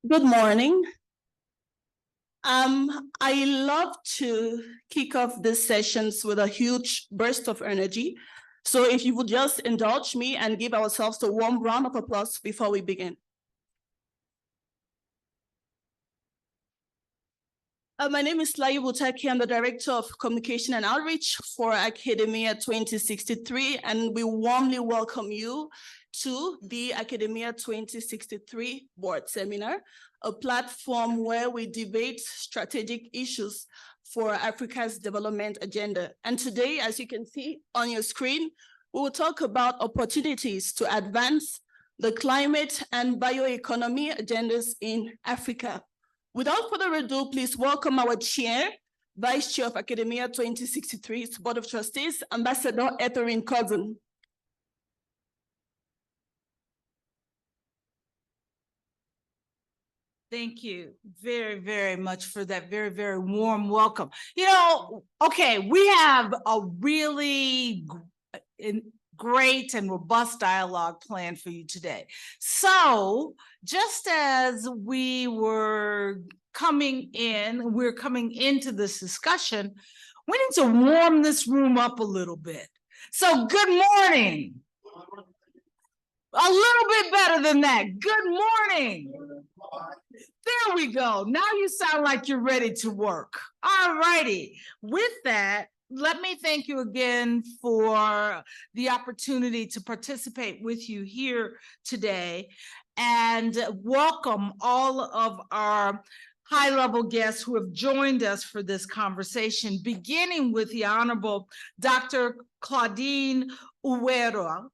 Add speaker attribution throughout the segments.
Speaker 1: Good morning. I love to kick off these sessions with a huge burst of energy. So if you would just indulge me and give ourselves a warm round of applause before we begin. My name is Ly Butaki. I'm the Director of Communication and Outreach for AKADEMIYA2063, and we warmly welcome you to the AKADEMIYA2063 Board Seminar, a platform where we debate strategic issues for Africa's development agenda. And today, as you can see on your screen, we will talk about opportunities to advance the climate and bioeconomy agendas in Africa. Without further ado, please welcome our chair, Vice Chair of AKADEMIYA2063's Board of Trustees, Ambassador Catherine Cousin.
Speaker 2: Thank you very, very much for that very, very warm welcome. You know, okay, we have a really great and robust dialogue planned for you today. So just as we're coming into this discussion, we need to warm this room up a little bit. So good morning. A little bit better than that. Good morning. There we go. Now you sound like you're ready to work. All righty. With that, let me thank you again for the opportunity to participate with you here today and welcome all of our high-level guests who have joined us for this conversation, beginning with the Honorable Dr. Claudine Uwera,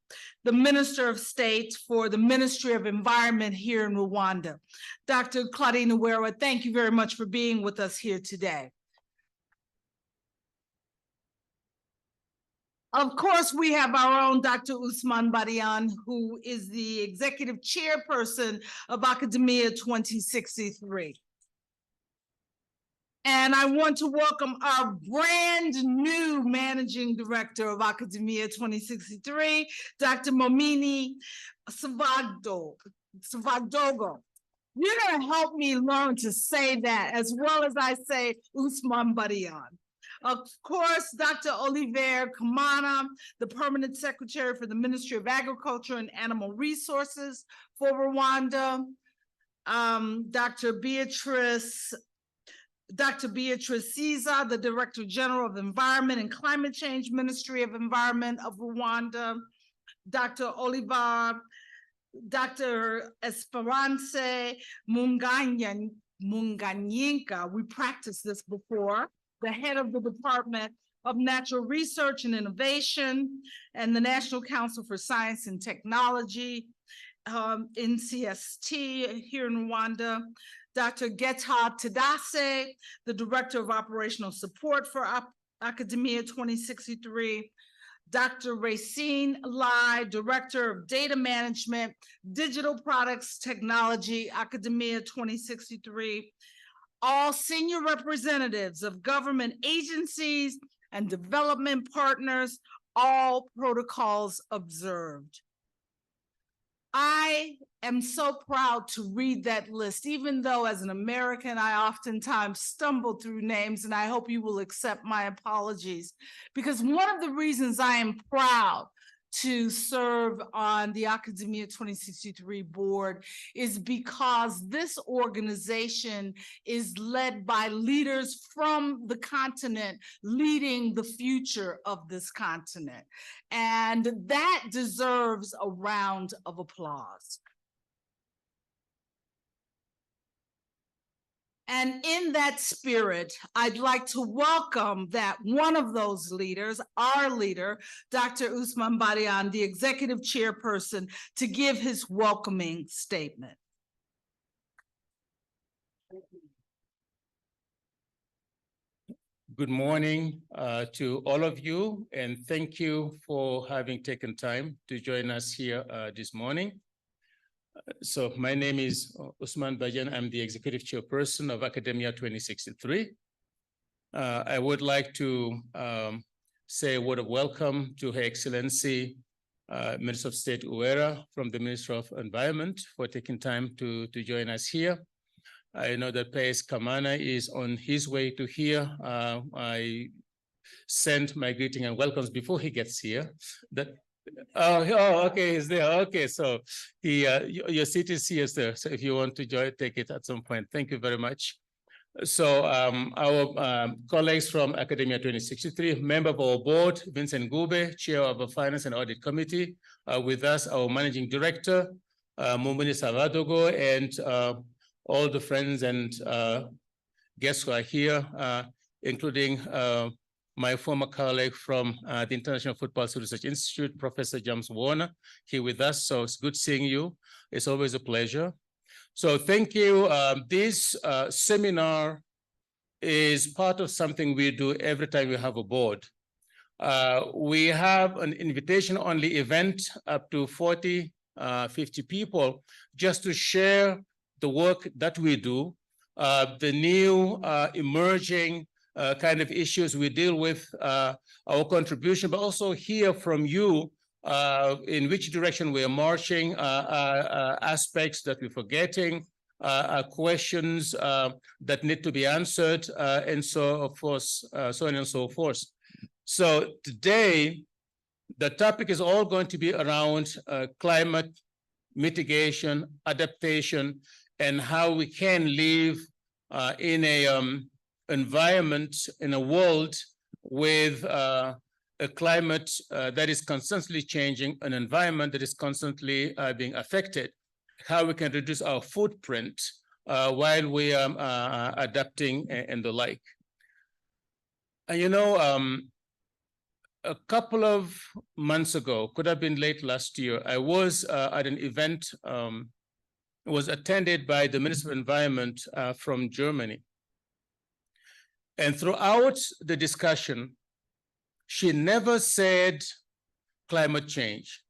Speaker 2: the Minister of State for the Ministry of Environment here in Rwanda. Dr. Claudine Uwera, thank you very much for being with us here today. Of course, we have our own Dr. Ousmane Badiane, who is the Executive Chairperson of AKADEMIYA2063. And I want to welcome our brand new Managing Director of AKADEMIYA2063, Dr. Momini Savagdogo. You're going to help me learn to say that as well as I say Ousmane Badiane. Of course, Dr. Olivier Kamana, the Permanent Secretary for the Ministry of Agriculture and Animal Resources for Rwanda, Dr. Beatrice Siza, the Director General of Environment and Climate Change, Ministry of Environment of Rwanda, Dr. Oliver, Dr. Esperance Munganyinka, we practiced this before, the head of the Department of Natural Research and Innovation and the National Council for Science and Technology, NCST here in Rwanda, Dr. Geta Tadase, the Director of Operational Support for AKADEMIYA2063, Dr. Racine Ly, Director of Data Management, Digital Products Technology, AKADEMIYA2063, all senior representatives of government agencies and development partners, all protocols observed. I am so proud to read that list, even though as an American, I oftentimes stumble through names, and I hope you will accept my apologies, because one of the reasons I am proud to serve on the AKADEMIYA2063 board is because this organization is led by leaders from the continent, leading the future of this continent. And that deserves a round of applause. And in that spirit, I'd like to welcome that one of those leaders, our leader, Dr. Ousmane Badiane, the Executive Chairperson, to give his welcoming statement.
Speaker 3: Good morning to all of you, and thank you for having taken time to join us here this morning. So my name is Ousmane Badiane. I'm the Executive Chairperson of AKADEMIYA2063. I would like to say a word of welcome to Her Excellency Minister of State Uwera from the Ministry of Environment for taking time to join us here. I know that Paes Kamana is on his way to here. I sent my greeting and welcomes before he gets here. Okay, he's there. Okay, so your seat is here, sir. So if you want to join, take it at some point. Thank you very much. So our colleagues from AKADEMIYA2063, member of our board, Vincent Gube, chair of the Finance and Audit Committee, with us, our managing director, Mumuni Savadogo, and all the friends and guests who are here, including my former colleague from the International Food Policy Research Institute, Professor James Warner, here with us. So it's good seeing you. It's always a pleasure. So thank you. This seminar is part of something we do every time we have a board. We have an invitation-only event up to 40, 50 people just to share the work that we do, the new emerging kind of issues we deal with, our contribution, but also hear from you in which direction we are marching, aspects that we're forgetting, questions that need to be answered, and so forth, so on and so forth. So today, the topic is all going to be around climate mitigation, adaptation, and how we can live in a environment, in a world with a climate that is constantly changing, an environment that is constantly being affected, how we can reduce our footprint while we are adapting and the like. And you know, a couple of months ago, could have been late last year, I was at an event, was attended by the Minister of Environment from Germany. And throughout the discussion, she never said climate change.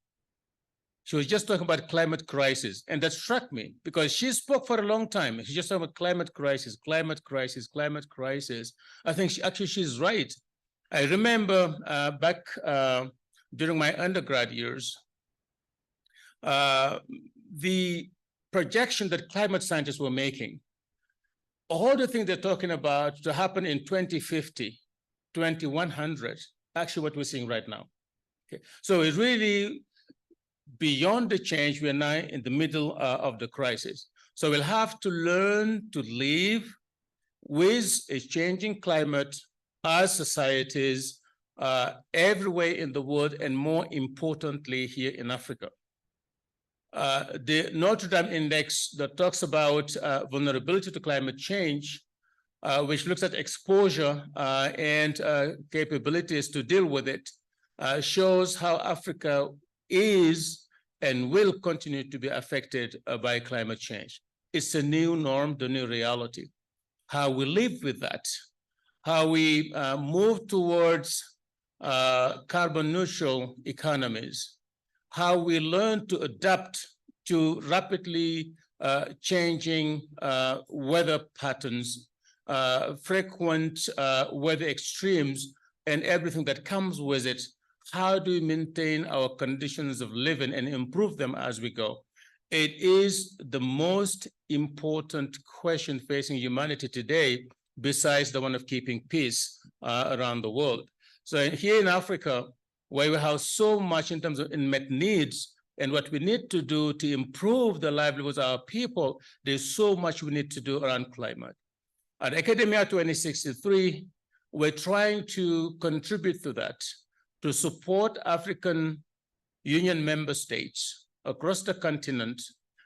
Speaker 3: She was just talking about climate crisis. And that struck me because she spoke for a long time. She just talked about climate crisis, climate crisis, climate crisis. I think she's right. I remember back during my undergrad years, the projection that climate scientists were making, all the things they're talking about to happen in 2050, 2100, actually what we're seeing right now. Okay. So it's really beyond the change, we're now in the middle of the crisis. So we'll have to learn to live with a changing climate as societies everywhere in the world, and more importantly here in Africa. The Notre Dame Index that talks about vulnerability to climate change, which looks at exposure and capabilities to deal with it, shows how Africa is and will continue to be affected by climate change. It's a new norm, the new reality. How we live with that, how we move towards carbon neutral economies, how we learn to adapt to rapidly changing weather patterns, frequent weather extremes, and everything that comes with it. How do we maintain our conditions of living and improve them as we go? It is the most important question facing humanity today, besides the one of keeping peace around the world. So here in Africa, where we have so much in terms of unmet needs and what we need to do to improve the livelihoods of our people, there's so much we need to do around climate. At AKADEMIYA2063, we're trying to contribute to that, to support African Union member states across the continent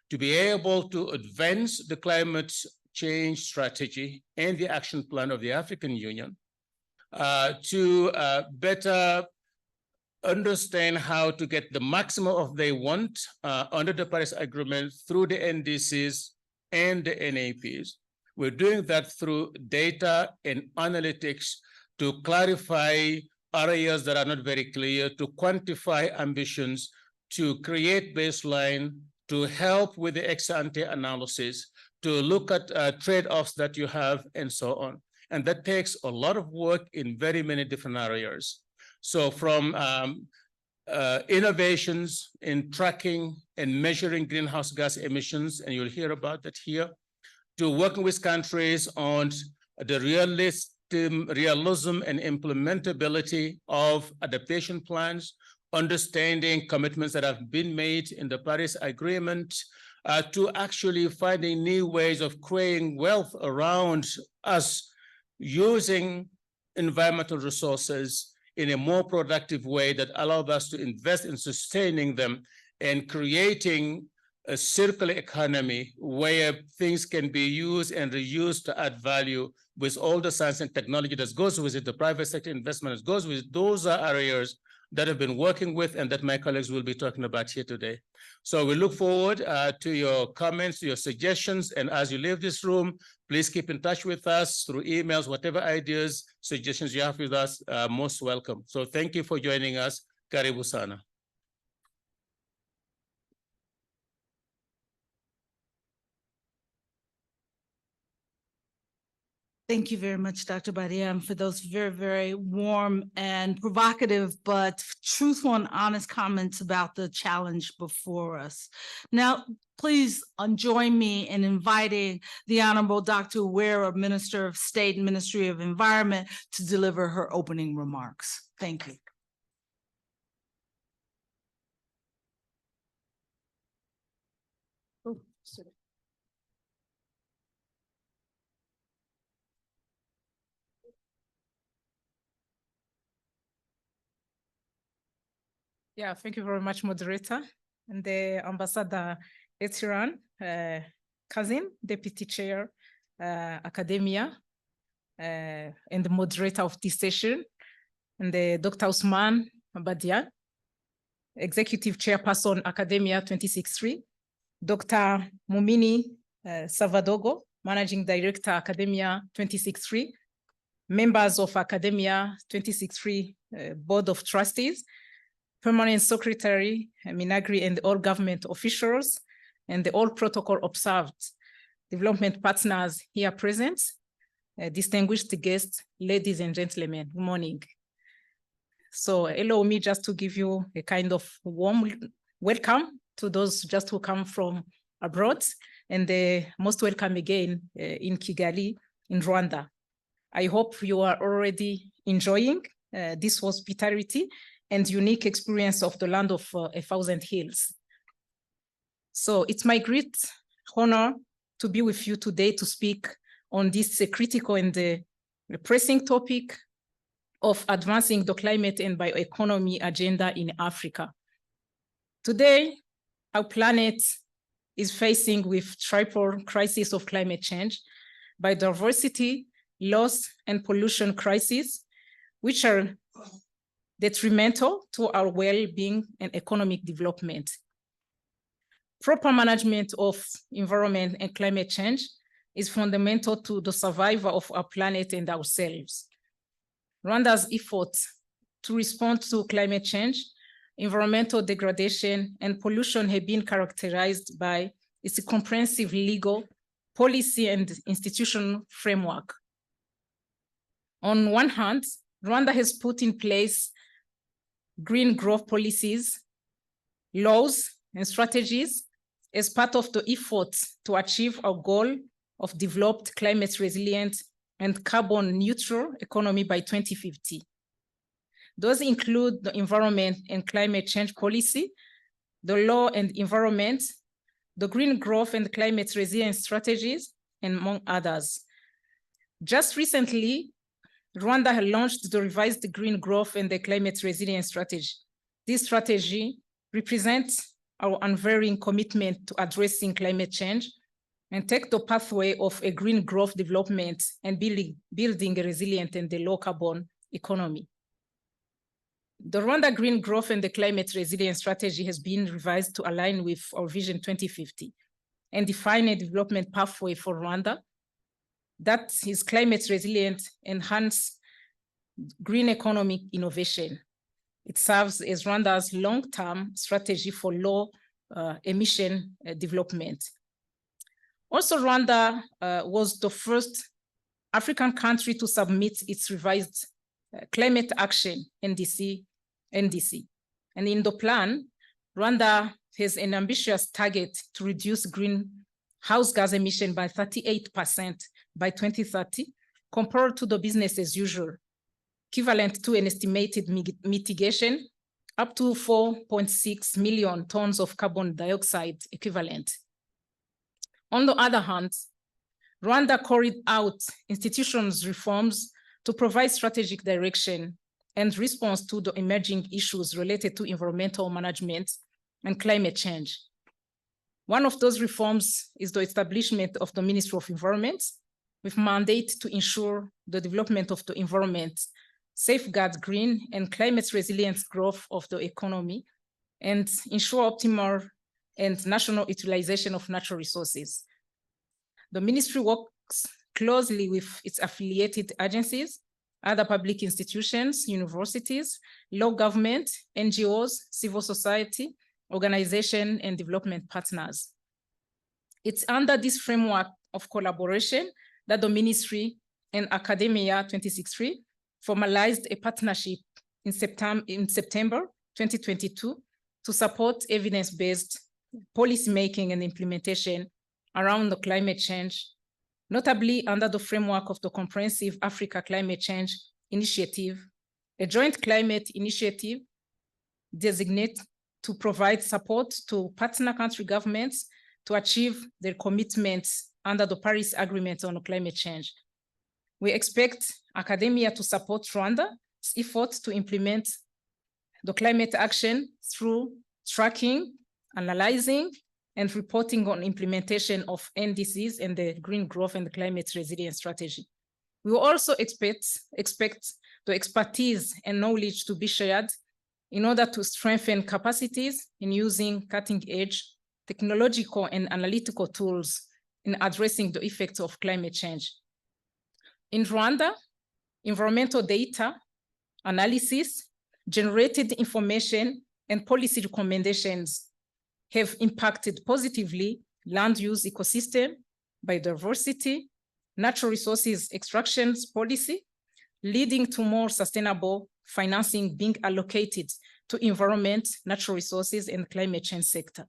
Speaker 3: to be able to advance the climate change strategy and the action plan of the African Union, to better understand how to get the maximum of they want under the Paris Agreement through the NDCs and the NAPs. We're doing that through data and analytics to clarify areas that are not very clear, to quantify ambitions, to create baseline, to help with the ex-ante analysis, to look at trade-offs that you have, and so on. And that takes a lot of work in very many different areas. So from innovations in tracking and measuring greenhouse gas emissions, and you'll hear about that here, to working with countries on the realism and implementability of adaptation plans, understanding commitments that have been made in the Paris Agreement, to actually finding new ways of creating wealth around us, using environmental resources in a more productive way that allows us to invest in sustaining them and creating a circular economy where things can be used and reused to add value with all the science and technology that goes with it, the private sector investment that goes with it. Those are areas that I've been working with and that my colleagues will be talking about here today. So we look forward to your comments, to your suggestions, and as you leave this room, please keep in touch with us through emails, whatever ideas, suggestions you have with us, most welcome. So thank you for joining us. Karibu sana.
Speaker 2: Thank you very much, Dr. Badiam, for those very, very warm and provocative, but truthful and honest comments about the challenge before us. Now, please join me in inviting the Honorable Dr. Ware, Minister of State, Ministry of Environment, to deliver her opening remarks. Thank you. Oh, sorry.
Speaker 4: Yeah, thank you very much, moderator. And the Ambassador Etiran, Kazim, Deputy Chair, Academia, and the moderator of this session, and the Dr. Usman Badian, Executive Chairperson, AKADEMIYA2063, Dr. Mumini Savadogo, Managing Director, AKADEMIYA2063, members of AKADEMIYA2063 Board of Trustees, Permanent Secretary, Minagri, and all government officials, and the all protocol observed development partners here present, distinguished guests, ladies and gentlemen, good morning. So allow me just to give you a kind of warm welcome to those just who come from abroad, and most welcome again in Kigali, in Rwanda. I hope you are already enjoying this hospitality and unique experience of the land of 1,000 hills. So it's my great honor to be with you today to speak on this critical and pressing topic of advancing the climate and bioeconomy agenda in Africa. Today, our planet is facing with triple crisis of climate change, biodiversity, loss, and pollution crisis, which are detrimental to our well-being and economic development. Proper management of environment and climate change is fundamental to the survival of our planet and ourselves. Rwanda's efforts to respond to climate change, environmental degradation, and pollution have been characterized by its comprehensive legal, policy, and institutional framework. On one hand, Rwanda has put in place green growth policies, laws, and strategies as part of the efforts to achieve our goal of developed climate resilient and carbon neutral economy by 2050. Those include the environment and climate change policy, the law and environment, the green growth and climate resilience strategies, and among others. Just recently, Rwanda has launched the revised green growth and the climate resilience strategy. This strategy represents our unwavering commitment to addressing climate change and take the pathway of a green growth development and building a resilient and a low carbon economy. The Rwanda Green Growth and the Climate Resilience Strategy has been revised to align with our Vision 2050 and define a development pathway for Rwanda that is climate resilient, enhance green economic innovation. It serves as Rwanda's long-term strategy for low emission development. Also, Rwanda was the first African country to submit its revised climate action NDC. And in the plan, Rwanda has an ambitious target to reduce house gas emission by 38% by 2030, compared to the business as usual, equivalent to an estimated mitigation up to 4.6 million tons of carbon dioxide equivalent. On the other hand, Rwanda carried out institutions reforms to provide strategic direction and response to the emerging issues related to environmental management and climate change. One of those reforms is the establishment of the Ministry of Environment, with mandate to ensure the development of the environment, safeguard green and climate resilient growth of the economy, and ensure optimal and national utilization of natural resources. The ministry works closely with its affiliated agencies, other public institutions, universities, local government, NGOs, civil society, organization, and development partners. It's under this framework of collaboration that the ministry and AKADEMIYA2063 formalized a partnership in September 2022 to support evidence-based policymaking and implementation around the climate change, notably under the framework of the Comprehensive Africa Climate Change Initiative, a joint climate initiative designated to provide support to partner country governments to achieve their commitments under the Paris Agreement on climate change. We expect academia to support Rwanda's efforts to implement the climate action through tracking, analyzing, and reporting on implementation of NDCs and the Green Growth and Climate Resilience Strategy. We will also expect the expertise and knowledge to be shared in order to strengthen capacities in using cutting-edge technological and analytical tools in addressing the effects of climate change. In Rwanda, environmental data, analysis, generated information, and policy recommendations have impacted positively land use ecosystem, biodiversity, natural resources extractions policy, leading to more sustainable financing being allocated to environment, natural resources, and climate change sector.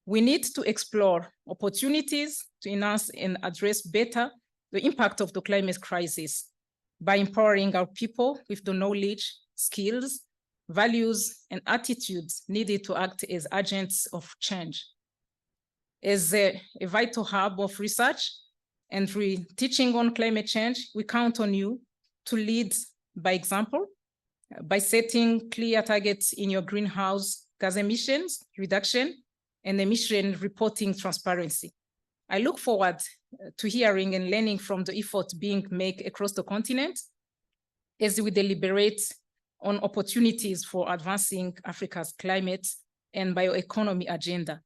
Speaker 4: We need to explore opportunities to enhance and address better the impact of the climate crisis by empowering our people with the knowledge, skills, values, and attitudes needed to act as agents of change. As a vital hub of research and teaching on climate change, we count on you to lead by example, by setting clear targets in your greenhouse gas emissions reduction and emission reporting transparency. I look forward to hearing and learning from the effort being made across the continent as we deliberate on opportunities for advancing Africa's climate and bioeconomy agenda.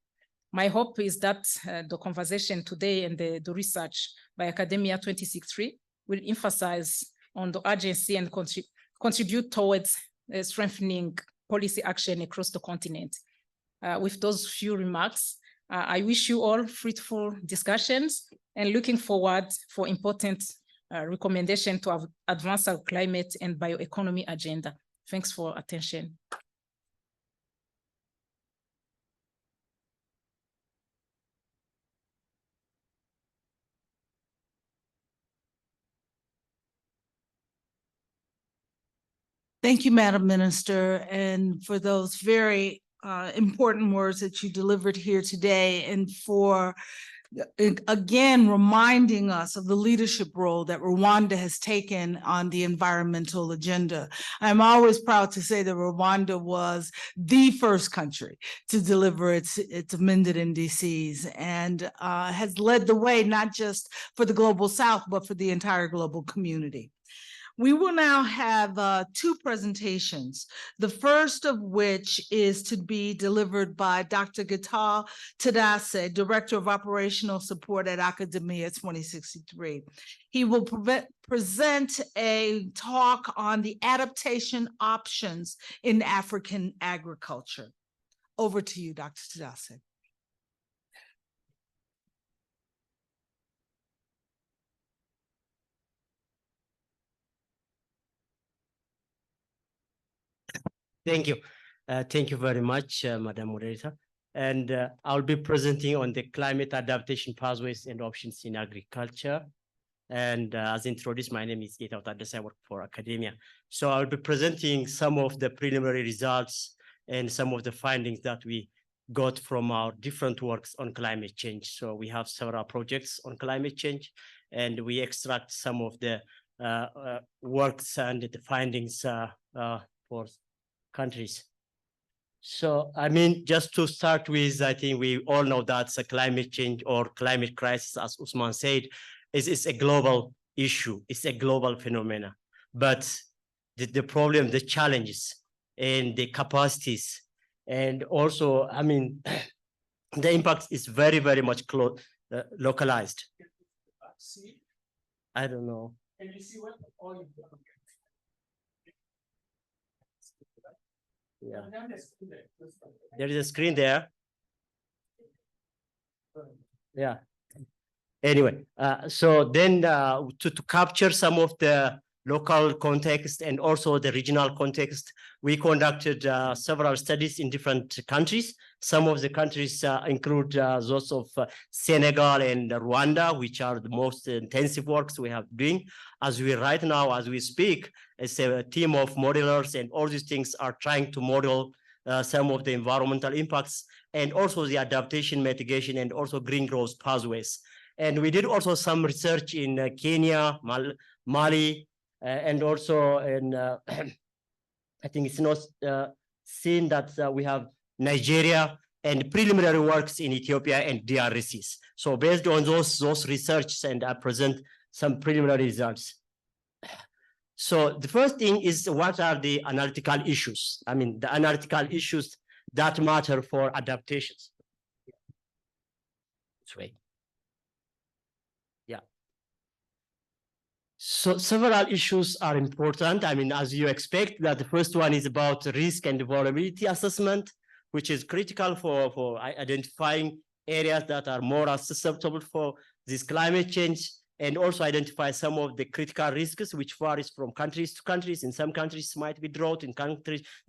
Speaker 4: My hope is that the conversation today and the research by AKADEMIYA2063 will emphasize on the urgency and contribute towards strengthening policy action across the continent. With those few remarks, I wish you all fruitful discussions and looking forward for important recommendation to advance our climate and bioeconomy agenda. Thanks for attention.
Speaker 2: Thank you, Madam Minister, and for those very important words that you delivered here today, and for again reminding us of the leadership role that Rwanda has taken on the environmental agenda. I'm always proud to say that Rwanda was the first country to deliver its amended NDCs and has led the way, not just for the Global South, but for the entire global community. We will now have two presentations, the first of which is to be delivered by Dr. Gita Tadase, Director of Operational Support at AKADEMIYA2063. He will present a talk on the adaptation options in African agriculture. Over to you, Dr. Tadase.
Speaker 5: Thank you. Thank you very much, Madam Moderator. And I'll be presenting on the climate adaptation pathways and options in agriculture. And as introduced, my name is Gita Otadesi. I work for Academia. So I'll be presenting some of the preliminary results and some of the findings that we got from our different works on climate change. So we have several projects on climate change, and we extract some of the works and the findings for countries. So, I mean, just to start with, I think we all know that climate change or climate crisis, as Usman said, is a global issue. It's a global phenomena. But the problem, the challenges, and the capacities, and also, I mean, the impact is very, very much localized. I don't know.
Speaker 3: Can you see what all you've done?
Speaker 5: Yeah. There is a screen there. Yeah. Anyway, so then to capture some of the local context and also the regional context, we conducted several studies in different countries. Some of the countries include those of Senegal and Rwanda, which are the most intensive works we have doing. As we speak, it's a team of modelers, and all these things are trying to model some of the environmental impacts and also the adaptation, mitigation, and also green growth pathways. And we did also some research in Kenya, Mali, and also in, I think it's not seen that we have Nigeria and preliminary works in Ethiopia and DRCs. So based on those researches, and I present some preliminary results. So the first thing is, what are the analytical issues? I mean, the analytical issues that matter for adaptations. This way. Yeah. So several issues are important. I mean, as you expect, that the first one is about risk and vulnerability assessment, which is critical for identifying areas that are more susceptible for this climate change, and also identify some of the critical risks which varies from countries to countries. In some countries it might be drought, in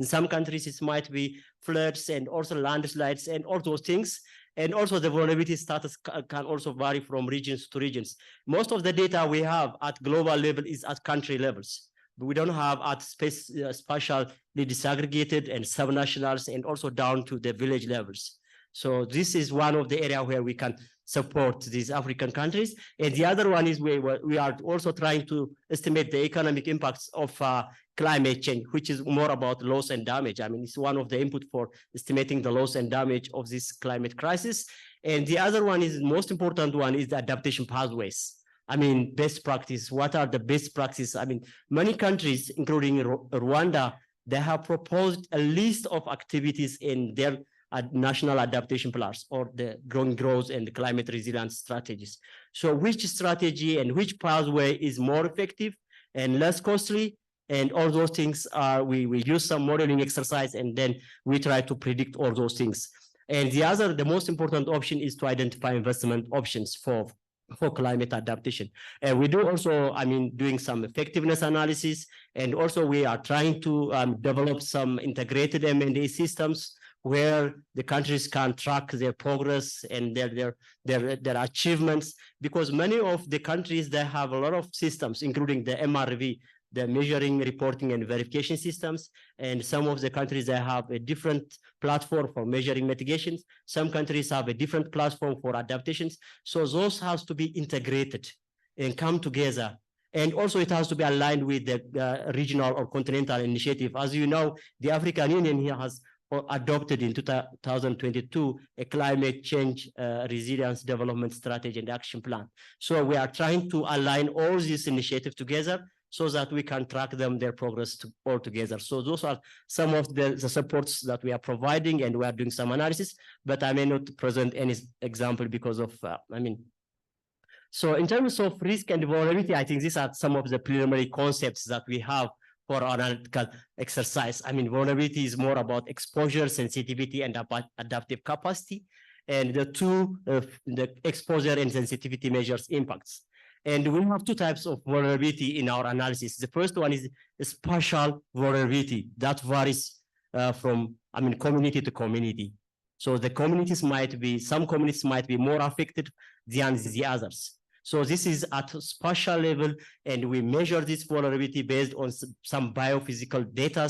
Speaker 5: some countries it might be floods and also landslides and all those things. And also the vulnerability status can also vary from regions to regions. Most of the data we have at global level is at country levels. But we don't have at spatially disaggregated and subnationals, and also down to the village levels. So this is one of the areas where we can support these African countries. And the other one is we are also trying to estimate the economic impacts of climate change, which is more about loss and damage. I mean, it's one of the input for estimating the loss and damage of this climate crisis. And the other one is the most important one is the adaptation pathways. I mean, best practice. What are the best practices? I mean, many countries, including Rwanda, they have proposed a list of activities in their national adaptation plans, or the growing growth and the climate resilience strategies. So which strategy and which pathway is more effective and less costly? And all those things are, we use some modeling exercise, and then we try to predict all those things. And the most important option is to identify investment options for climate adaptation. And we do also, I mean, doing some effectiveness analysis, and also we are trying to develop some integrated M&A systems where the countries can track their progress and their achievements, because many of the countries, they have a lot of systems, including the MRV, the measuring, reporting, and verification systems. And some of the countries, they have a different platform for measuring mitigations. Some countries have a different platform for adaptations. So those has to be integrated and come together. And also it has to be aligned with the regional or continental initiative. As you know, the African Union here has adopted in 2022 a climate change resilience development strategy and action plan. So we are trying to align all these initiatives together so that we can track them, their progress all together. So those are some of the supports that we are providing, and we are doing some analysis, but I may not present any example because of, So in terms of risk and vulnerability, I think these are some of the preliminary concepts that we have for our analytical exercise. I mean, vulnerability is more about exposure, sensitivity, and adaptive capacity. And the two, the exposure and sensitivity measures impacts. And we have two types of vulnerability in our analysis. The first one is spatial vulnerability that varies from, community to community. So the communities some communities might be more affected than the others. So this is at a spatial level, and we measure this vulnerability based on some biophysical data,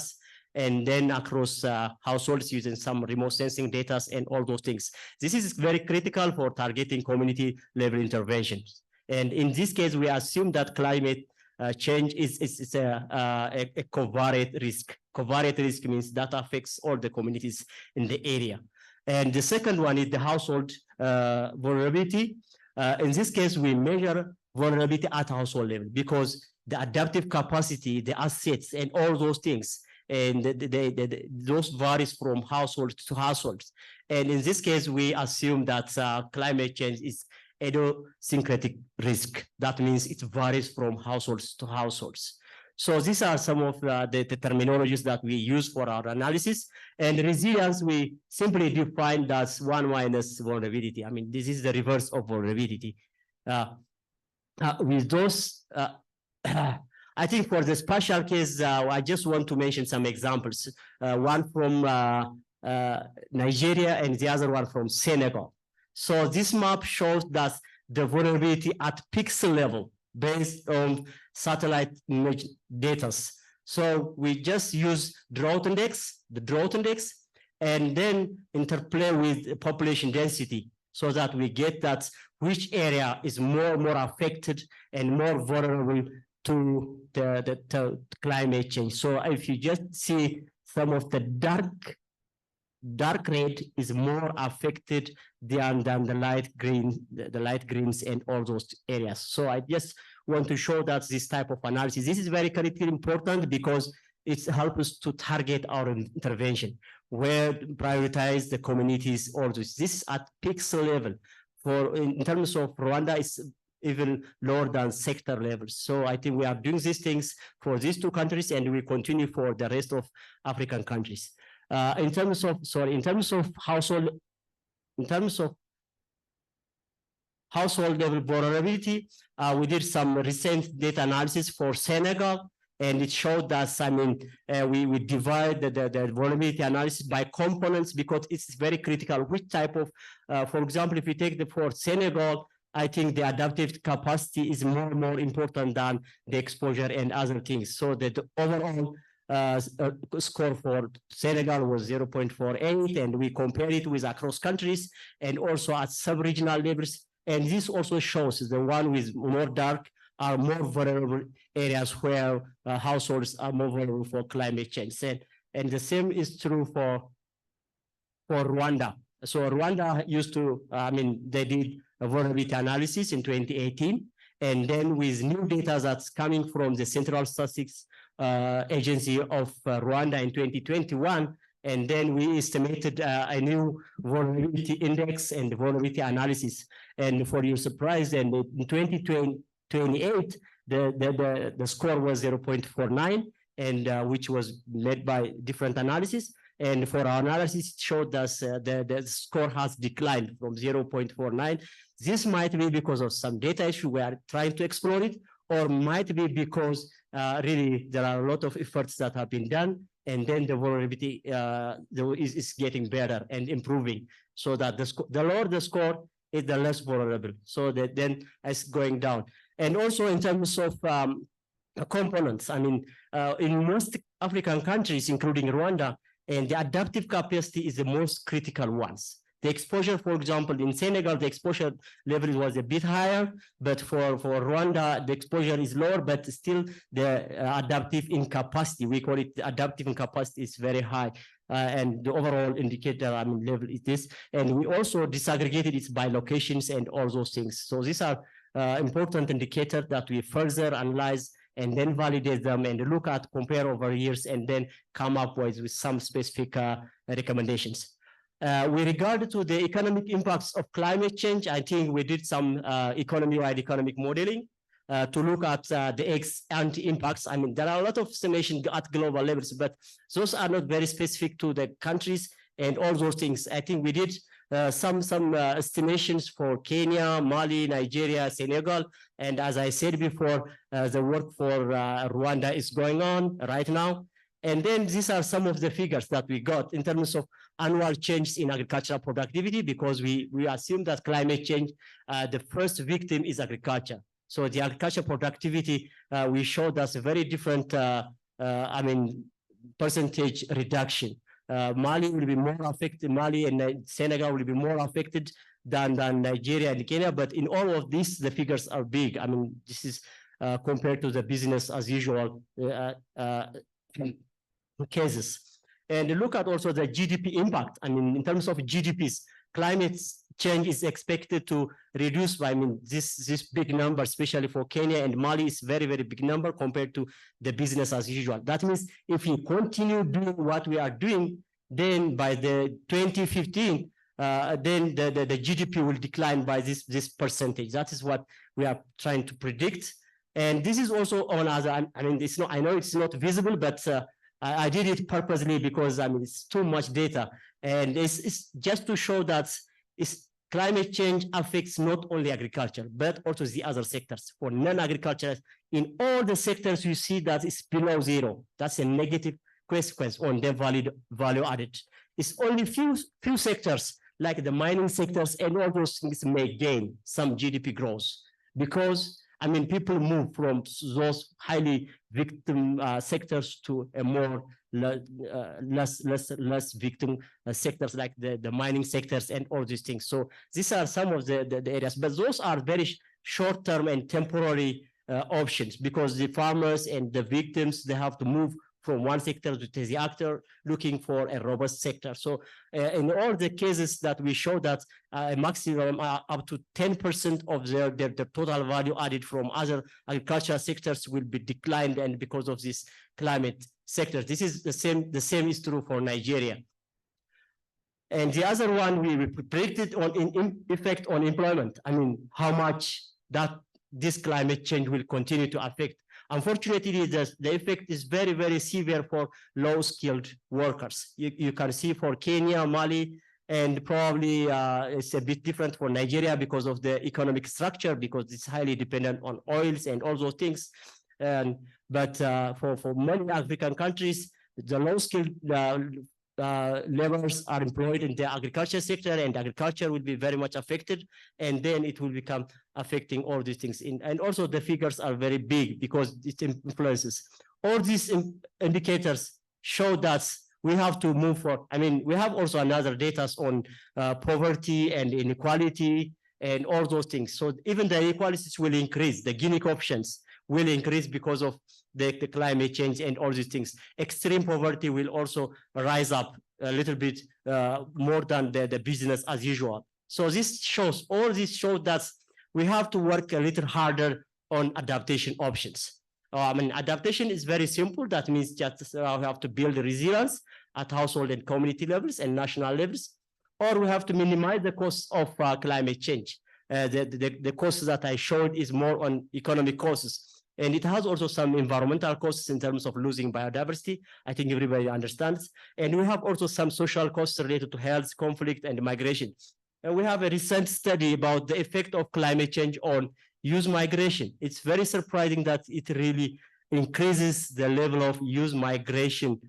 Speaker 5: and then across households using some remote sensing data and all those things. This is very critical for targeting community level interventions. And in this case, we assume that climate change is a covariate risk. Covariate risk means that affects all the communities in the area. And the second one is the household vulnerability. In this case, we measure vulnerability at household level because the adaptive capacity, the assets, and all those things, and those varies from household to households. And in this case, we assume that climate change is idiosyncratic risk. That means it varies from households to households. So these are some of the terminologies that we use for our analysis. And resilience, we simply define as 1 minus vulnerability. I mean, this is the reverse of vulnerability. With those, I think for the spatial case, I just want to mention some examples. One from Nigeria and the other one from Senegal. So this map shows that the vulnerability at pixel level based on satellite image data. So we just use drought index, the drought index, and then interplay with population density so that we get that which area is more affected and more vulnerable to the climate change. So if you just see some of the dark red is more affected than the light green, the light greens and all those areas. So I just want to show that this type of analysis, this is very critically important because it helps us to target our intervention, where prioritize the communities, all this. This is at pixel level. For in terms of Rwanda, it's even lower than sector levels. So I think we are doing these things for these two countries, and we continue for the rest of African countries. In terms of household level vulnerability, we did some recent data analysis for Senegal, and it showed that, I mean, we divide the vulnerability analysis by components because it's very critical which type of, for example, if you take for Senegal, I think the adaptive capacity is more important than the exposure and other things. So that the overall score for Senegal was 0.48, and we compare it with across countries and also at sub-regional levels. And this also shows the one with more dark are more vulnerable areas where households are more vulnerable for climate change. And the same is true for Rwanda. So Rwanda used to, they did a vulnerability analysis in 2018. And then with new data that's coming from the Central Statistics Agency of Rwanda in 2021, and then we estimated a new vulnerability index and vulnerability analysis. And for your surprise, and in 2028, the score was 0.49, and which was led by different analysis. And for our analysis, it showed us the score has declined from 0.49. This might be because of some data issue. We are trying to explore it, or might be because really there are a lot of efforts that have been done, and then the vulnerability is getting better and improving, so that the lower the score is, the less vulnerable. So that then it's going down. And also in terms of components, in most African countries, including Rwanda, and the adaptive capacity is the most critical ones. The exposure, for example, in Senegal, the exposure level was a bit higher, but for Rwanda, the exposure is lower, but still the adaptive incapacity, we call it adaptive incapacity, is very high. And the overall indicator level is this. And we also disaggregated it by locations and all those things. So these are important indicators that we further analyze and then validate them and look at, compare over years, and then come up with some specific recommendations. With regard to the economic impacts of climate change, I think we did some economy-wide economic modeling to look at the ex-ante impacts. There are a lot of estimation at global levels, but those are not very specific to the countries and all those things. I think we did some estimations for Kenya, Mali, Nigeria, Senegal, and as I said before, the work for Rwanda is going on right now. And then these are some of the figures that we got in terms of annual changes in agricultural productivity, because we assume that climate change, the first victim is agriculture. So the agricultural productivity, we showed that's a very different, percentage reduction. Mali will be more affected, Mali and Senegal will be more affected than Nigeria and Kenya, but in all of this, the figures are big. I mean, this is compared to the business as usual cases. And look at also the GDP impact. I mean, in terms of GDPs, climate change is expected to reduce by, this big number, especially for Kenya and Mali, is very, very big number compared to the business as usual. That means if we continue doing what we are doing, then by the 2015, then the GDP will decline by this percentage. That is what we are trying to predict. And this is also on other, it's not, I know it's not visible, but I did it purposely because it's too much data. And it's just to show that climate change affects not only agriculture, but also the other sectors. For non-agriculture, in all the sectors, you see that it's below zero. That's a negative consequence on the value added. It's only few sectors, like the mining sectors and all those things, may gain some GDP growth, because people move from those highly victim sectors to a more less victim sectors, like the mining sectors and all these things. So these are some of the areas, but those are very short-term and temporary options, because the farmers and the victims, they have to move from one sector to the other, looking for a robust sector. So in all the cases that we show that a maximum up to 10% of their total value added from other agricultural sectors will be declined, and because of this climate sector. This is the same is true for Nigeria. And the other one, we predicted on effect on employment. How much that this climate change will continue to affect. Unfortunately, the effect is very, very severe for low-skilled workers. You can see for Kenya, Mali, and probably it's a bit different for Nigeria because of the economic structure, because it's highly dependent on oils and all those things. But for many African countries, the low-skilled laborers are employed in the agriculture sector, and agriculture will be very much affected, and then it will become affecting all these things. And also the figures are very big because it influences. All these indicators show that we have to move forward. We have also another data on poverty and inequality and all those things. So even the inequalities will increase. The Gini coefficients will increase because of the climate change and all these things. Extreme poverty will also rise up a little bit more than the business as usual. So all this shows that we have to work a little harder on adaptation options. Adaptation is very simple. That means just we have to build resilience at household and community levels and national levels, or we have to minimize the costs of climate change. The costs that I showed is more on economic costs, and it has also some environmental costs in terms of losing biodiversity. I think everybody understands. And we have also some social costs related to health, conflict, and migration. And we have a recent study about the effect of climate change on youth migration. It's very surprising that it really increases the level of youth migration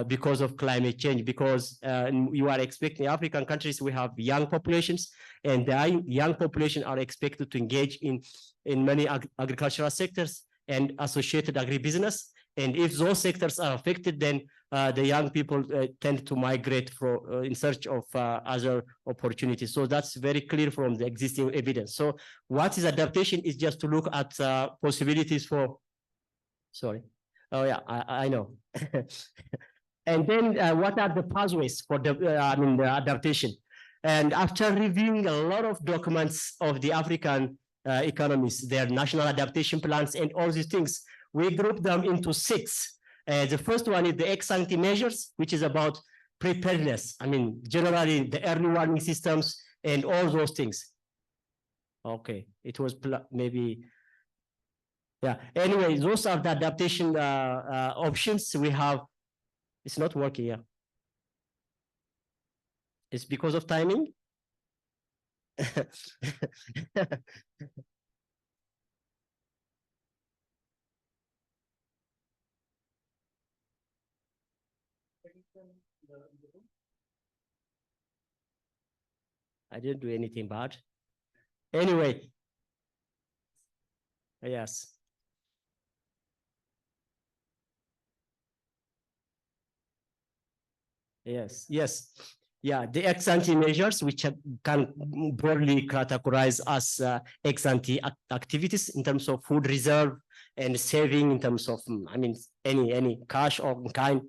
Speaker 5: because of climate change, because you are expecting African countries, we have young populations, and the young population are expected to engage in many agricultural sectors and associated agribusiness. And if those sectors are affected, then the young people tend to migrate in search of other opportunities. So that's very clear from the existing evidence. So what is adaptation is just to look at possibilities for, sorry. Oh yeah, I know. And then what are the pathways for the adaptation? And after reviewing a lot of documents of the African economies, their national adaptation plans and all these things, we group them into 6. The first one is the ex-ante measures, which is about preparedness. Generally the early warning systems and all those things. Okay, it was maybe, yeah. Anyway, those are the adaptation options we have. It's not working, yeah. It's because of timing. I didn't do anything bad. Anyway, yes. Yes. Yeah, the ex-ante measures, which can broadly categorize as ex-ante activities in terms of food reserve and saving in terms of, I mean, any cash or kind,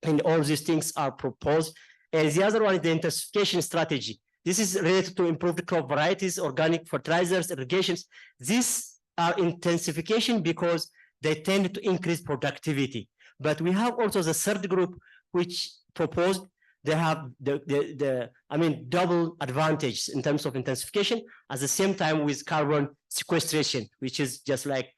Speaker 5: and all these things are proposed. And the other one is the intensification strategy. This is related to improved crop varieties, organic fertilizers, irrigations. These are intensification because they tend to increase productivity. But we have also the third group, which proposed they have double advantage in terms of intensification at the same time with carbon sequestration, which is just like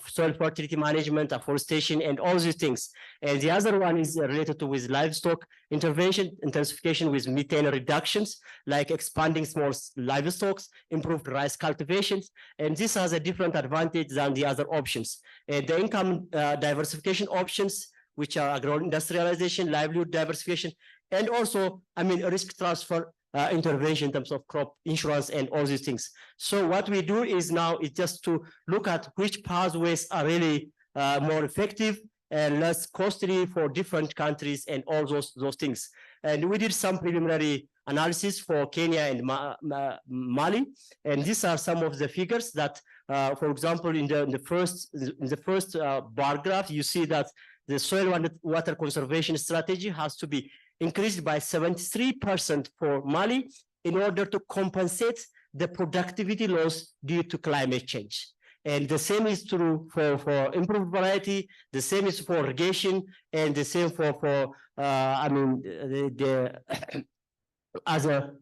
Speaker 5: soil fertility management, afforestation, and all these things. And the other one is related to with livestock intervention, intensification with methane reductions, like expanding small livestock, improved rice cultivations. And this has a different advantage than the other options. And the income diversification options, which are agro-industrialization, livelihood diversification, and also, risk transfer intervention in terms of crop insurance and all these things. So what we do is now is just to look at which pathways are really more effective and less costly for different countries and all those things. And we did some preliminary analysis for Kenya and Mali, and these are some of the figures that, for example, in the first bar graph, you see that the soil and water conservation strategy has to be increased by 73% for Mali in order to compensate the productivity loss due to climate change. And the same is true for improved variety, the same is for irrigation, and the same for the other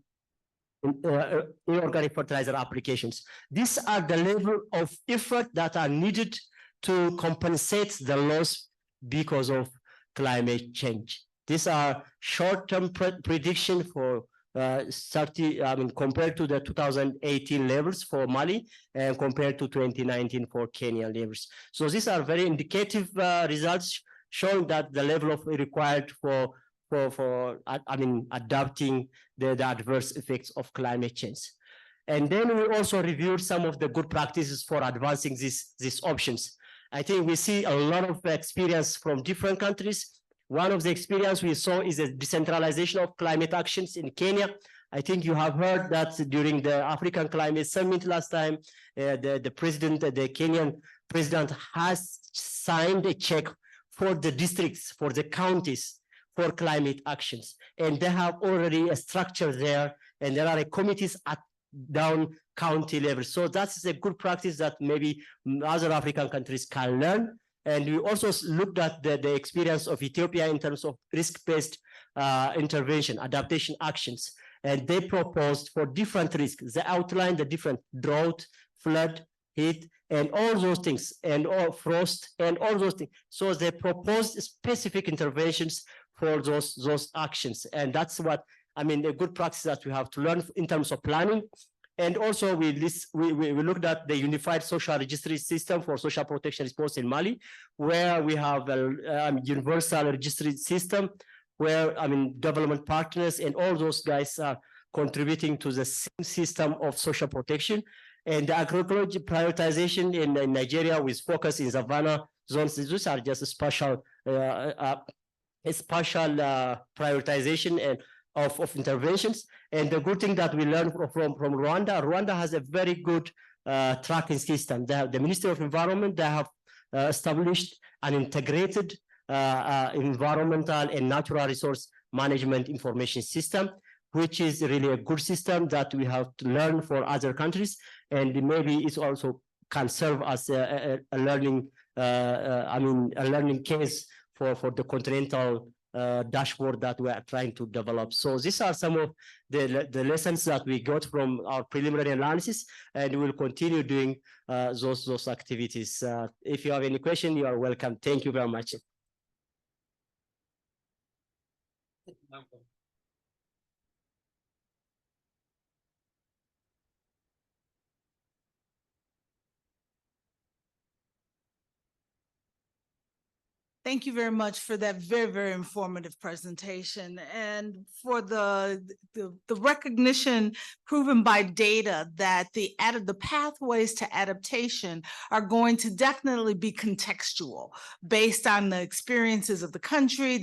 Speaker 5: inorganic fertilizer applications. These are the level of effort that are needed to compensate the loss because of climate change. These are short-term prediction for compared to the 2018 levels for Mali and compared to 2019 for Kenya levels. So these are very indicative results showing that the level of required for adapting the adverse effects of climate change. And then we also reviewed some of the good practices for advancing these options. I think we see a lot of experience from different countries. One of the experience we saw is the decentralization of climate actions in Kenya. I think you have heard that during the African Climate Summit last time, the Kenyan president has signed a check for the districts, for the counties, for climate actions. And they have already a structure there, and there are committees at down county level. So that's a good practice that maybe other African countries can learn. And we also looked at the experience of Ethiopia in terms of risk-based intervention, adaptation actions. And they proposed for different risks. They outlined the different drought, flood, heat, and all those things, and all frost, and all those things. So they proposed specific interventions for those actions. And that's what, a good practice that we have to learn in terms of planning. And also we looked at the unified social registry system for social protection response in Mali, where we have a universal registry system where, development partners and all those guys are contributing to the same system of social protection. And the agroecology prioritization in Nigeria with focus in savanna zones, these are just a special prioritization and of interventions. And the good thing that we learned from Rwanda has a very good tracking system. They have the Ministry of Environment, they have established an integrated environmental and natural resource management information system, which is really a good system that we have to learn for other countries. And maybe it also can serve as a learning, a learning case for the continental dashboard that we are trying to develop. So these are some of the lessons that we got from our preliminary analysis, and we will continue doing those activities. If you have any question, you are welcome. Thank you very much.
Speaker 2: Thank you very much for that very, very informative presentation and for the recognition proven by data that the pathways to adaptation are going to definitely be contextual based on the experiences of the country,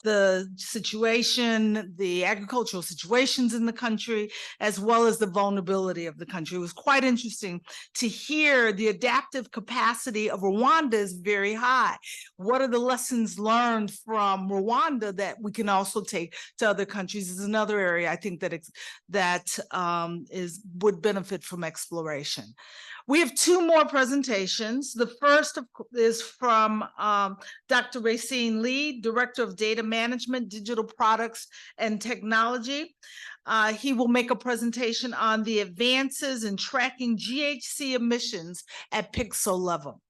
Speaker 2: the situation, the agricultural situations in the country, as well as the vulnerability of the country. It was quite interesting to hear the adaptive capacity of Rwanda is very high. What are the lessons learned from Rwanda that we can also take to other countries is another area I think that would benefit from exploration. We have two more presentations. The first is from Dr. Racine Ly, Director of Data Management, Digital Products and Technology. He will make a presentation on the advances in tracking GHG emissions at pixel level.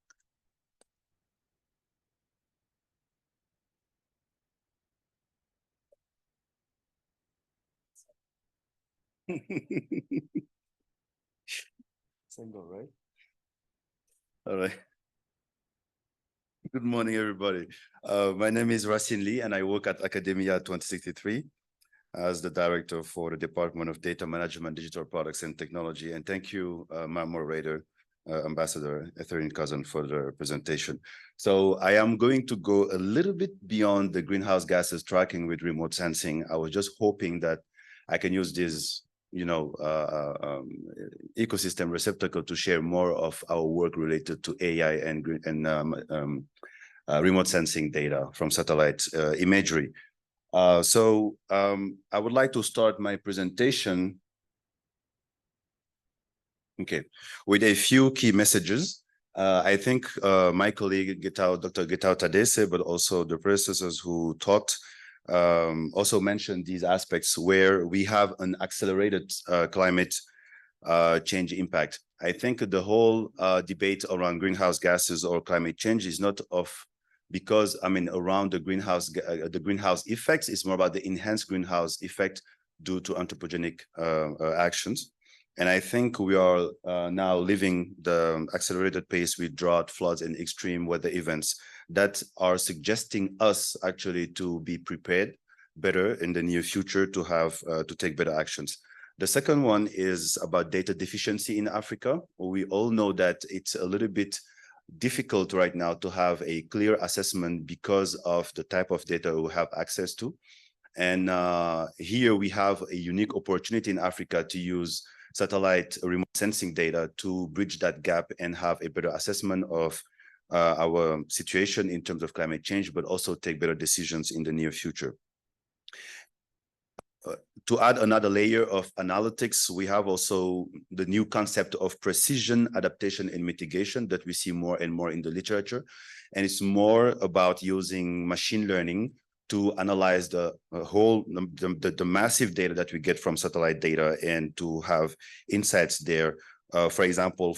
Speaker 6: Single, right? All right. Good morning, everybody. My name is Racine Ly, and I work at AKADEMIYA2063 as the director for the Department of Data Management, Digital Products and Technology. And thank you, my moderator, Ambassador Catherine Cousin, for the presentation. So I am going to go a little bit beyond the greenhouse gases tracking with remote sensing. I was just hoping that I can use this ecosystem receptacle to share more of our work related to AI and remote sensing data from satellite imagery. So I would like to start my presentation with a few key messages. I think my colleague Dr. Getao Tadese, but also the predecessors who taught also mentioned these aspects where we have an accelerated climate change impact. I think the whole debate around greenhouse gases or climate change is not because around the greenhouse effects. It's more about the enhanced greenhouse effect due to anthropogenic actions. And I think we are now living the accelerated pace with drought, floods, and extreme weather events that are suggesting us actually to be prepared better in the near future to have to take better actions. The second one is about data deficiency in Africa. We all know that it's a little bit difficult right now to have a clear assessment because of the type of data we have access to. And here we have a unique opportunity in Africa to use satellite remote sensing data to bridge that gap and have a better assessment of our situation in terms of climate change, but also take better decisions in the near future. To add another layer of analytics, we have also the new concept of precision adaptation and mitigation that we see more and more in the literature. And it's more about using machine learning to analyze the massive data that we get from satellite data and to have insights there. For example,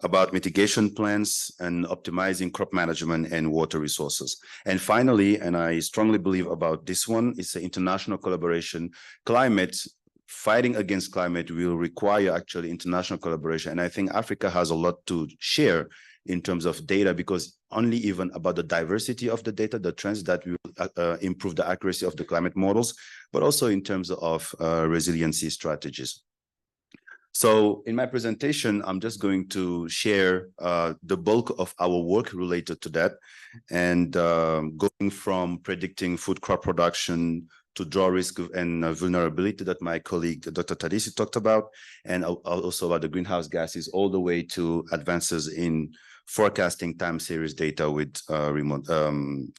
Speaker 6: about mitigation plans and optimizing crop management and water resources. And finally, and I strongly believe about this one, it's an international collaboration. Fighting against climate will require actually international collaboration. And I think Africa has a lot to share in terms of data, because only even about the diversity of the data, the trends that will improve the accuracy of the climate models, but also in terms of resiliency strategies. So in my presentation, I'm just going to share the bulk of our work related to that, and going from predicting food crop production to draw risk and vulnerability that my colleague, Dr. Tadese, talked about, and also about the greenhouse gases, all the way to advances in forecasting time series data with remote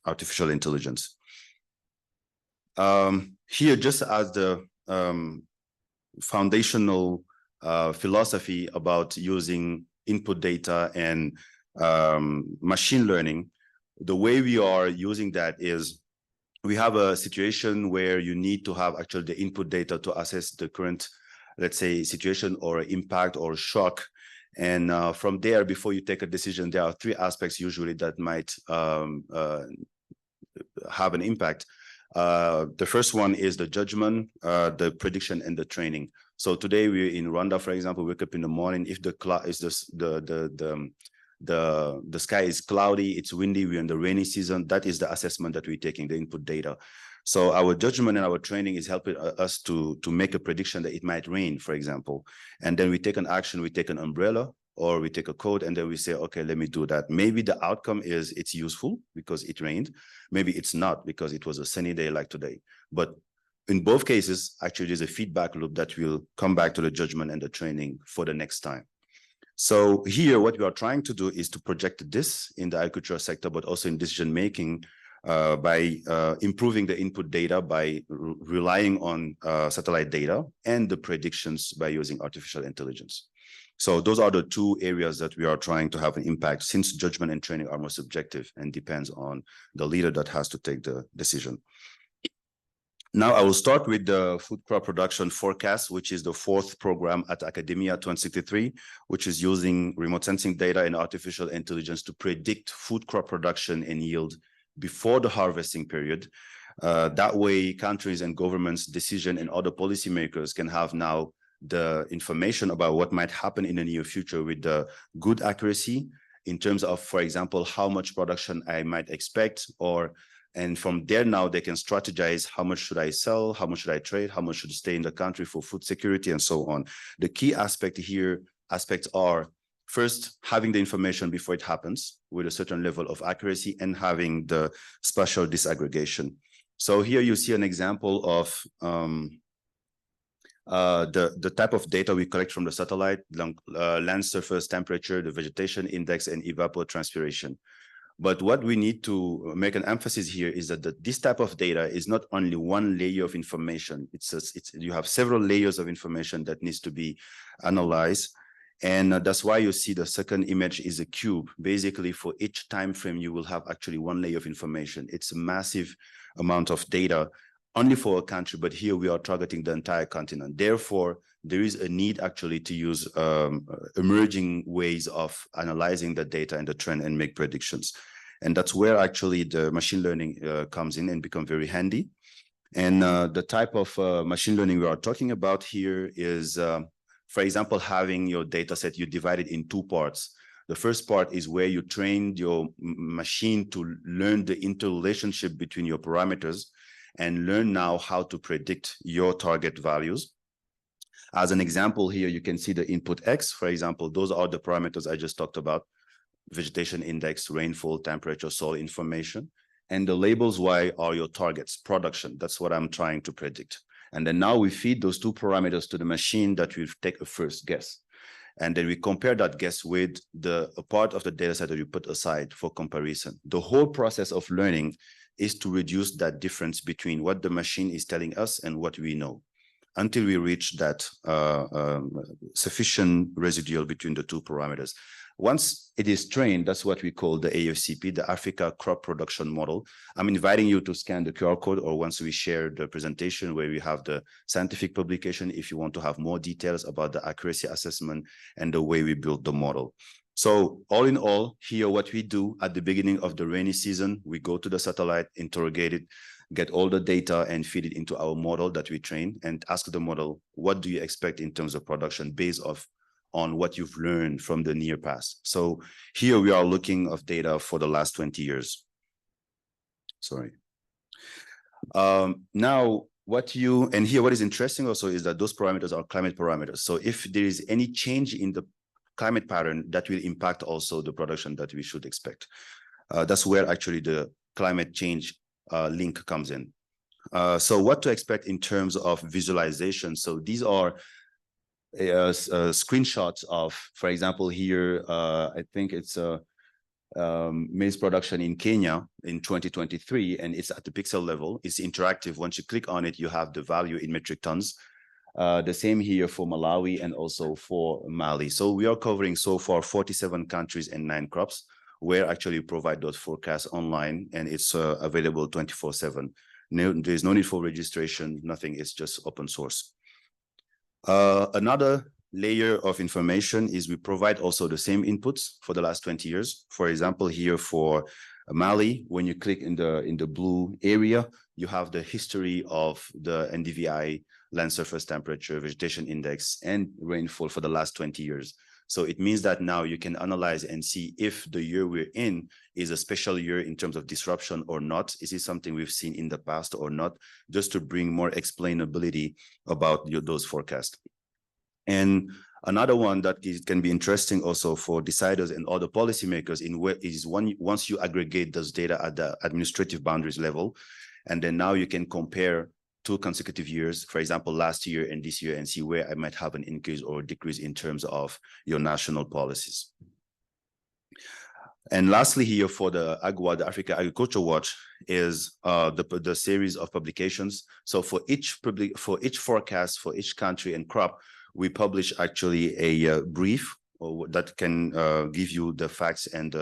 Speaker 6: artificial intelligence. Here, just as the foundational philosophy about using input data and machine learning, the way we are using that is we have a situation where you need to have actually the input data to assess the current, let's say, situation or impact or shock. And from there, before you take a decision, there are three aspects usually that might have an impact. The first one is the judgment, the prediction, and the training. So today we're in Rwanda, for example, wake up in the morning. If the the sky is cloudy, it's windy, we're in the rainy season. That is the assessment that we're taking, the input data. So our judgment and our training is helping us to make a prediction that it might rain, for example. And then we take an action, we take an umbrella, or we take a code, and then we say, okay, let me do that. Maybe the outcome is it's useful because it rained. Maybe it's not because it was a sunny day like today. But in both cases, actually, there's a feedback loop that will come back to the judgment and the training for the next time. So here, what we are trying to do is to project this in the agricultural sector, but also in decision-making by improving the input data, by relying on satellite data and the predictions by using artificial intelligence. So those are the two areas that we are trying to have an impact, since judgment and training are more subjective and depends on the leader that has to take the decision. Now I will start with the food crop production forecast, which is the fourth program at AKADEMIYA2063, which is using remote sensing data and artificial intelligence to predict food crop production and yield before the harvesting period. That way, countries and governments' decision and other policymakers can have now the information about what might happen in the near future with the good accuracy in terms of, for example, how much production I might expect, and from there now they can strategize how much should I sell, how much should I trade, how much should stay in the country for food security, and so on. The key aspects are first, having the information before it happens with a certain level of accuracy and having the spatial disaggregation. So here you see an example of the type of data we collect from the satellite, land surface temperature, the vegetation index, and evapotranspiration. But what we need to make an emphasis here is that this type of data is not only one layer of information. You have several layers of information that needs to be analyzed. And that's why you see the second image is a cube. Basically, for each time frame, you will have actually one layer of information. It's a massive amount of data only for a country, but here we are targeting the entire continent. Therefore, there is a need actually to use emerging ways of analyzing the data and the trend and make predictions. And that's where actually the machine learning comes in and become very handy. And the type of machine learning we are talking about here is, for example, having your data set, you divide it in two parts. The first part is where you trained your machine to learn the interrelationship between your parameters and learn now how to predict your target values. As an example here, you can see the input X, for example, those are the parameters I just talked about: vegetation index, rainfall, temperature, soil information. And the labels Y are your targets, production. That's what I'm trying to predict. And then now we feed those two parameters to the machine that will take a first guess. And then we compare that guess with a part of the data set that you put aside for comparison. The whole process of learning is to reduce that difference between what the machine is telling us and what we know, until we reach that sufficient residual between the two parameters. Once it is trained, that's what we call the AFCP, the Africa Crop Production Model. I'm inviting you to scan the QR code, or once we share the presentation where we have the scientific publication, if you want to have more details about the accuracy assessment and the way we built the model. So all in all, here what we do at the beginning of the rainy season, we go to the satellite, interrogate it, get all the data and feed it into our model that we train, and ask the model, what do you expect in terms of production based on what you've learned from the near past? So here we are looking of data for the last 20 years. Sorry. Now, what is interesting also is that those parameters are climate parameters. So if there is any change in the climate pattern, that will impact also the production that we should expect. That's where actually the climate change link comes in. So what to expect in terms of visualization? So these are screenshots of, for example, here, I think it's maize production in Kenya in 2023, and it's at the pixel level. It's interactive. Once you click on it, you have the value in metric tons. The same here for Malawi and also for Mali. So we are covering so far 47 countries and 9 crops, where actually we provide those forecasts online, and it's available 24/7. There's no need for registration, nothing, it's just open source. Another layer of information is we provide also the same inputs for the last 20 years. For example, here for Mali, when you click in the blue area, you have the history of the NDVI, land surface temperature, vegetation index, and rainfall for the last 20 years. So it means that now you can analyze and see if the year we're in is a special year in terms of disruption or not. Is it something we've seen in the past or not? Just to bring more explainability about those forecasts. And another one that can be interesting also for deciders and other policymakers once you aggregate those data at the administrative boundaries level, and then now you can compare 2 consecutive years, for example, last year and this year, and see where I might have an increase or decrease in terms of your national policies. And lastly here for the AGWA, the Africa Agriculture Watch, is the series of publications. So for each forecast for each country and crop, we publish actually a brief that can give you the facts and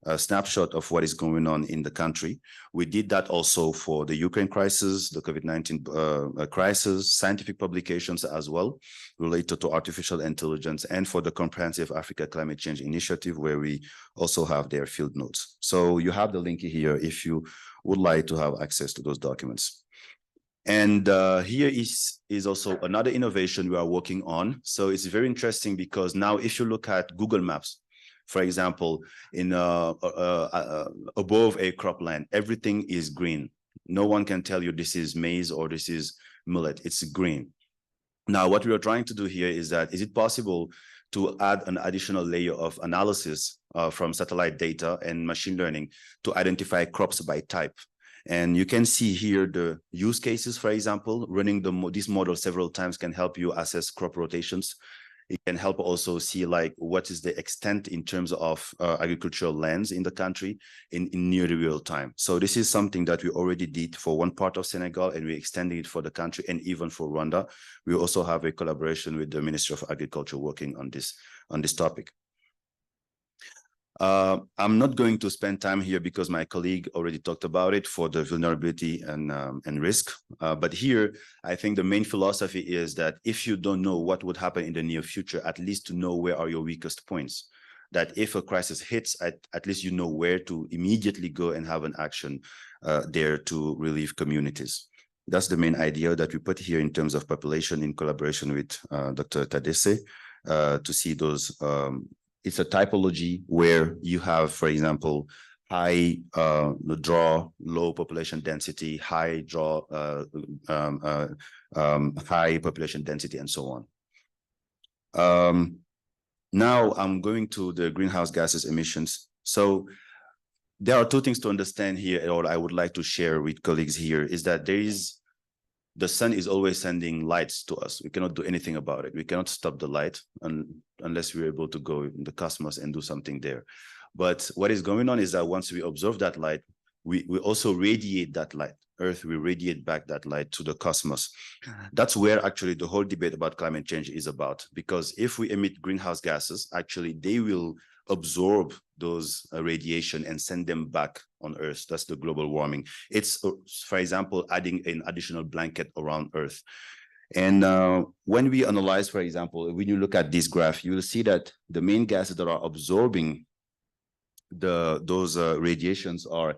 Speaker 6: a snapshot of what is going on in the country. We did that also for the Ukraine crisis, the COVID-19 crisis, scientific publications as well related to artificial intelligence, and for the Comprehensive Africa Climate Change Initiative, where we also have their field notes. So you have the link here if you would like to have access to those documents. And here is also another innovation we are working on. So it's very interesting because now if you look at Google Maps, for example, in above a cropland, everything is green. No one can tell you this is maize or this is millet, it's green. Now, what we are trying to do here is that, is it possible to add an additional layer of analysis from satellite data and machine learning to identify crops by type? And you can see here the use cases, for example, running this model several times can help you assess crop rotations. It can help also see like what is the extent in terms of agricultural lands in the country in near real time. So this is something that we already did for one part of Senegal, and we're extending it for the country and even for Rwanda. We also have a collaboration with the Ministry of Agriculture working on this topic. I'm not going to spend time here because my colleague already talked about it for the vulnerability and risk. But here, I think the main philosophy is that if you don't know what would happen in the near future, at least to know where are your weakest points. That if a crisis hits, at least you know where to immediately go and have an action there to relieve communities. That's the main idea that we put here in terms of population in collaboration with Dr. Tadesse to see those. It's a typology where you have, for example, high draw, low population density, high draw, high population density, and so on. Now I'm going to the greenhouse gases emissions. So there are 2 things to understand here, or I would like to share with colleagues here, is that the sun is always sending lights to us. We cannot do anything about it. We cannot stop the light unless we're able to go in the cosmos and do something there. But what is going on is that once we observe that light, we also radiate that light. Earth will radiate back that light to the cosmos. That's where actually the whole debate about climate change is about. Because if we emit greenhouse gases, actually they will absorb those radiation and send them back on Earth. That's the global warming. It's, for example, adding an additional blanket around Earth. And when we analyze, for example, when you look at this graph, you will see that the main gases that are absorbing those radiations are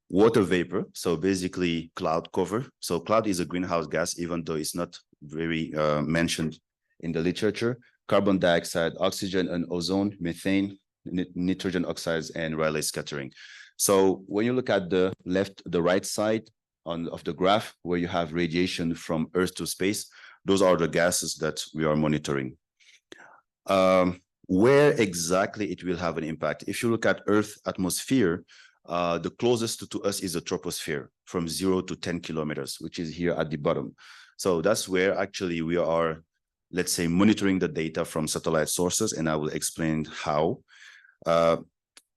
Speaker 6: water vapor, so basically cloud cover. So cloud is a greenhouse gas, even though it's not very mentioned in the literature. Carbon dioxide, oxygen and ozone, methane, nitrogen oxides, and Rayleigh scattering. So when you look at the right side of the graph, where you have radiation from Earth to space, those are the gases that we are monitoring. Where exactly it will have an impact? If you look at Earth atmosphere, the closest to us is the troposphere, from 0 to 10 kilometers, which is here at the bottom. So that's where actually we are, let's say, monitoring the data from satellite sources, and I will explain how.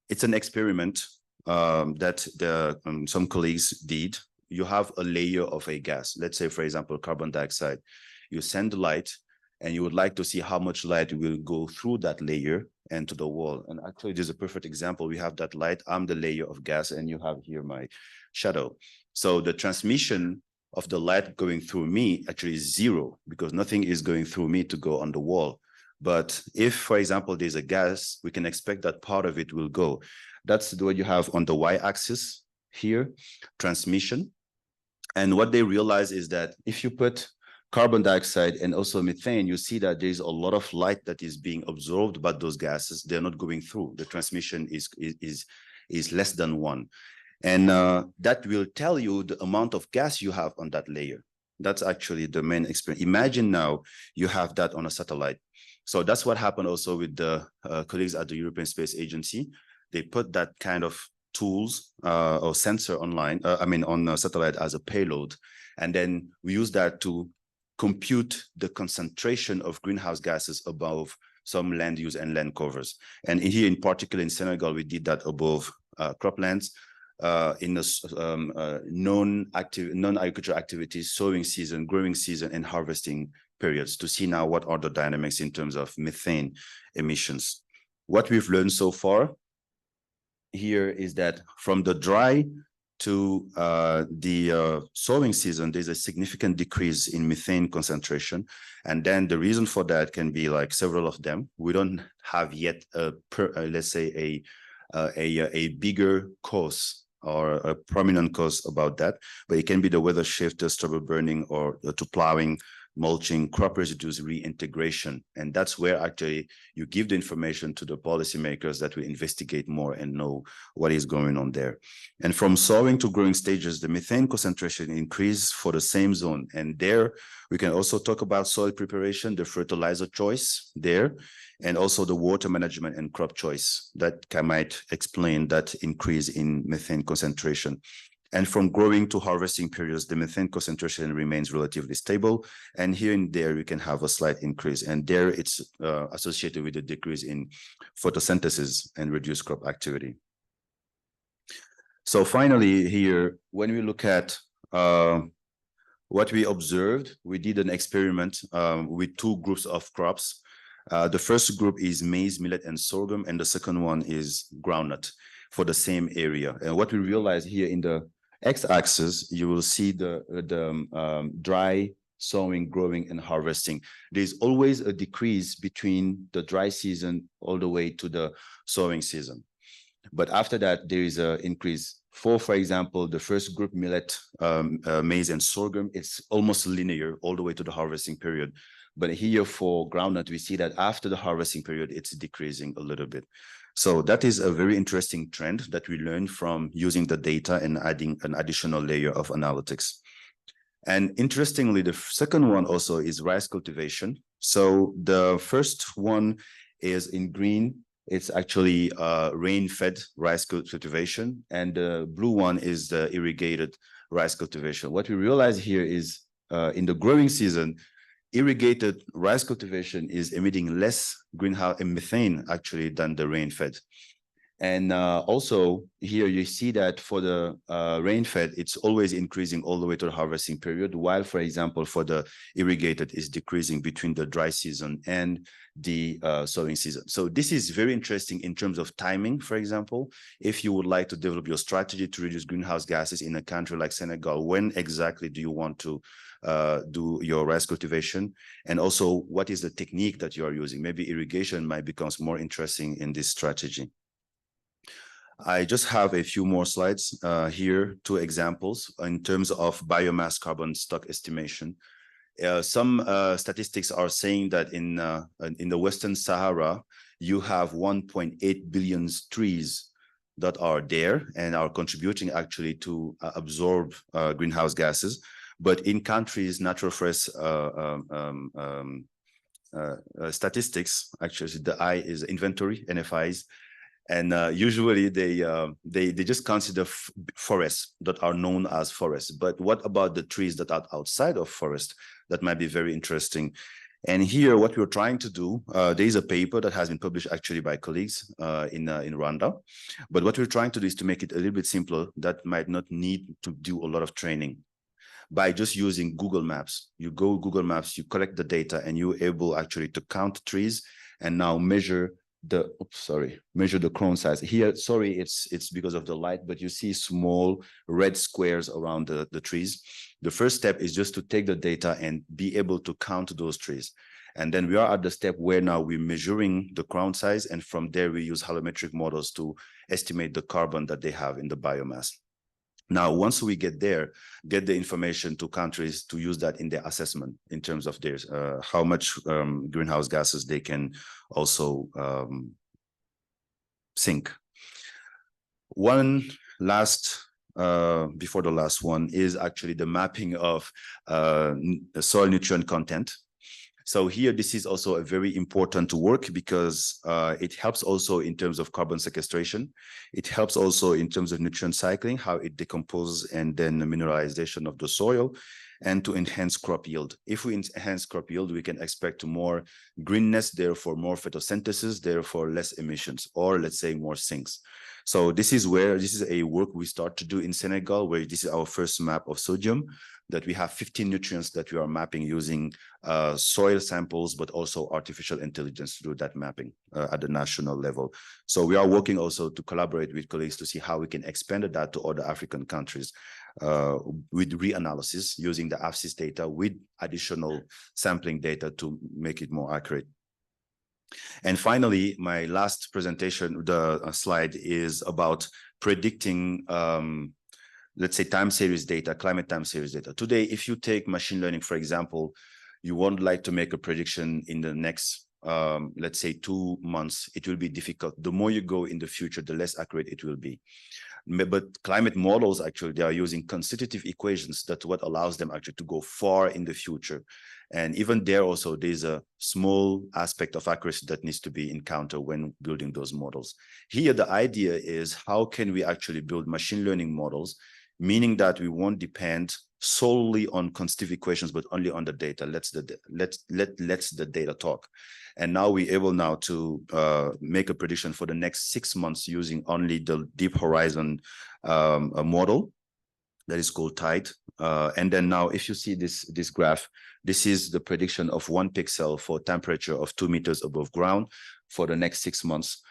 Speaker 6: It's an experiment that some colleagues did. You have a layer of a gas, let's say, for example, carbon dioxide. You send light, and you would like to see how much light will go through that layer and to the wall. And actually, this is a perfect example. We have that light. I'm the layer of gas, and you have here my shadow. So the transmission of the light going through me actually is 0, because nothing is going through me to go on the wall. But if, for example, there's a gas, we can expect that part of it will go. That's what you have on the y-axis here, transmission. And what they realize is that if you put carbon dioxide and also methane, you see that there's a lot of light that is being absorbed by those gases. They're not going through. The transmission is less than 1. And that will tell you the amount of gas you have on that layer. That's actually the main experience. Imagine now you have that on a satellite. So that's what happened also with the colleagues at the European Space Agency. They put that kind of tools or sensor online, on a satellite as a payload. And then we use that to compute the concentration of greenhouse gases above some land use and land covers. And here in particular in Senegal, we did that above croplands in the non-agricultural activities, sowing season, growing season, and harvesting periods to see now what are the dynamics in terms of methane emissions. What we've learned so far here is that from the dry to the sowing season, there's a significant decrease in methane concentration. And then the reason for that can be like several of them. We don't have yet, let's say, a bigger cause or a prominent cause about that, but it can be the weather shift, the stubble burning, or to plowing, mulching, crop residues reintegration. And that's where actually you give the information to the policymakers that will investigate more and know what is going on there. And from sowing to growing stages, the methane concentration increase for the same zone. And there we can also talk about soil preparation, the fertilizer choice there, and also the water management and crop choice that might explain that increase in methane concentration. And from growing to harvesting periods, the methane concentration remains relatively stable. And here and there, we can have a slight increase. And there it's associated with a decrease in photosynthesis and reduced crop activity. So finally here, when we look at what we observed, we did an experiment with 2 groups of crops. The first group is maize, millet, and sorghum, and the second one is groundnut for the same area. And what we realized here in the x-axis, you will see the dry sowing, growing, and harvesting. There's always a decrease between the dry season all the way to the sowing season. But after that, there is an increase. For example, the first group, millet, maize, and sorghum, it's almost linear all the way to the harvesting period. But here for groundnut, we see that after the harvesting period, it's decreasing a little bit. So that is a very interesting trend that we learned from using the data and adding an additional layer of analytics. And interestingly, the second one also is rice cultivation. So the first one is in green. It's actually rain-fed rice cultivation. And the blue one is the irrigated rice cultivation. What we realize here is in the growing season, irrigated rice cultivation is emitting less greenhouse and methane actually than the rain-fed. And also here you see that for the rain-fed, it's always increasing all the way to the harvesting period, while, for example, for the irrigated is decreasing between the dry season and the sowing season. So this is very interesting in terms of timing, for example. If you would like to develop your strategy to reduce greenhouse gases in a country like Senegal, when exactly do you want to do your rice cultivation? And also, what is the technique that you are using? Maybe irrigation might become more interesting in this strategy. I just have a few more slides here, 2 examples in terms of biomass carbon stock estimation. Some statistics are saying that in the Western Sahara, you have 1.8 billion trees that are there and are contributing actually to absorb greenhouse gases. But in countries, natural forest statistics, actually the I is inventory, NFIs, and usually they just consider forests that are known as forests. But what about the trees that are outside of forest? That might be very interesting. And here, what we're trying to do, there is a paper that has been published actually by colleagues in Rwanda. But what we're trying to do is to make it a little bit simpler that might not need to do a lot of training. By just using Google Maps, you go Google Maps, you collect the data, and you're able actually to count trees and now measure the, measure the crown size. Here, it's because of the light, but you see small red squares around the trees. The first step is just to take the data and be able to count those trees. And then we are at the step where now we're measuring the crown size, and from there we use holometric models to estimate the carbon that they have in the biomass. Now, once we get there, get the information to countries to use that in their assessment in terms of their how much greenhouse gases they can also sink. One last, before the last one, is actually the mapping of soil nutrient content. So here, this is also a very important work because it helps also in terms of carbon sequestration. It helps also in terms of nutrient cycling, how it decomposes and then the mineralization of the soil, and to enhance crop yield. If we enhance crop yield, we can expect more greenness, therefore more photosynthesis, therefore less emissions, or let's say more sinks. So this is a work we start to do in Senegal, where this is our first map of sodium, that we have 15 nutrients that we are mapping using soil samples, but also artificial intelligence to do that mapping at the national level. So we are working also to collaborate with colleagues to see how we can expand that to other African countries with reanalysis using the AFSIS data with additional sampling data to make it more accurate. And finally, my last presentation, the slide is about predicting let's say time series data, climate time series data. Today, if you take machine learning, for example, you won't like to make a prediction in the next, let's say 2 months, it will be difficult. The more you go in the future, the less accurate it will be. But climate models, actually, they are using constitutive equations. That's what allows them actually to go far in the future. And even there also, there's a small aspect of accuracy that needs to be encountered when building those models. Here, the idea is how can we actually build machine learning models, meaning that we won't depend solely on constitutive equations, but only on the data. Let's the data talk. And now we're able now to make a prediction for the next 6 months using only the deep horizon model that is called TIDE. And then now, if you see this graph, this is the prediction of 1 pixel for temperature of 2 meters above ground for the next 6 months,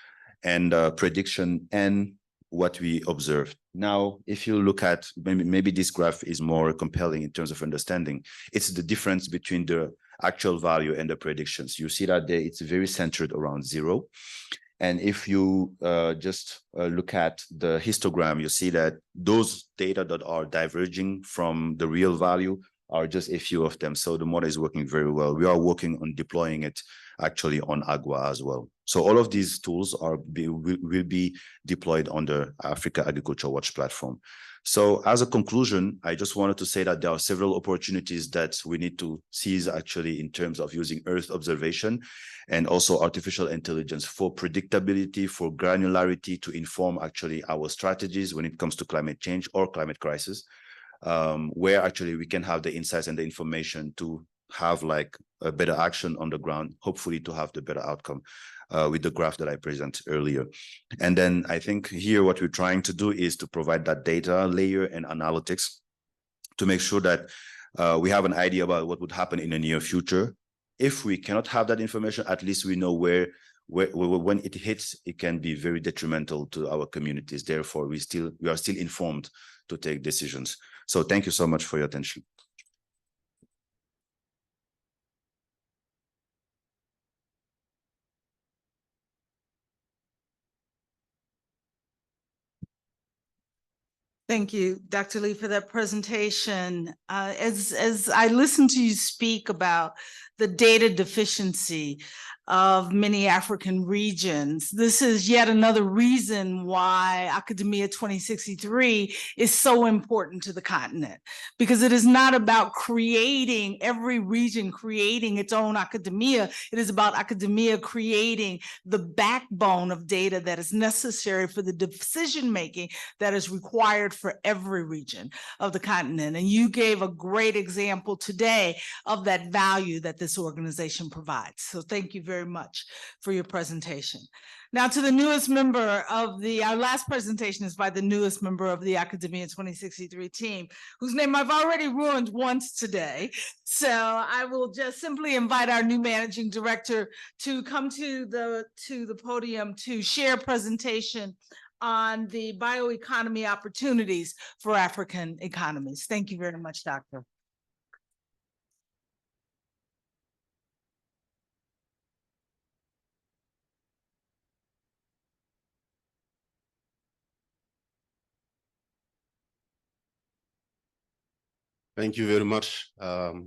Speaker 6: and prediction and what we observed. Now, if you look at, maybe this graph is more compelling in terms of understanding, it's the difference between the actual value and the predictions. You see that there, it's very centered around 0. And if you just look at the histogram, you see that those data that are diverging from the real value are just a few of them. So the model is working very well. We are working on deploying it actually on Agua as well. So all of these tools will be deployed on the Africa Agriculture Watch platform. So as a conclusion, I just wanted to say that there are several opportunities that we need to seize actually in terms of using Earth observation and also artificial intelligence for predictability, for granularity, to inform actually our strategies when it comes to climate change or climate crisis, where actually we can have the insights and the information to have like a better action on the ground, hopefully to have the better outcome with the graph that I presented earlier. And then I think here what we're trying to do is to provide that data layer and analytics to make sure that we have an idea about what would happen in the near future. If we cannot have that information, at least we know where when it hits, it can be very detrimental to our communities. Therefore, we are still informed to take decisions. So thank you so much for your attention.
Speaker 2: Thank you, Dr. Lee, for that presentation. As I listened to you speak about the data deficiency of many African regions, this is yet another reason why Academia 2063 is so important to the continent, because it is not about creating every region creating its own academia. It is about academia creating the backbone of data that is necessary for the decision-making that is required for every region of the continent. And you gave a great example today of that value that this organization provides. So thank you very much for your presentation. Now to the newest member of our last presentation is by the newest member of the Academia 2063 team, whose name I've already ruined once today. So I will just simply invite our new managing director to come to the podium to share a presentation on the bioeconomy opportunities for African economies. Thank you very much, Doctor.
Speaker 7: Thank you very much. Our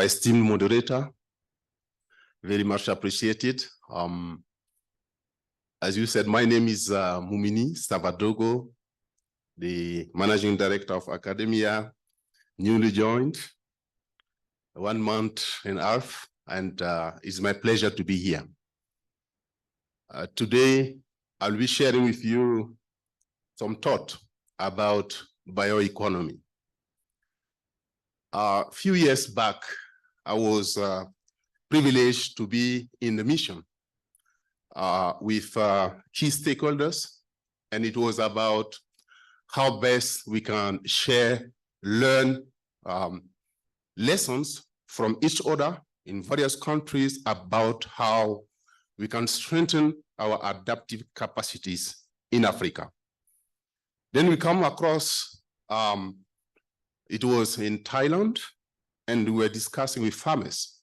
Speaker 7: esteemed moderator, very much appreciated. As you said, my name is Mumini Savadogo, the Managing Director of Academia, newly joined, 1 month and a half, and it's my pleasure to be here. Today, I'll be sharing with you some thought about bioeconomy. A few years back, I was privileged to be in the mission with key stakeholders, and it was about how best we can share, learn lessons from each other in various countries about how we can strengthen our adaptive capacities in Africa. Then we come across, it was in Thailand, and we were discussing with farmers.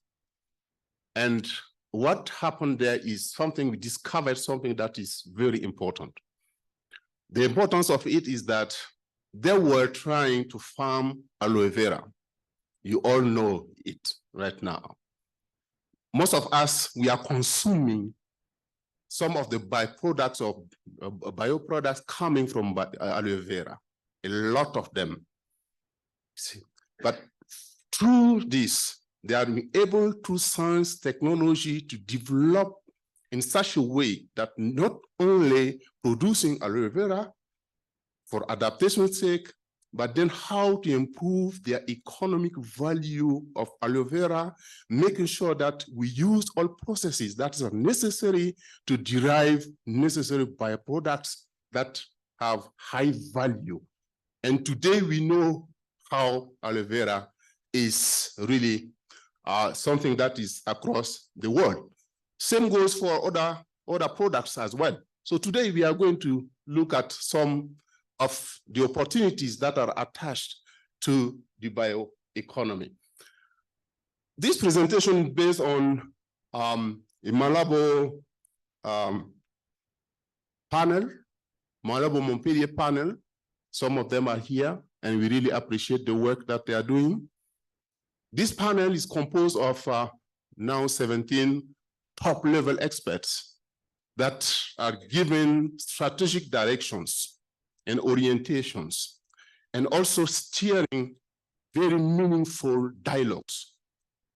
Speaker 7: And what happened there is we discovered something that is very important. The importance of it is that they were trying to farm aloe vera. You all know it right now. Most of us, we are consuming some of the byproducts of bioproducts coming from aloe vera, a lot of them. But through this, they are able, through science, technology, to develop in such a way that not only producing aloe vera for adaptation's sake, but then how to improve their economic value of aloe vera, making sure that we use all processes that are necessary to derive necessary byproducts that have high value. And today we know how aloe vera is really something that is across the world. Same goes for other products as well. So today we are going to look at some of the opportunities that are attached to the bioeconomy. This presentation is based on a Malabo panel, Malabo Montpellier panel. Some of them are here, and we really appreciate the work that they are doing. This panel is composed of now 17 top-level experts that are given strategic directions and orientations, and also steering very meaningful dialogues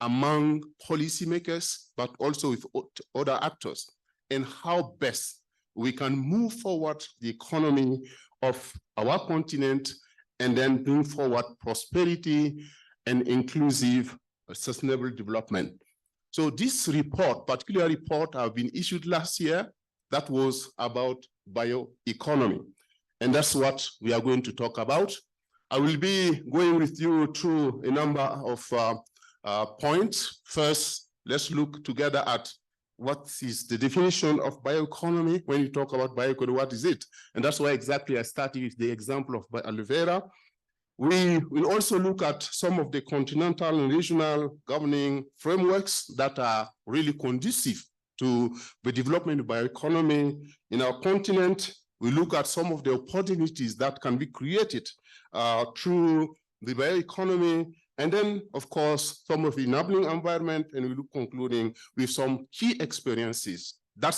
Speaker 7: among policymakers, but also with other actors, and how best we can move forward the economy of our continent and then bring forward prosperity and inclusive sustainable development. So this report, particular report, have been issued last year that was about bioeconomy. And that's what we are going to talk about. I will be going with you through a number of points. First, let's look together at what is the definition of bioeconomy. When you talk about bioeconomy, what is it? And that's why exactly I started with the example of aloe vera. We will also look at some of the continental and regional governing frameworks that are really conducive to the development of bioeconomy in our continent. We look at some of the opportunities that can be created through the bioeconomy, and then, of course, some of the enabling environment, and we look concluding with some key experiences. That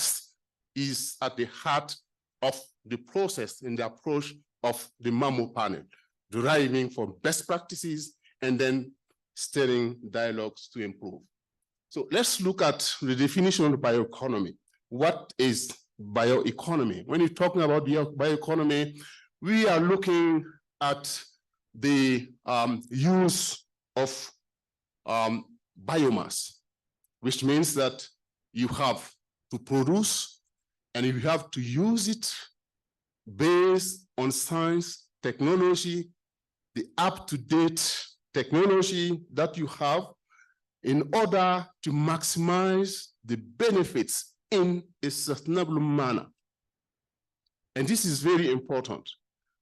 Speaker 7: is at the heart of the process and the approach of the MAMO panel, deriving from best practices and then steering dialogues to improve. So let's look at the definition of bioeconomy. What is bioeconomy? When you're talking about bioeconomy, we are looking at the use of biomass, which means that you have to produce and you have to use it based on science, technology, the up-to-date technology that you have in order to maximize the benefits in a sustainable manner. And this is very important.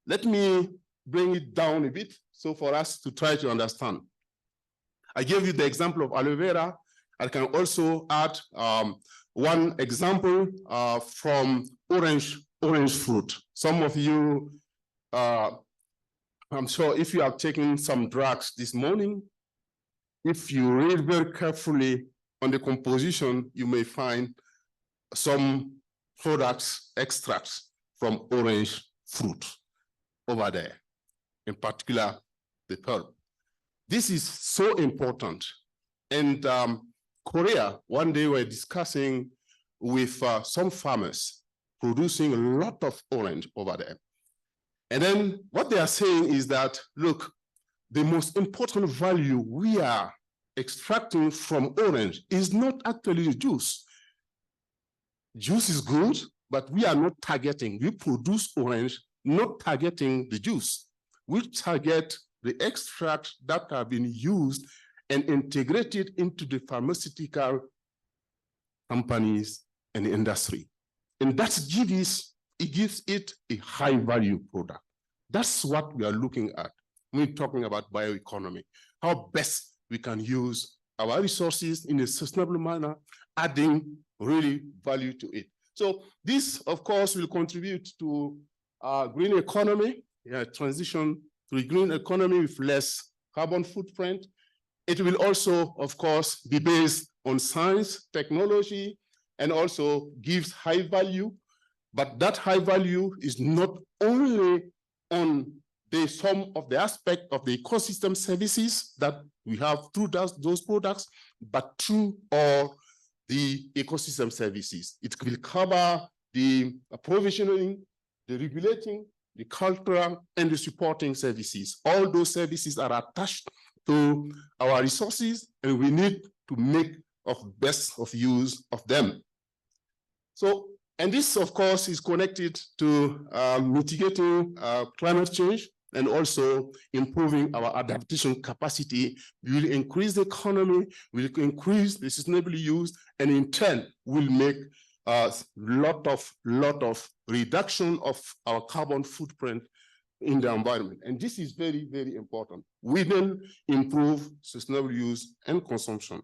Speaker 7: Let me bring it down a bit so for us to try to understand. I gave you the example of aloe vera. I can also add one example from orange fruit. Some of you I'm sure if you have taken some drugs this morning, if you read very carefully on the composition, you may find some products, extracts from orange fruit over there, in particular, the pulp. This is so important. And Korea, one day we're discussing with some farmers producing a lot of orange over there. And then what they are saying is that, look, the most important value we are extracting from orange is not actually the juice. Juice is good, but we are not targeting. We produce orange, not targeting the juice. We target the extract that have been used and integrated into the pharmaceutical companies and the industry. And that gives it a high value product. That's what we are looking at when we're talking about bioeconomy, how best we can use our resources in a sustainable manner, adding really value to it. So this, of course, will contribute to green economy, transition to a green economy with less carbon footprint. It will also, of course, be based on science, technology, and also gives high value. But that high value is not only on the sum of the aspect of the ecosystem services that we have through those products, but through all the ecosystem services. It will cover the provisioning, the regulating, the cultural, and the supporting services. All those services are attached to our resources, and we need to make best of use of them. So, and this, of course, is connected to mitigating climate change and also improving our adaptation capacity. We will increase the economy, will increase the sustainable use, and in turn will make a lot of reduction of our carbon footprint in the environment. And this is very, very important. We then improve sustainable use and consumption.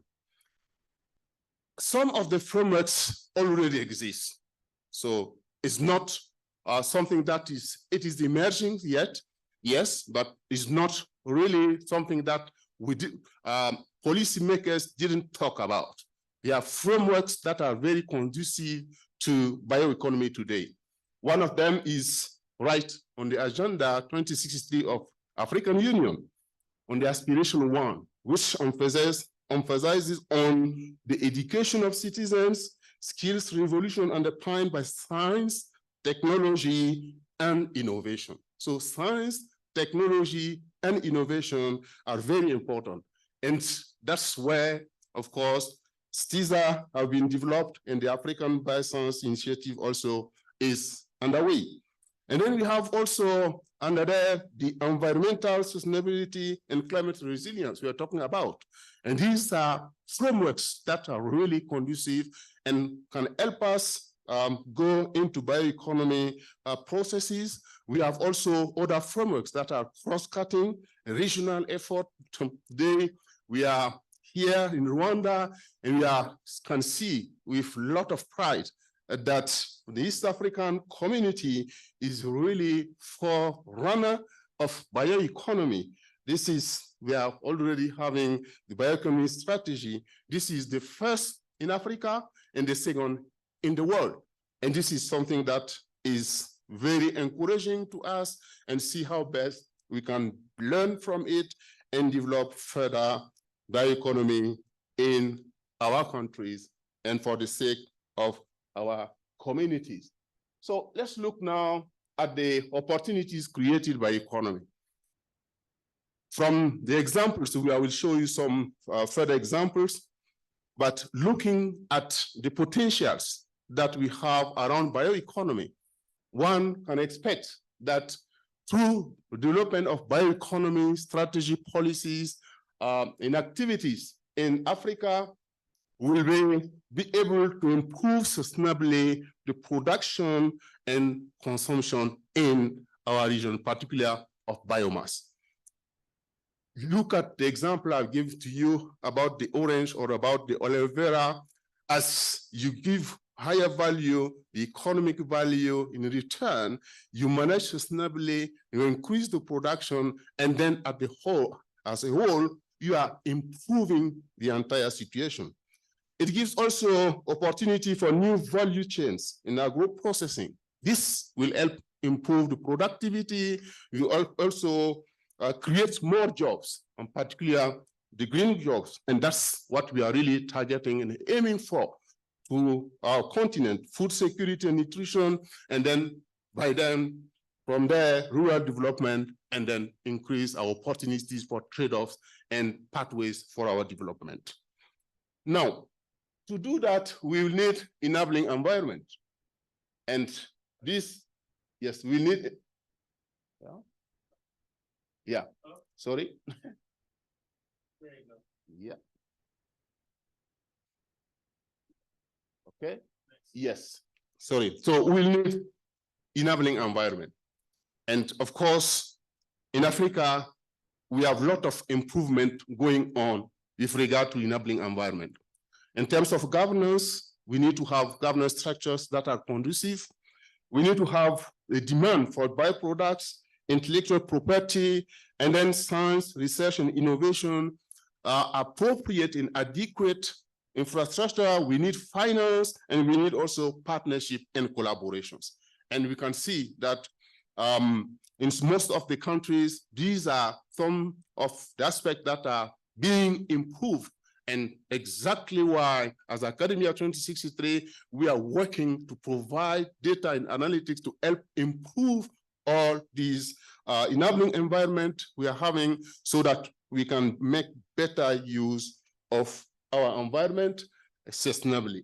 Speaker 7: Some of the frameworks already exist. So it's not something that is emerging yet, yes, but it's not really something that policymakers didn't talk about. There are frameworks that are very conducive to bioeconomy today. One of them is right on the agenda 2063 of African Union, on the aspiration 1, which emphasizes on the education of citizens, skills revolution underpinned by science, technology, and innovation. So science, technology, and innovation are very important. And that's where, of course, STISA have been developed, and the African Bioscience Initiative also is underway. And then we have also under there the environmental sustainability and climate resilience we are talking about. And these are frameworks that are really conducive and can help us go into bioeconomy processes. We have also other frameworks that are cross-cutting, regional effort. Today, we are here in Rwanda, and we can see with a lot of pride that the East African community is really forerunner of bioeconomy. We are already having the bioeconomy strategy. This is the first in Africa and the second in the world. And this is something that is very encouraging to us, and see how best we can learn from it and develop further bioeconomy in our countries and for the sake of our communities. So let's look now at the opportunities created by economy. From the examples, I will show you some further examples, but looking at the potentials that we have around bioeconomy, one can expect that through the development of bioeconomy strategy policies and activities in Africa, we will be able to improve sustainably the production and consumption in our region, particularly of biomass. Look at the example I've given to you about the orange or about the aloe vera. As you give higher value, the economic value in return, you manage sustainably, you increase the production, and then as a whole, you are improving the entire situation. It gives also opportunity for new value chains in agro-processing. This will help improve the productivity. You also create more jobs, in particular the green jobs. And that's what we are really targeting and aiming for to our continent, food security and nutrition, and then from there, rural development, and then increase our opportunities for trade-offs and pathways for our development. Now, to do that, we will need enabling environment. And this, yes, we need it. Yeah, sorry. Yeah. Okay, yes, sorry. So we'll need enabling environment. And of course, in Africa, we have a lot of improvement going on with regard to enabling environment. In terms of governance, we need to have governance structures that are conducive. We need to have a demand for byproducts, intellectual property, and then science, research, and innovation, appropriate and adequate infrastructure. We need finance, and we need also partnership and collaborations. And we can see that in most of the countries, these are some of the aspects that are being improved. And exactly why, as AKADEMIYA2063, we are working to provide data and analytics to help improve all these enabling environment we are having so that we can make better use of our environment sustainably.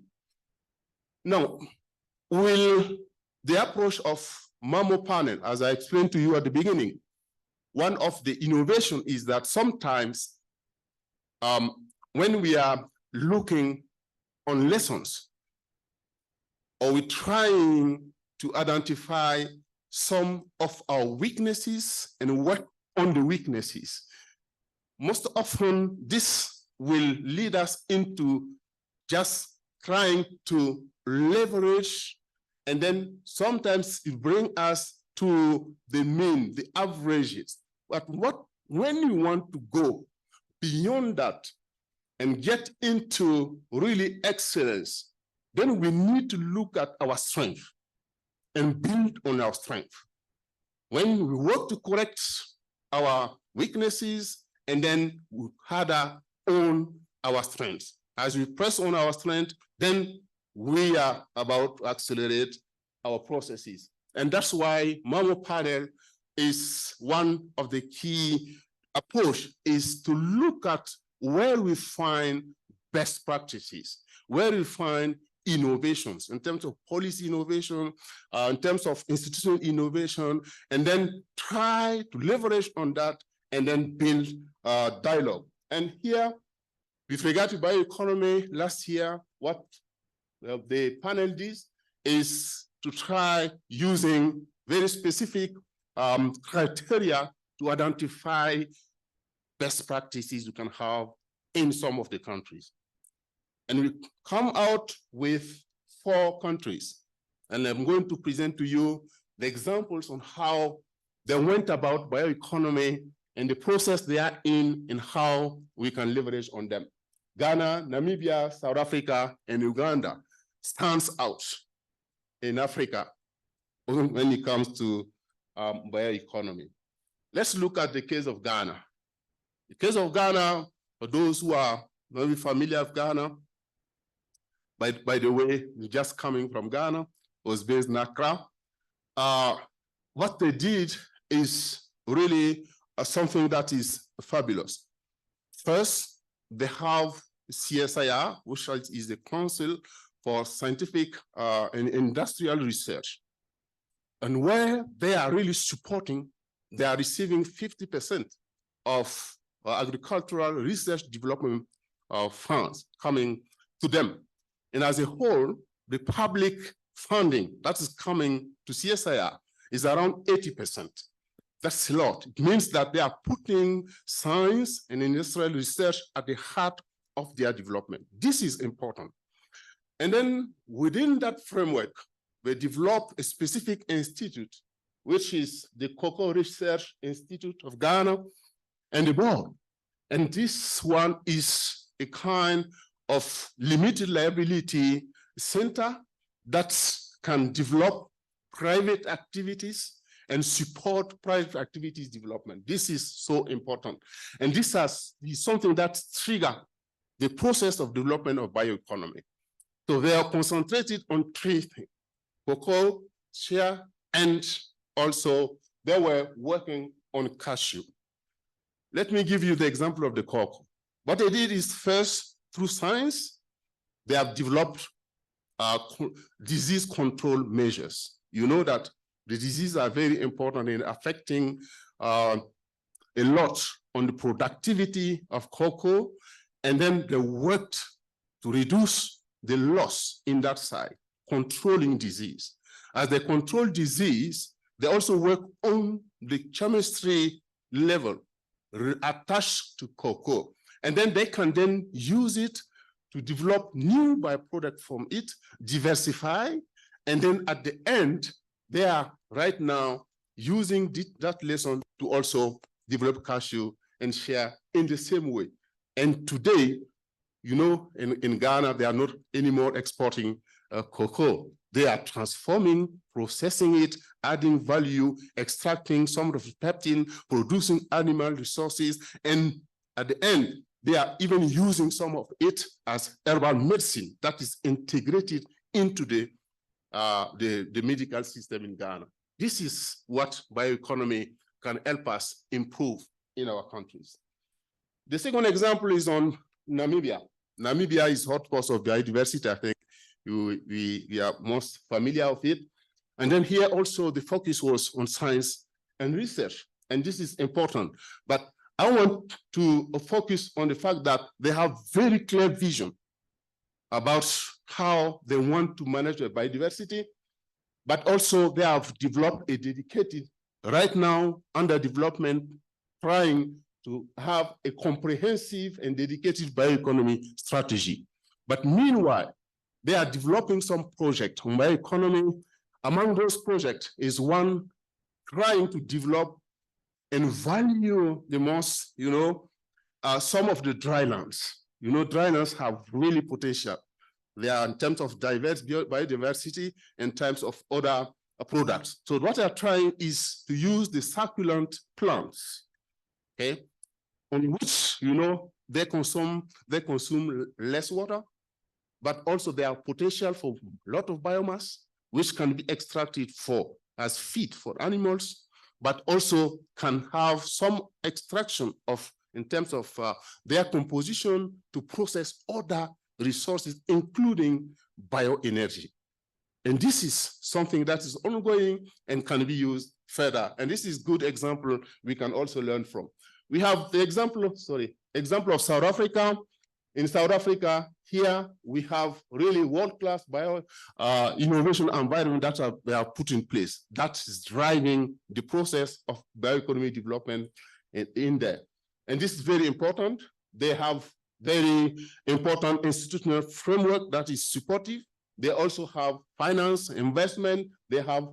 Speaker 7: Now, will the approach of MAMO panel, as I explained to you at the beginning, one of the innovation is that sometimes when we are looking on lessons, or we're trying to identify some of our weaknesses and work on the weaknesses, most often this will lead us into just trying to leverage, and then sometimes it brings us to the mean, the averages. But when we want to go beyond that and get into really excellence, then we need to look at our strength and build on our strength. When we work to correct our weaknesses, and then we harder on our strengths. As we press on our strength, then we are about to accelerate our processes. And that's why MAMO panel is one of the key approach, is to look at where we find best practices, where we find innovations in terms of policy innovation, in terms of institutional innovation, and then try to leverage on that and then build dialogue. And here, with regard to bioeconomy, last year, what the panel did is to try using very specific criteria to identify best practices you can have in some of the countries. And we come out with 4 countries. And I'm going to present to you the examples on how they went about bioeconomy and the process they are in and how we can leverage on them. Ghana, Namibia, South Africa, and Uganda stands out in Africa when it comes to bioeconomy. Let's look at the case of Ghana. The case of Ghana, for those who are very familiar with Ghana, by the way, just coming from Ghana, was based in Accra. What they did is really something that is fabulous. First, they have CSIR, which is the Council for Scientific and Industrial Research. And where they are really supporting, they are receiving 50% of agricultural research development funds coming to them. And as a whole, the public funding that is coming to CSIR is around 80%. That's a lot. It means that they are putting science and industrial research at the heart of their development. This is important. And then within that framework, we developed a specific institute, which is the Cocoa Research Institute of Ghana and the board. And this one is a kind of limited liability center that can develop private activities and support private activities development. This is so important. And this is something that triggers the process of development of bioeconomy. So they are concentrated on three things: cocoa, shea, and also they were working on cashew. Let me give you the example of the cocoa. What they did is first, through science, they have developed disease control measures. You know that the diseases are very important in affecting a lot on the productivity of cocoa, and then they worked to reduce the loss in that side, controlling disease. As they control disease, they also work on the chemistry level attached to cocoa. And then they can then use it to develop new byproduct from it, diversify, and then at the end, they are right now using that lesson to also develop cashew and share in the same way. And today, you know, in Ghana, they are not anymore exporting cocoa. They are transforming, processing it, adding value, extracting some of the peptine, producing animal resources, and at the end, they are even using some of it as herbal medicine that is integrated into the medical system in Ghana. This is what bioeconomy can help us improve in our countries. The second example is on Namibia. Namibia is hotspot of biodiversity. I think we are most familiar with it. And then here also the focus was on science and research. And this is important. But I want to focus on the fact that they have very clear vision about how they want to manage the biodiversity, but also they have developed a dedicated, right now under development, trying to have a comprehensive and dedicated bioeconomy strategy. But meanwhile, they are developing some project on bioeconomy. Among those projects is one trying to develop and value the most, you know, some of the drylands. You know, drylands have really potential. They are in terms of biodiversity, in terms of other products. So what they are trying is to use the succulent plants, okay, on which, you know, they consume less water, but also they have potential for a lot of biomass, which can be extracted as feed for animals, but also can have some extraction of, in terms of their composition to process other resources, including bioenergy. And this is something that is ongoing and can be used further. And this is a good example we can also learn from. We have the example of South Africa. In South Africa, here we have really world-class innovation environment that they are put in place. That is driving the process of bioeconomy development in there. And this is very important. They have very important institutional framework that is supportive. They also have finance, investment. They have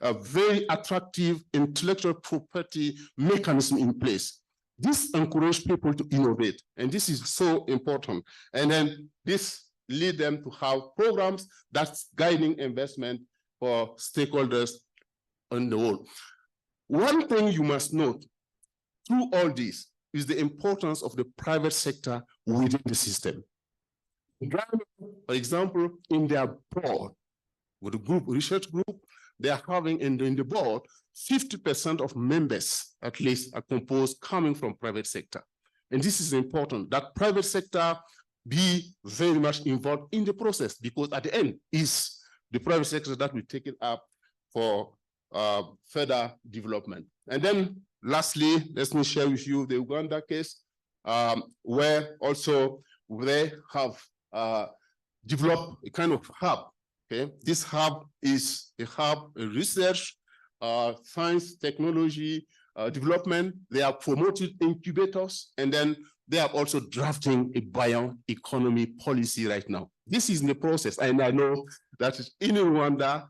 Speaker 7: a very attractive intellectual property mechanism in place. This encourages people to innovate, and this is so important. And then this leads them to have programs that's guiding investment for stakeholders in the world. One thing you must note through all this is the importance of the private sector within the system. For example, in their board, with the research group, they are having in the board, 50% of members, at least, are composed coming from private sector. And this is important, that private sector be very much involved in the process, because at the end is the private sector that will take it up for further development. And then lastly, let me share with you the Uganda case, where also they have developed a kind of hub. Okay, this hub is a hub, a research, science, technology, development, they are promoted incubators, and then they are also drafting a bioeconomy policy right now. This is in the process, and I know that in Rwanda,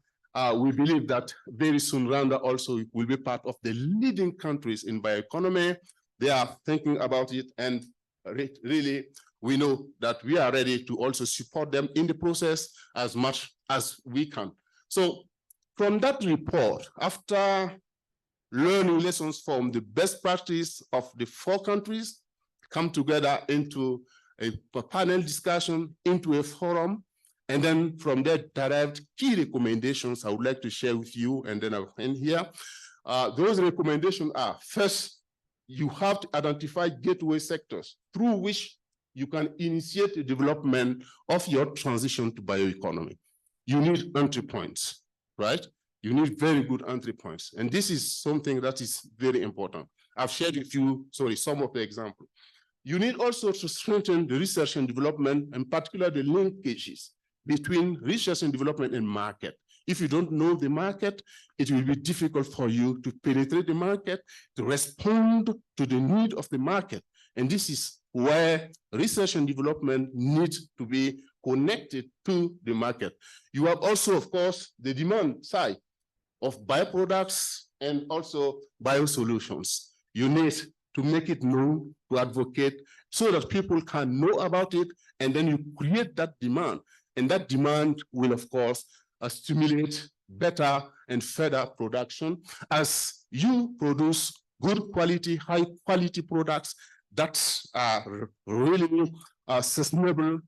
Speaker 7: we believe that very soon Rwanda also will be part of the leading countries in bioeconomy. They are thinking about it, and really, we know that we are ready to also support them in the process as much as we can. So from that report, after learning lessons from the best practice of the 4 countries, come together into a panel discussion, into a forum, and then from there derived key recommendations I would like to share with you, and then I'll end here. Those recommendations are, first, you have to identify gateway sectors through which you can initiate the development of your transition to bioeconomy. You need entry points, right? You need very good entry points. And this is something that is very important. I've shared with you, some of the examples. You need also to strengthen the research and development, and particularly the linkages between research and development and market. If you don't know the market, it will be difficult for you to penetrate the market, to respond to the need of the market. And this is where research and development needs to be connected to the market. You have also, of course, the demand side of bioproducts and also biosolutions. You need to make it known, to advocate, so that people can know about it, and then you create that demand. And that demand will, of course, stimulate better and further production as you produce good quality, high quality products that are really sustainable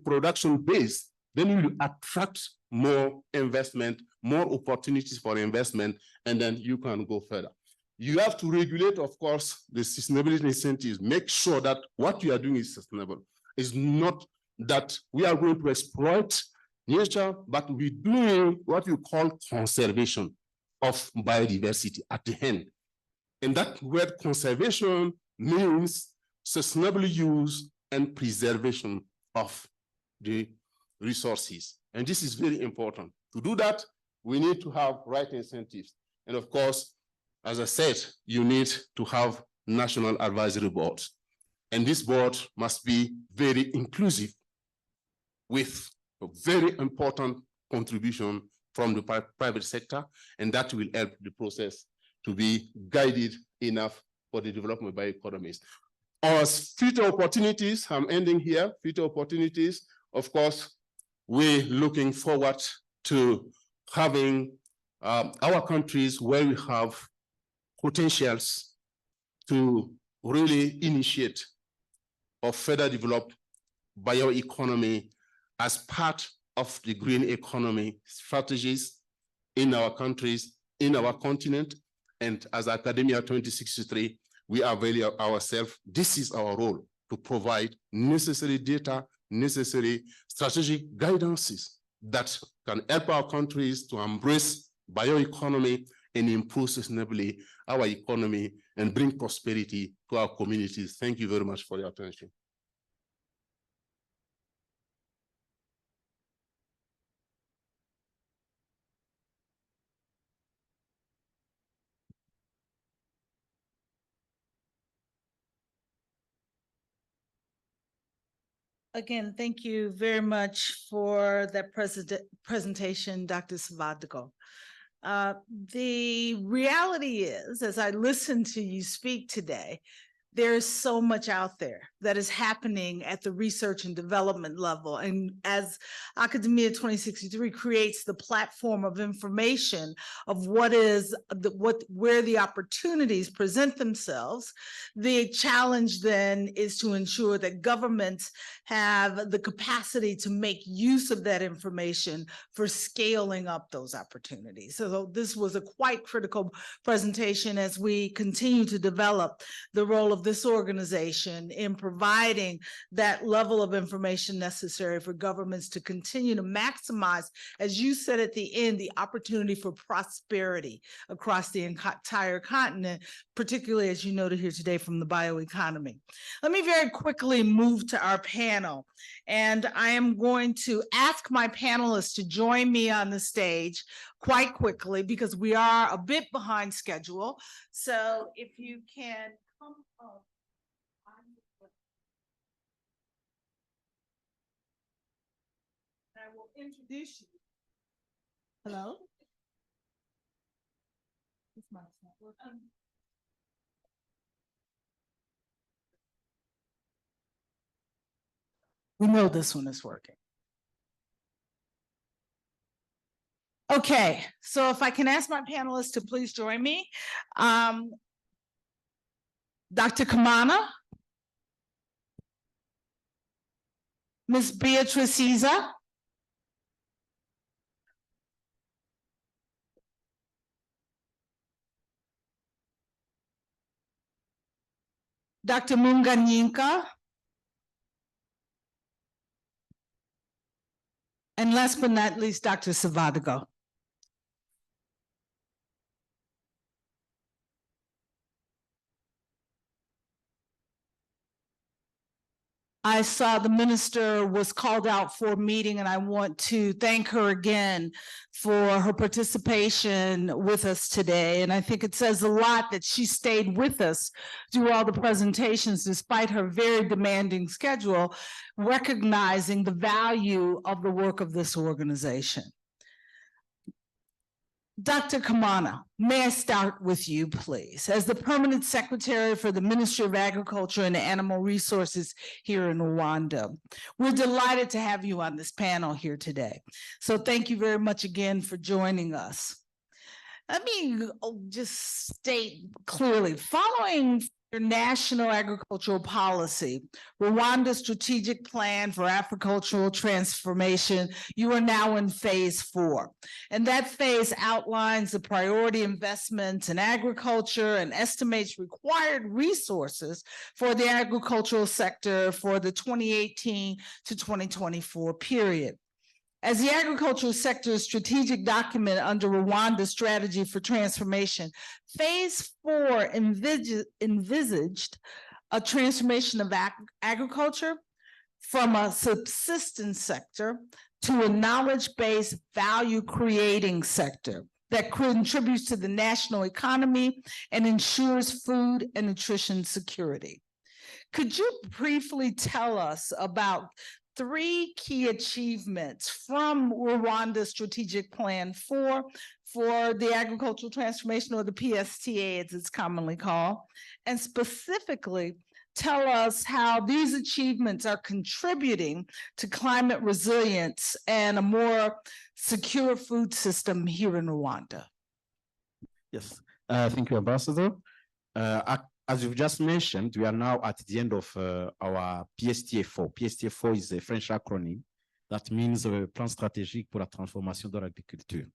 Speaker 7: production based. Then you will attract more investment, more opportunities for investment, and then you can go further. You have to regulate, of course, the sustainability incentives. Make sure that what you are doing is sustainable. It's not that we are going to exploit nature, but we're doing what you call conservation of biodiversity at the end. And that word conservation means sustainable use and preservation of the resources. And this is very important. To do that, we need to have right incentives. And of course, as I said, you need to have national advisory boards. And this board must be very inclusive with a very important contribution from the private sector, and that will help the process to be guided enough for the development of bioeconomies. As future opportunities, I'm ending here, future opportunities, of course, we're looking forward to having our countries where we have potentials to really initiate or further develop bioeconomy as part of the green economy strategies in our countries, in our continent. And as AKADEMIYA2063, we avail ourselves. This is our role, to provide necessary data, necessary strategic guidances that can help our countries to embrace bioeconomy and improve sustainably our economy and bring prosperity to our communities. Thank you very much for your attention.
Speaker 2: Again, thank you very much for that presentation, Dr. Savadko. The reality is, as I listen to you speak today, there's so much out there that is happening at the research and development level. And as AKADEMIYA2063 creates the platform of information of where the opportunities present themselves, the challenge then is to ensure that governments have the capacity to make use of that information for scaling up those opportunities. So this was a quite critical presentation as we continue to develop the role of of this organization in providing that level of information necessary for governments to continue to maximize, as you said at the end, the opportunity for prosperity across the entire continent, particularly as you noted here today from the bioeconomy. Let me very quickly move to our panel, and I am going to ask my panelists to join me on the stage quite quickly because we are a bit behind schedule. So if you can come up. I will introduce you. Hello? This mic's not working. We know this one is working. Okay, so if I can ask my panelists to please join me. Dr. Kamana, Ms. Beatrice Iza, Dr. Munganyinka, and last but not least, Dr. Savadago. I saw the minister was called out for a meeting, and I want to thank her again for her participation with us today. And I think it says a lot that she stayed with us through all the presentations, despite her very demanding schedule, recognizing the value of the work of this organization. Dr. Kamana, may I start with you, please? As the permanent secretary for the Ministry of Agriculture and Animal Resources here in Rwanda, we're delighted to have you on this panel here today. So thank you very much again for joining us. Let me just state clearly, following your national agricultural policy, Rwanda's strategic plan for agricultural transformation, you are now in phase 4. And that phase outlines the priority investments in agriculture and estimates required resources for the agricultural sector for the 2018 to 2024 period. As the agricultural sector's strategic document under Rwanda's strategy for transformation, phase 4 envisaged a transformation of agriculture from a subsistence sector to a knowledge-based value-creating sector that contributes to the national economy and ensures food and nutrition security. Could you briefly tell us about 3 key achievements from Rwanda's strategic plan for the agricultural transformation, or the PSTA as it's commonly called, and specifically tell us how these achievements are contributing to climate resilience and a more secure food system here in Rwanda?
Speaker 8: Yes, thank you, Ambassador. As you've just mentioned, we are now at the end of our PSTA4. PSTA4 is a French acronym that means Plan Stratégique pour la Transformation de l'Agriculture.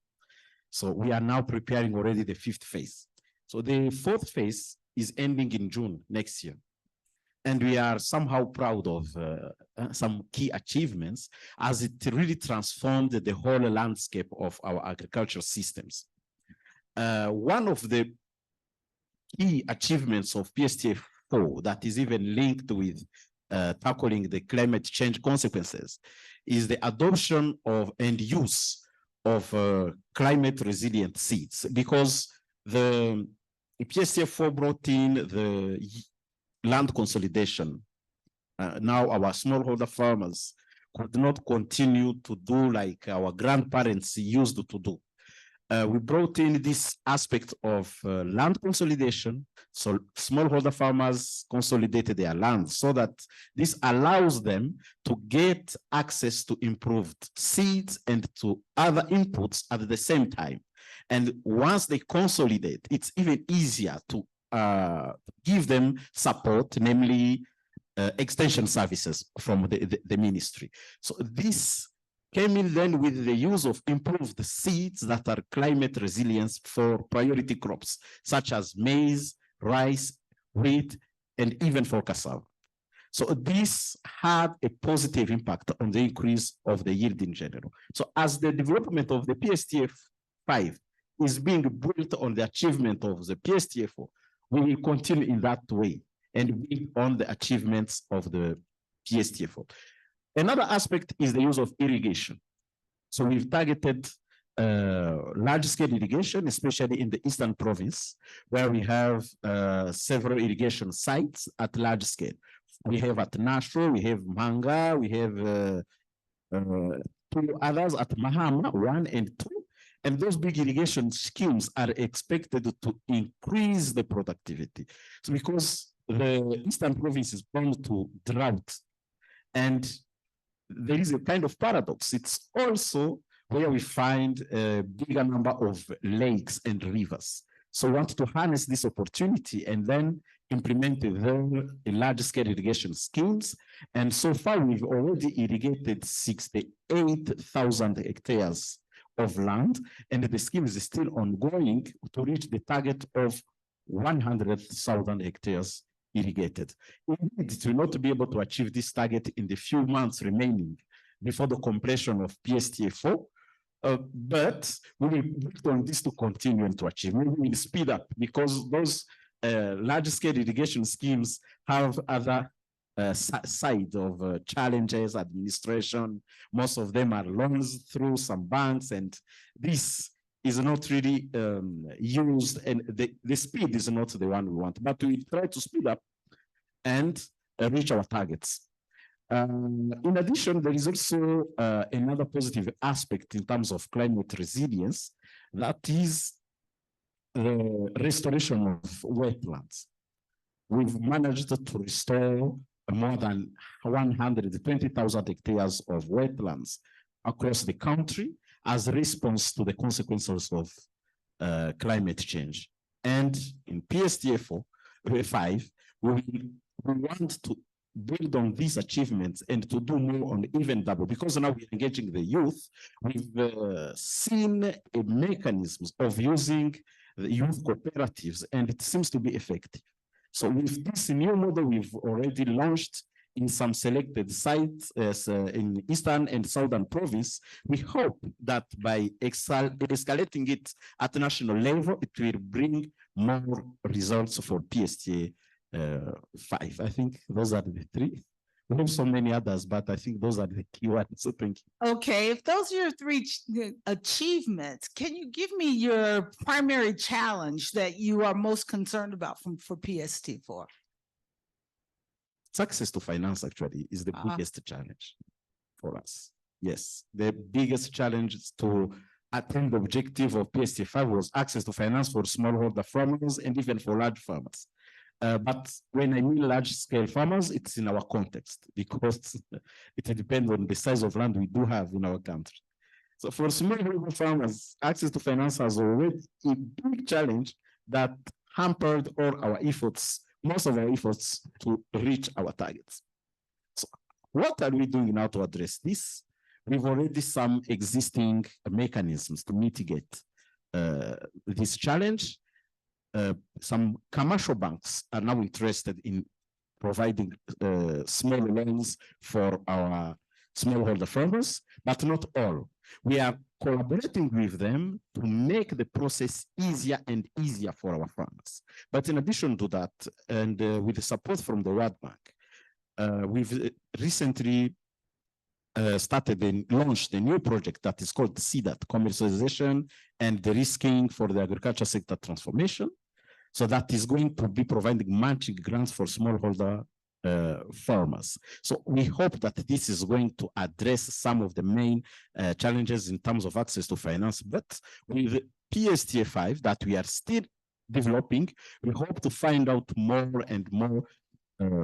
Speaker 8: So we are now preparing already the 5th phase. So the 4th phase is ending in June next year. And we are somehow proud of some key achievements as it really transformed the whole landscape of our agricultural systems. One of the key achievements of PSTA4 that is even linked with tackling the climate change consequences is the adoption of and use of climate resilient seeds, because the PSTA4 brought in the land consolidation. Now our smallholder farmers could not continue to do like our grandparents used to do. We brought in this aspect of land consolidation. So smallholder farmers consolidated their land so that this allows them to get access to improved seeds and to other inputs at the same time. And once they consolidate, it's even easier to give them support, namely extension services from the ministry. So this came in then with the use of improved seeds that are climate resilient for priority crops, such as maize, rice, wheat, and even for cassava. So this had a positive impact on the increase of the yield in general. So as the development of the PSTF5 is being built on the achievement of the PSTF4, we will continue in that way and build on the achievements of the PSTF4. Another aspect is the use of irrigation. So we've targeted large-scale irrigation, especially in the Eastern Province, where we have several irrigation sites at large scale. We have at Nashro, we have Manga, we have two others at Mahama, 1 and 2. And those big irrigation schemes are expected to increase the productivity. So because the Eastern Province is prone to drought, and there is a kind of paradox. It's also where we find a bigger number of lakes and rivers. So we want to harness this opportunity and then implement them in large-scale irrigation schemes. And so far, we've already irrigated 68,000 hectares of land, and the scheme is still ongoing to reach the target of 100,000 hectares irrigated. Indeed, it will not be able to achieve this target in the few months remaining before the completion of PSTF4, but we will build on this to continue and to achieve. Maybe we'll speed up because those large-scale irrigation schemes have other side of challenges, administration. Most of them are loans through some banks, and this is not really used, and the speed is not the one we want, but we try to speed up and reach our targets. In addition, there is also another positive aspect in terms of climate resilience, that is the restoration of wetlands. We've managed to restore more than 120,000 hectares of wetlands across the country as a response to the consequences of climate change. And in PSTF5, we want to build on these achievements and to do more on even double, because now we're engaging the youth. We've seen a mechanism of using the youth cooperatives, and it seems to be effective. So with this new model, we've already launched in some selected sites in Eastern and Southern Province. We hope that by escalating it at national level, it will bring more results for PSTA 5. I think those are the three. We have so many others, but I think those are the key ones. So thank you.
Speaker 2: Okay, if those are your three achievements, can you give me your primary challenge that you are most concerned about for PST4?
Speaker 8: It's access to finance actually is the biggest challenge for us. Yes, the biggest challenge is to attain the objective of PST5 was access to finance for smallholder farmers and even for large farmers. But when I mean large-scale farmers, it's in our context because it depends on the size of land we do have in our country. So for smallholder farmers, access to finance has already a big challenge that hampered all our efforts, most of our efforts to reach our targets. So what are we doing now to address this? We've already some existing mechanisms to mitigate this challenge. Some commercial banks are now interested in providing small loans for our smallholder farmers, but not all. We are collaborating with them to make the process easier and easier for our farmers. But in addition to that, and with the support from the World Bank, we've recently started and launched a new project that is called CDAT, Commercialization and De-risking for the Agriculture Sector Transformation. So that is going to be providing matching grants for smallholder farmers. So we hope that this is going to address some of the main challenges in terms of access to finance. But with PSTA5 that we are still developing, we hope to find out more and more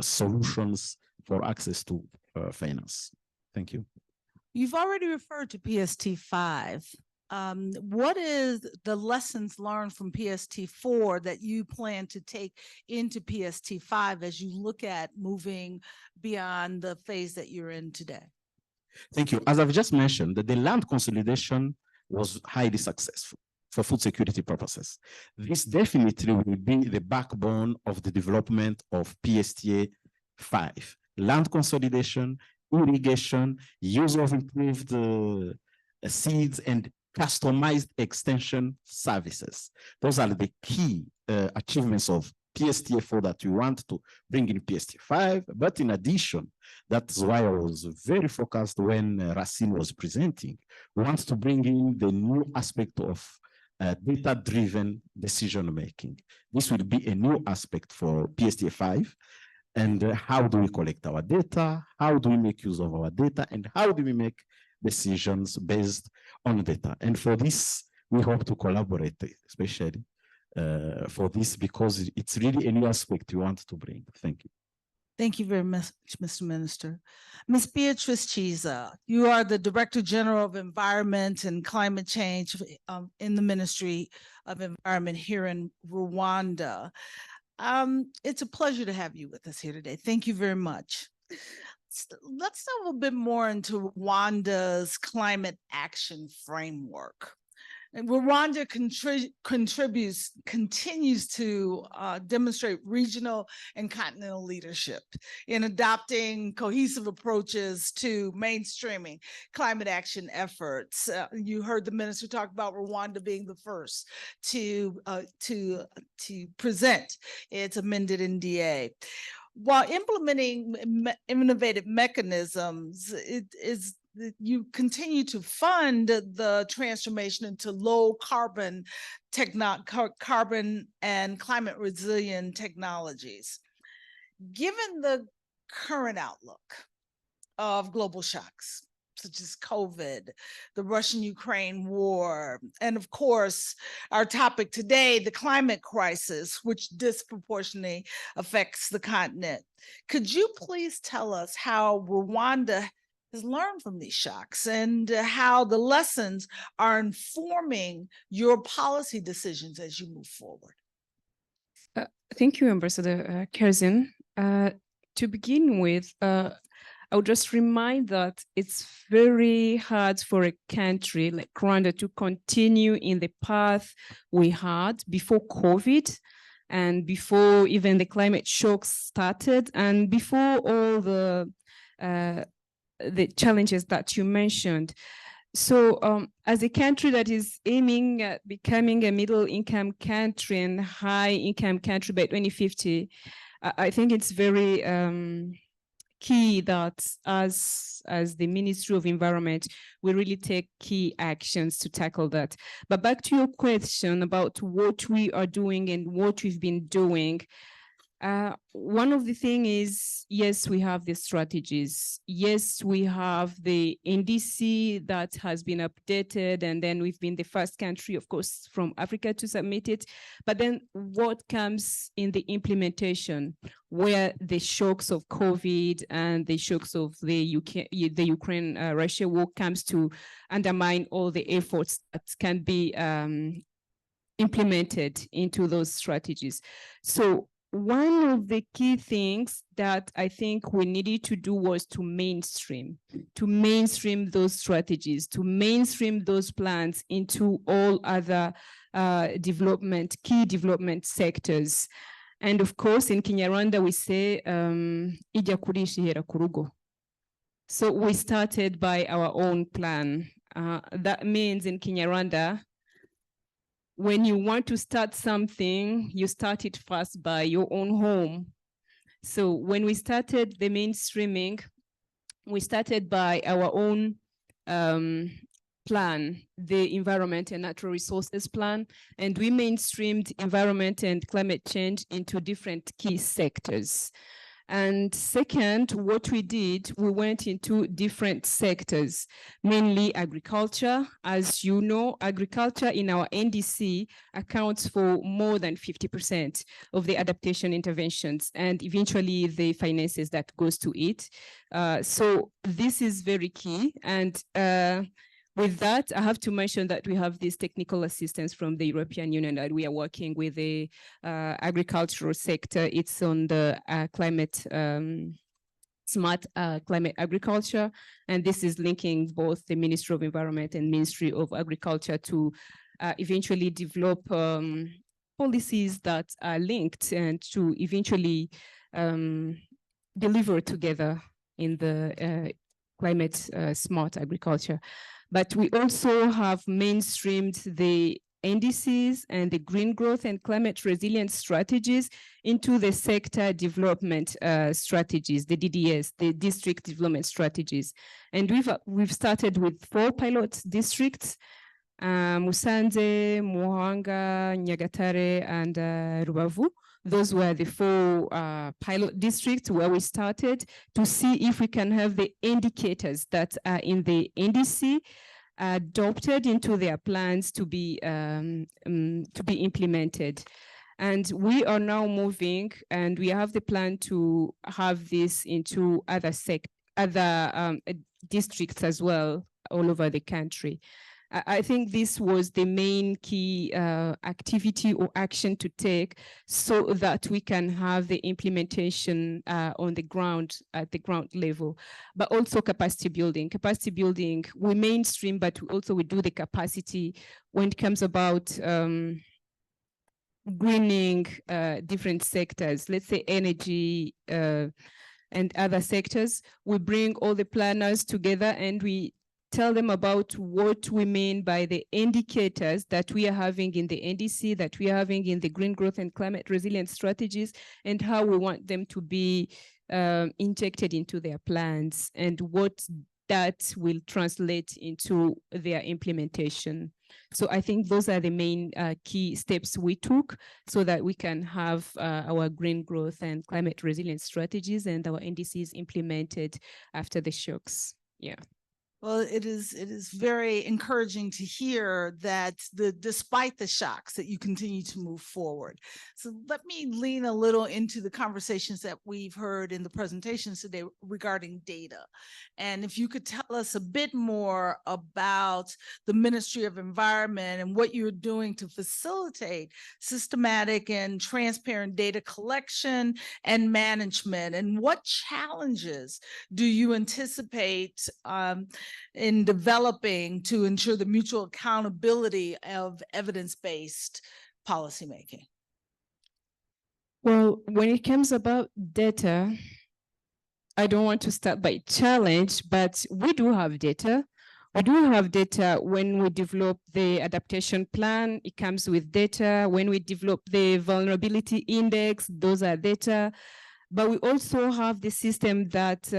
Speaker 8: solutions for access to finance. Thank you.
Speaker 2: You've already referred to PST5. What is the lessons learned from PST4 that you plan to take into PST5 as you look at moving beyond the phase that you're in today?
Speaker 8: Thank you. As I've just mentioned, the land consolidation was highly successful. for food security purposes. This definitely will be the backbone of the development of PSTA 5, land consolidation, irrigation, use of improved seeds, and customized extension services. Those are the key achievements of PSTA 4 that we want to bring in PSTA 5. But in addition, that's why I was very focused when Racine was presenting. We want to bring in the new aspect of data-driven decision-making. This will be a new aspect for PSTA 5. And how do we collect our data? How do we make use of our data? And how do we make decisions based on data? And for this, we hope to collaborate, especially for this, because it's really a new aspect we want to bring. Thank you.
Speaker 2: Thank you very much, Mr. Minister. Ms. Beatrice Chiza, you are the Director General of Environment and Climate Change in the Ministry of Environment here in Rwanda. It's a pleasure to have you with us here today. Thank you very much. Let's delve a bit more into Rwanda's climate action framework. And Rwanda continues to demonstrate regional and continental leadership in adopting cohesive approaches to mainstreaming climate action efforts. You heard the minister talk about Rwanda being the first to present its amended NDA. While implementing innovative mechanisms, you continue to fund the transformation into low carbon and climate resilient technologies. Given the current outlook of global shocks, such as COVID, the Russian-Ukraine war, and of course, our topic today, the climate crisis, which disproportionately affects the continent. Could you please tell us how Rwanda has learned from these shocks and how the lessons are informing your policy decisions as you move forward?
Speaker 9: Thank you, Ambassador Kerzin. To begin with, I would just remind that it's very hard for a country like Rwanda to continue in the path we had before COVID and before even the climate shocks started and before all the challenges that you mentioned. So as a country that is aiming at becoming a middle-income country and high-income country by 2050, I think it's very key that as the Ministry of Environment, we really take key actions to tackle that. But back to your question about what we are doing and what we've been doing, one of the things is, yes, we have the strategies. Yes, we have the NDC that has been updated, and then we've been the first country, of course, from Africa to submit it. But then what comes in the implementation, where the shocks of COVID and the shocks of the Ukraine-Russia war comes to undermine all the efforts that can be implemented into those strategies. So one of the key things that I think we needed to do was to mainstream those strategies, to mainstream those plans into all other key development sectors. And of course, in Kinyarwanda, we say, ija kurisha ihera ku rugo. So we started by our own plan. That means in Kinyarwanda, when you want to start something, you start it first by your own home. So when we started the mainstreaming, we started by our own plan, the Environment and Natural Resources Plan, and we mainstreamed environment and climate change into different key sectors. And second, what we did, we went into different sectors, mainly agriculture. As you know, agriculture in our NDC accounts for more than 50% of the adaptation interventions and eventually the finances that goes to it. So this is very key. And with that, I have to mention that we have this technical assistance from the European Union that we are working with the agricultural sector. It's on the smart climate agriculture. And this is linking both the Ministry of Environment and Ministry of Agriculture to eventually develop policies that are linked and to eventually deliver together in the climate smart agriculture. But we also have mainstreamed the NDCs and the green growth and climate resilience strategies into the sector development strategies, the DDS, the district development strategies. And we've started with 4 pilot districts, Musanze, Muhanga, Nyagatare, and Rubavu. Those were the 4 pilot districts where we started to see if we can have the indicators that are in the NDC adopted into their plans to be implemented. And we are now moving, and we have the plan to have this into other districts as well all over the country. I think this was the main key activity or action to take so that we can have the implementation on the ground, at the ground level, but also capacity building. Capacity building, we mainstream, but we do the capacity when it comes about greening different sectors, let's say energy and other sectors. We bring all the planners together and we tell them about what we mean by the indicators that we are having in the NDC, that we are having in the green growth and climate resilience strategies, and how we want them to be injected into their plans and what that will translate into their implementation. So I think those are the main key steps we took so that we can have our green growth and climate resilience strategies and our NDCs implemented after the shocks. Yeah.
Speaker 2: Well, it is very encouraging to hear that despite the shocks that you continue to move forward. So let me lean a little into the conversations that we've heard in the presentations today regarding data. And if you could tell us a bit more about the Ministry of Environment and what you're doing to facilitate systematic and transparent data collection and management, and what challenges do you anticipate in developing to ensure the mutual accountability of evidence-based policymaking?
Speaker 9: Well, when it comes about data, I don't want to start by challenge, but we do have data. We do have data when we develop the adaptation plan, it comes with data. When we develop the vulnerability index, those are data. But we also have the system that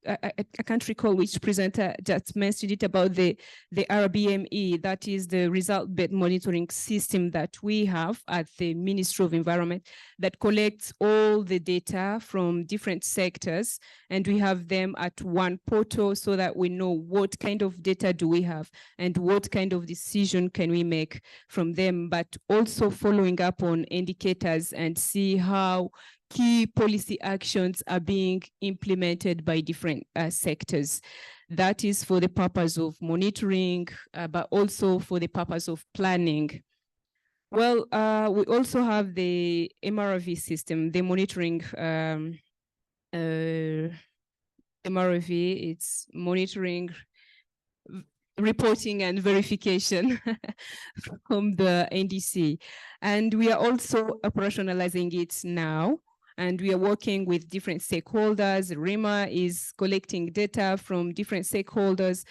Speaker 9: I can't recall which presenter just mentioned it about the RBME, that is the result-based monitoring system that we have at the Ministry of Environment that collects all the data from different sectors, and we have them at one portal so that we know what kind of data do we have and what kind of decision can we make from them, but also following up on indicators and see how key policy actions are being implemented by different sectors. That is for the purpose of monitoring, but also for the purpose of planning. Well, we also have the MRV system, the monitoring MRV, it's monitoring, reporting and verification from the NDC. And we are also operationalizing it now. And we are working with different stakeholders. RIMA is collecting data from different stakeholders.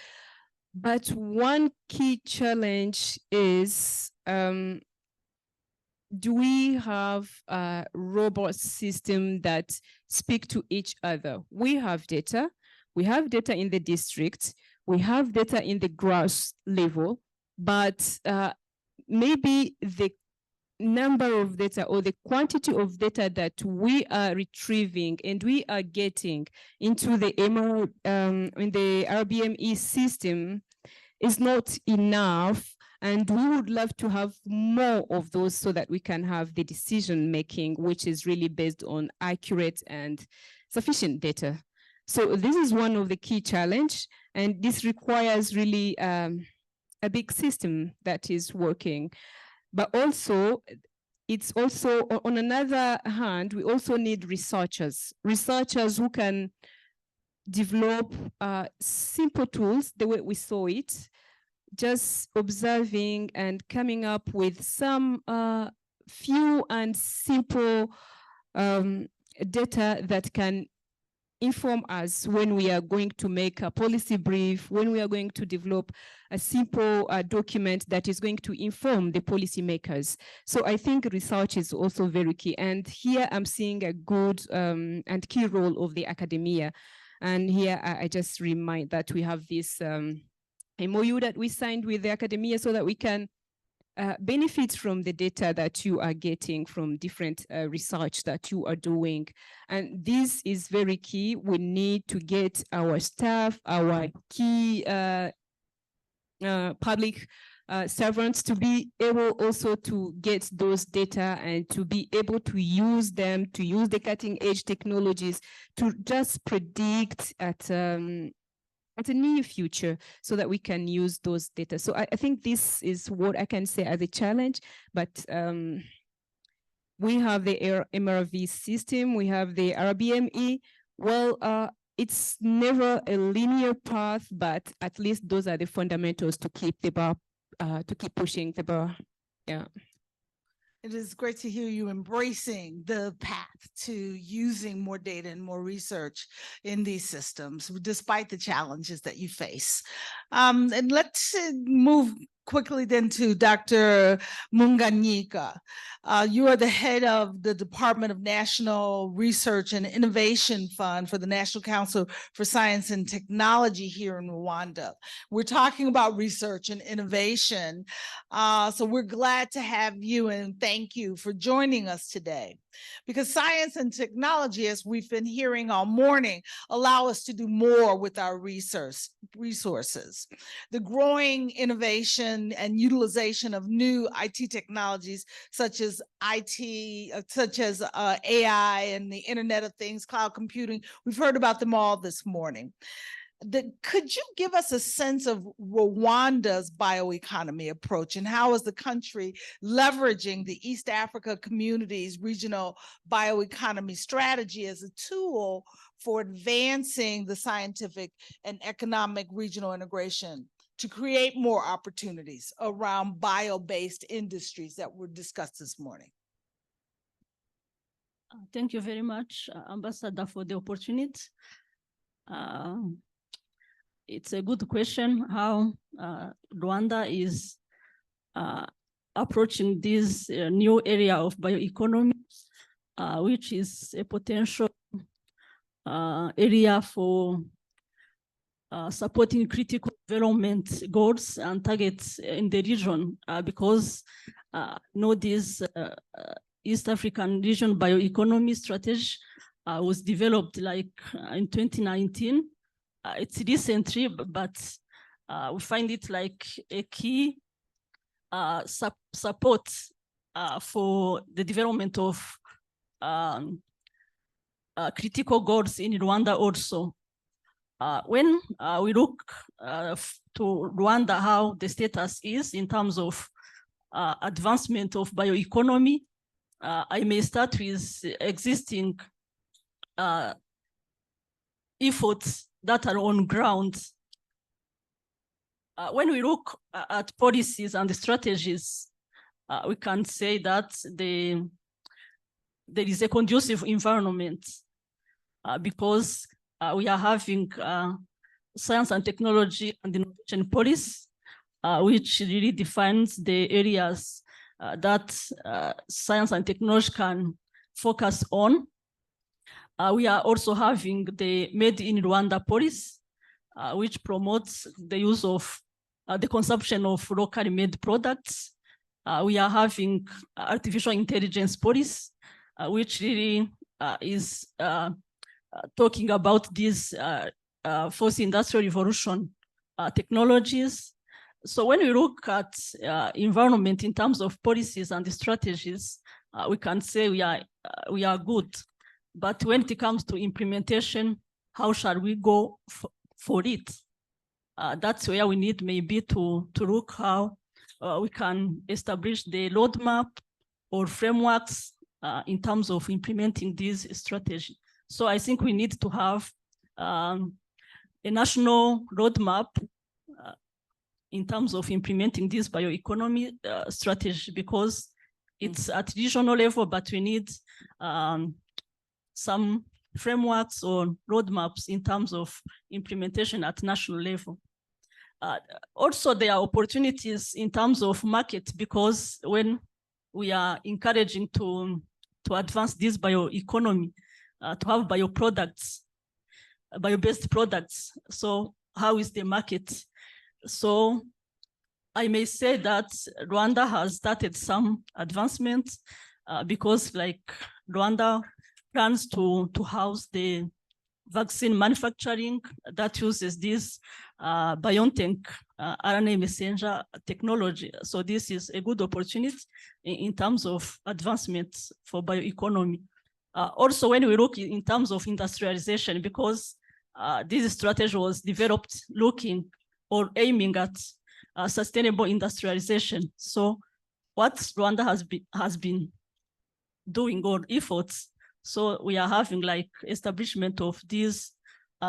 Speaker 9: But one key challenge is, do we have a robust system that speak to each other? We have data in the district, we have data in the grass level, but maybe the number of data or the quantity of data that we are retrieving and we are getting into the in the RBME system is not enough, and we would love to have more of those so that we can have the decision making, which is really based on accurate and sufficient data. So this is one of the key challenge, and this requires really a big system that is working. But also, it's also, on another hand, we also need researchers who can develop simple tools the way we saw it, just observing and coming up with some few and simple data that can inform us when we are going to make a policy brief, when we are going to develop a simple document that is going to inform the policymakers. So I think research is also very key. And here I'm seeing a good and key role of the academia. And here I just remind that we have this MOU that we signed with the academia so that we can benefit from the data that you are getting from different research that you are doing. And this is very key. We need to get our staff, our key public servants to be able also to get those data and to be able to use them, to use the cutting edge technologies to just predict at the near future so that we can use those data. So I think this is what I can say as a challenge, but we have the MRV system, we have the RBME. Well, it's never a linear path, but at least those are the fundamentals to keep the bar, to keep pushing the bar. Yeah.
Speaker 2: It is great to hear you embracing the path to using more data and more research in these systems, despite the challenges that you face. And let's move quickly then to Dr. Munganyika. You are the head of the Department of National Research and Innovation Fund for the National Council for Science and Technology here in Rwanda. We're talking about research and innovation. So we're glad to have you and thank you for joining us today. Because science and technology, as we've been hearing all morning, allow us to do more with our resources. The growing innovation and utilization of new IT technologies, such as AI and the Internet of Things, cloud computing, we've heard about them all this morning. Could you give us a sense of Rwanda's bioeconomy approach and how is the country leveraging the East Africa Community's regional bioeconomy strategy as a tool for advancing the scientific and economic regional integration to create more opportunities around bio-based industries that were discussed this morning?
Speaker 10: Thank you very much, Ambassador, for the opportunity. It's a good question how Rwanda is approaching this new area of bioeconomy, which is a potential area for supporting critical development goals and targets in the region, because this East African region bioeconomy strategy was developed like in 2019. It's recently, but we find it like a key support for the development of critical goals in Rwanda also. When we look to Rwanda, how the status is in terms of advancement of bioeconomy, I may start with existing efforts that are on ground. When we look at policies and the strategies, we can say that there is a conducive environment because we are having science and technology and innovation policy, which really defines the areas that science and technology can focus on. We are also having the Made in Rwanda policy, which promotes the use of the consumption of locally made products. We are having artificial intelligence policy, which really is talking about these fourth industrial revolution technologies. So when we look at environment in terms of policies and the strategies, we can say we are good. But when it comes to implementation, how shall we go for it? That's where we need maybe to look how we can establish the roadmap or frameworks in terms of implementing this strategy. So I think we need to have a national roadmap in terms of implementing this bioeconomy strategy, because it's at regional level, but we need some frameworks or roadmaps in terms of implementation at national level. Also, there are opportunities in terms of market, because when we are encouraging to advance this bioeconomy, to have bioproducts, bio-based products. So how is the market? So I may say that Rwanda has started some advancements because like Rwanda plans to house the vaccine manufacturing that uses this BioNTech RNA messenger technology. So this is a good opportunity in terms of advancements for bioeconomy. Also, when we look in terms of industrialization, because this strategy was developed looking or aiming at sustainable industrialization. So what Rwanda has been doing or efforts, so we are having like establishment of this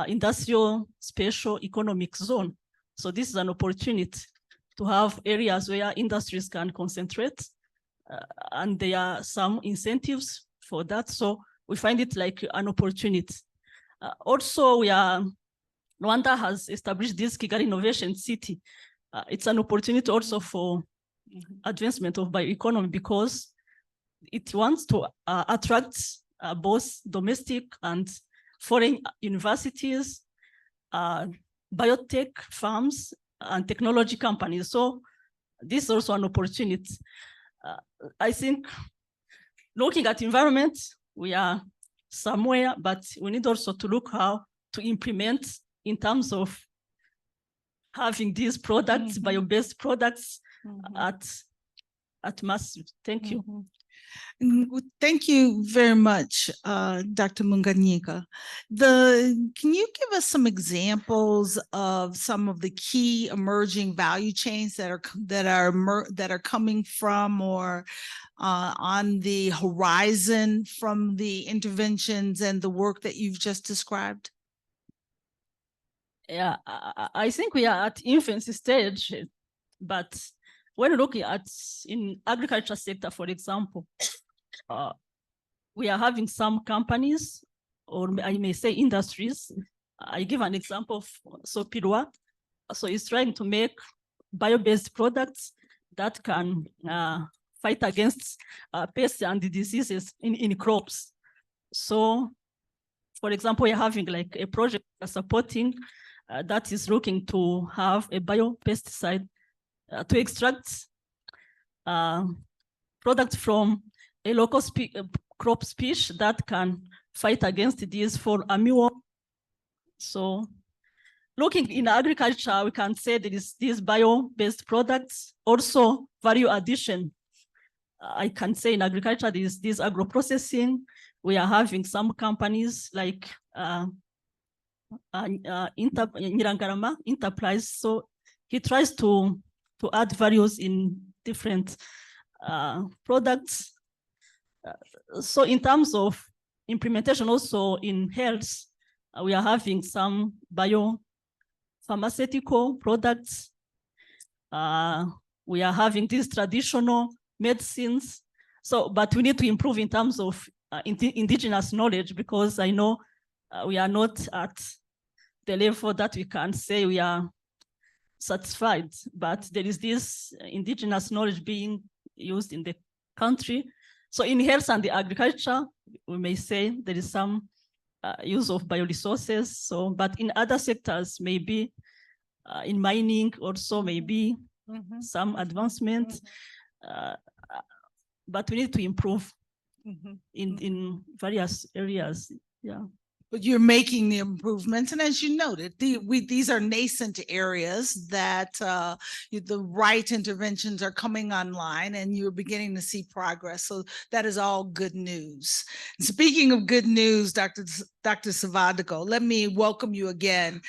Speaker 10: industrial special economic zone. So this is an opportunity to have areas where industries can concentrate, and there are some incentives for that. So we find it like an opportunity. Also, Rwanda has established this Kigali Innovation City. It's an opportunity also for advancement of bioeconomy, because it wants to attract both domestic and foreign universities, biotech firms, and technology companies. So this is also an opportunity. I think looking at environment, we are somewhere, but we need also to look how to implement in terms of having these products, bio-based products at mass. Thank you.
Speaker 11: Thank you very much, Dr. Munganyika. Can you give us some examples of some of the key emerging value chains that are coming from or on the horizon from the interventions and the work that you've just described?
Speaker 10: Yeah, I think we are at infancy stage, but when looking at in agriculture sector, for example, we are having some companies, or I may say industries. I give an example of IFPRI. So it's trying to make bio-based products that can fight against pests and diseases in crops. So, for example, we're having like a project supporting that is looking to have a biopesticide to extract products from a local crop species that can fight against these for amure. So looking in agriculture, we can say there is these bio-based products, also value addition. I can say in agriculture, there is this agro-processing. We are having some companies like Nyirangarama Enterprise. So he tries to add values in different products. So in terms of implementation also in health, we are having some biopharmaceutical products. We are having these traditional medicines. So, but we need to improve in terms of indigenous knowledge, because I know we are not at the level that we can say we are satisfied, but there is this indigenous knowledge being used in the country. So in health and the agriculture, we may say there is some use of bioresources. So, but in other sectors, maybe in mining also, maybe some advancement, but we need to improve in various areas. Yeah.
Speaker 11: But you're making the improvements, and as you noted, these are nascent areas that the right interventions are coming online, and you're beginning to see progress. So that is all good news. Speaking of good news, Dr. Savadiko, let me welcome you again.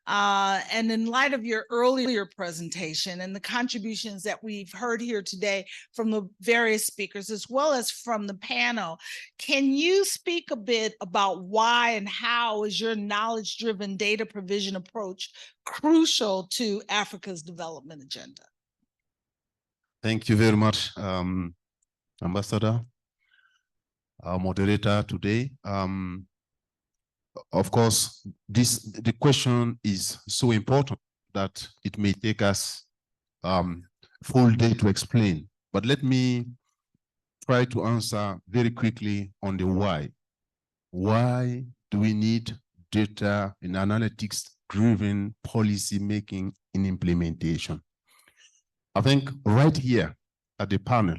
Speaker 11: And in light of your earlier presentation and the contributions that we've heard here today from the various speakers, as well as from the panel, can you speak a bit about why and how is your knowledge-driven data provision approach crucial to Africa's development agenda?
Speaker 7: Thank you very much, Ambassador, our moderator today. Of course, the question is so important that it may take us full day to explain. But let me try to answer very quickly on the why. Why do we need data and analytics-driven policy making and implementation? I think right here at the panel,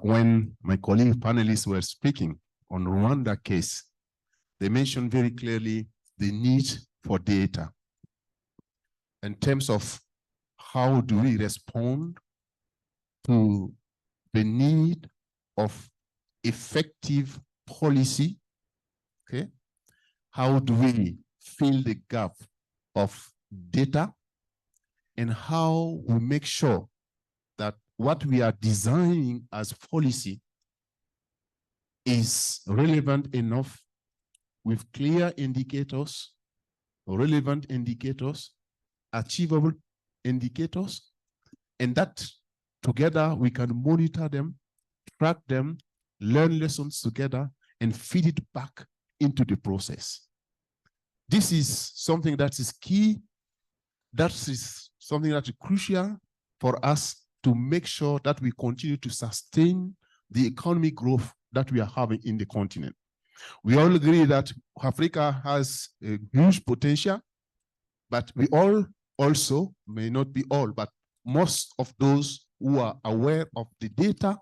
Speaker 7: when my colleague panelists were speaking on Rwanda case, they mentioned very clearly the need for data in terms of how do we respond to the need of effective policy, okay? How do we fill the gap of data, and how we make sure that what we are designing as policy is relevant enough with clear indicators, relevant indicators, achievable indicators, and that together we can monitor them, track them, learn lessons together, and feed it back into the process. This is something that is key. That is something that is crucial for us to make sure that we continue to sustain the economic growth that we are having in the continent. We all agree that Africa has a huge potential, but we all also, may not be all, but most of those who are aware of the data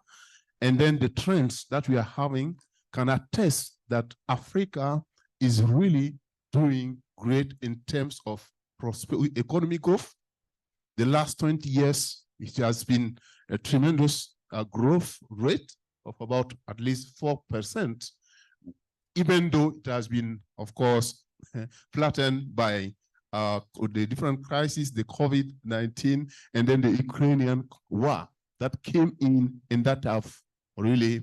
Speaker 7: and then the trends that we are having can attest that Africa is really doing great in terms of economic growth. The last 20 years, it has been a tremendous growth rate of about at least 4%, even though it has been, of course, flattened by the different crises, the COVID-19, and then the Ukrainian war that came in and that have really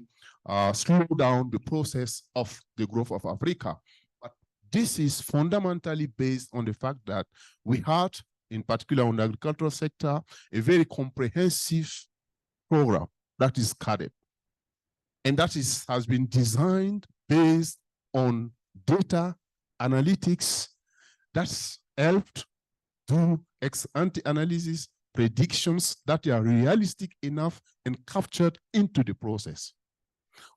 Speaker 7: slowed down the process of the growth of Africa. But this is fundamentally based on the fact that we had, in particular on the agricultural sector, a very comprehensive program that is AKADEMIYA. And that has been designed based on data analytics that's helped do ex-ante analysis, predictions that are realistic enough and captured into the process.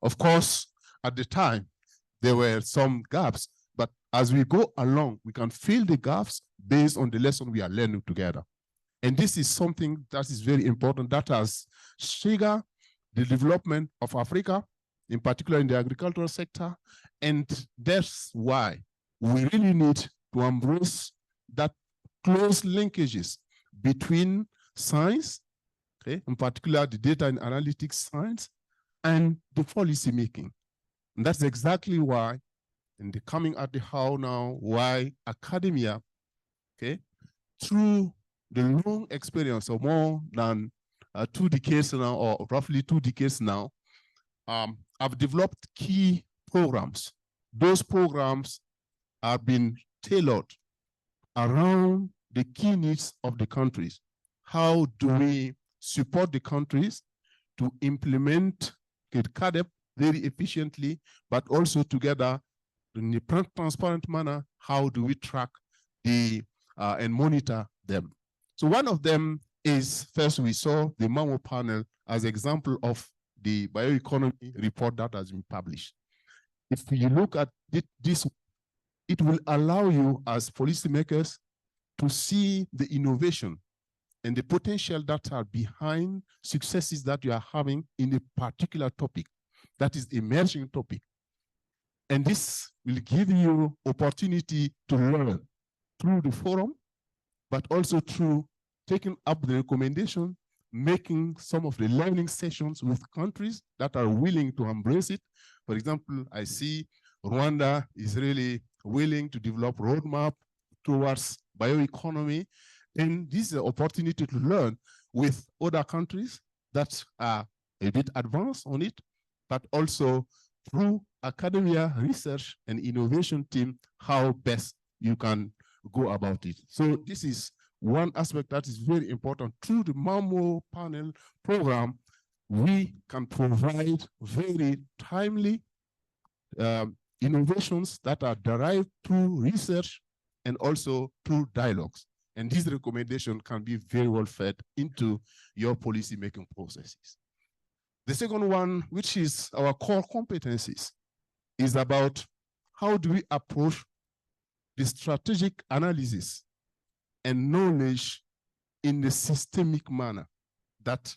Speaker 7: Of course, at the time, there were some gaps, but as we go along, we can fill the gaps based on the lesson we are learning together. And this is something that is very important that has triggered the development of Africa, in particular in the agricultural sector. And that's why we really need to embrace that close linkages between science, okay, in particular the data and analytics science, and the policy making. And that's exactly why, in the coming at the how now, why AKADEMIYA, okay, through the long experience of more than 2 decades now, or roughly 2 decades now, I've developed key programs. Those programs have been tailored around the key needs of the countries. How do we support the countries to implement AKADEMIYA very efficiently, but also together in a transparent manner, how do we track the and monitor them? So one of them is, first we saw the MAMO panel as example of the bioeconomy report that has been published. If you look at this, it will allow you as policymakers to see the innovation and the potential that are behind successes that you are having in a particular topic, that is emerging topic. And this will give you opportunity to learn through the forum, but also through taking up the recommendation, making some of the learning sessions with countries that are willing to embrace it. For example, I see Rwanda is really willing to develop roadmap towards bioeconomy, then this is an opportunity to learn with other countries that are a bit advanced on it, but also through academia research and innovation team, how best you can go about it. So this is one aspect that is very important. Through the MAMO panel program, we can provide very timely innovations that are derived through research and also through dialogues. And this recommendation can be very well fed into your policy making processes. The second one, which is our core competencies, is about how do we approach the strategic analysis and knowledge in a systemic manner that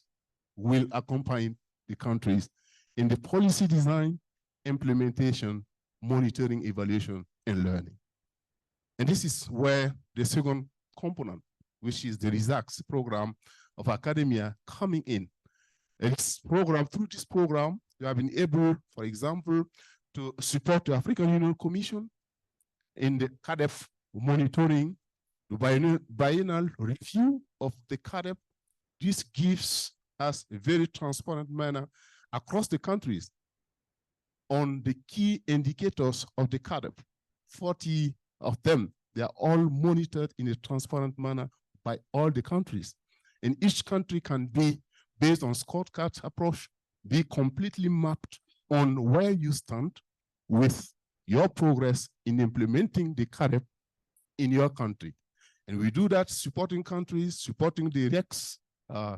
Speaker 7: will accompany the countries in the policy design, implementation, monitoring, evaluation, and learning. And this is where the second component, which is the RESACS program of academia, coming in. And through this program, we have been able, for example, to support the African Union Commission in the CADEF monitoring, the biennial review of the CADEF. This gives us a very transparent manner across the countries on the key indicators of the CADEF. 40 of them, they are all monitored in a transparent manner by all the countries. And each country can be, based on scorecard approach, be completely mapped on where you stand with your progress in implementing the CADEP in your country. And we do that supporting countries, supporting the REX,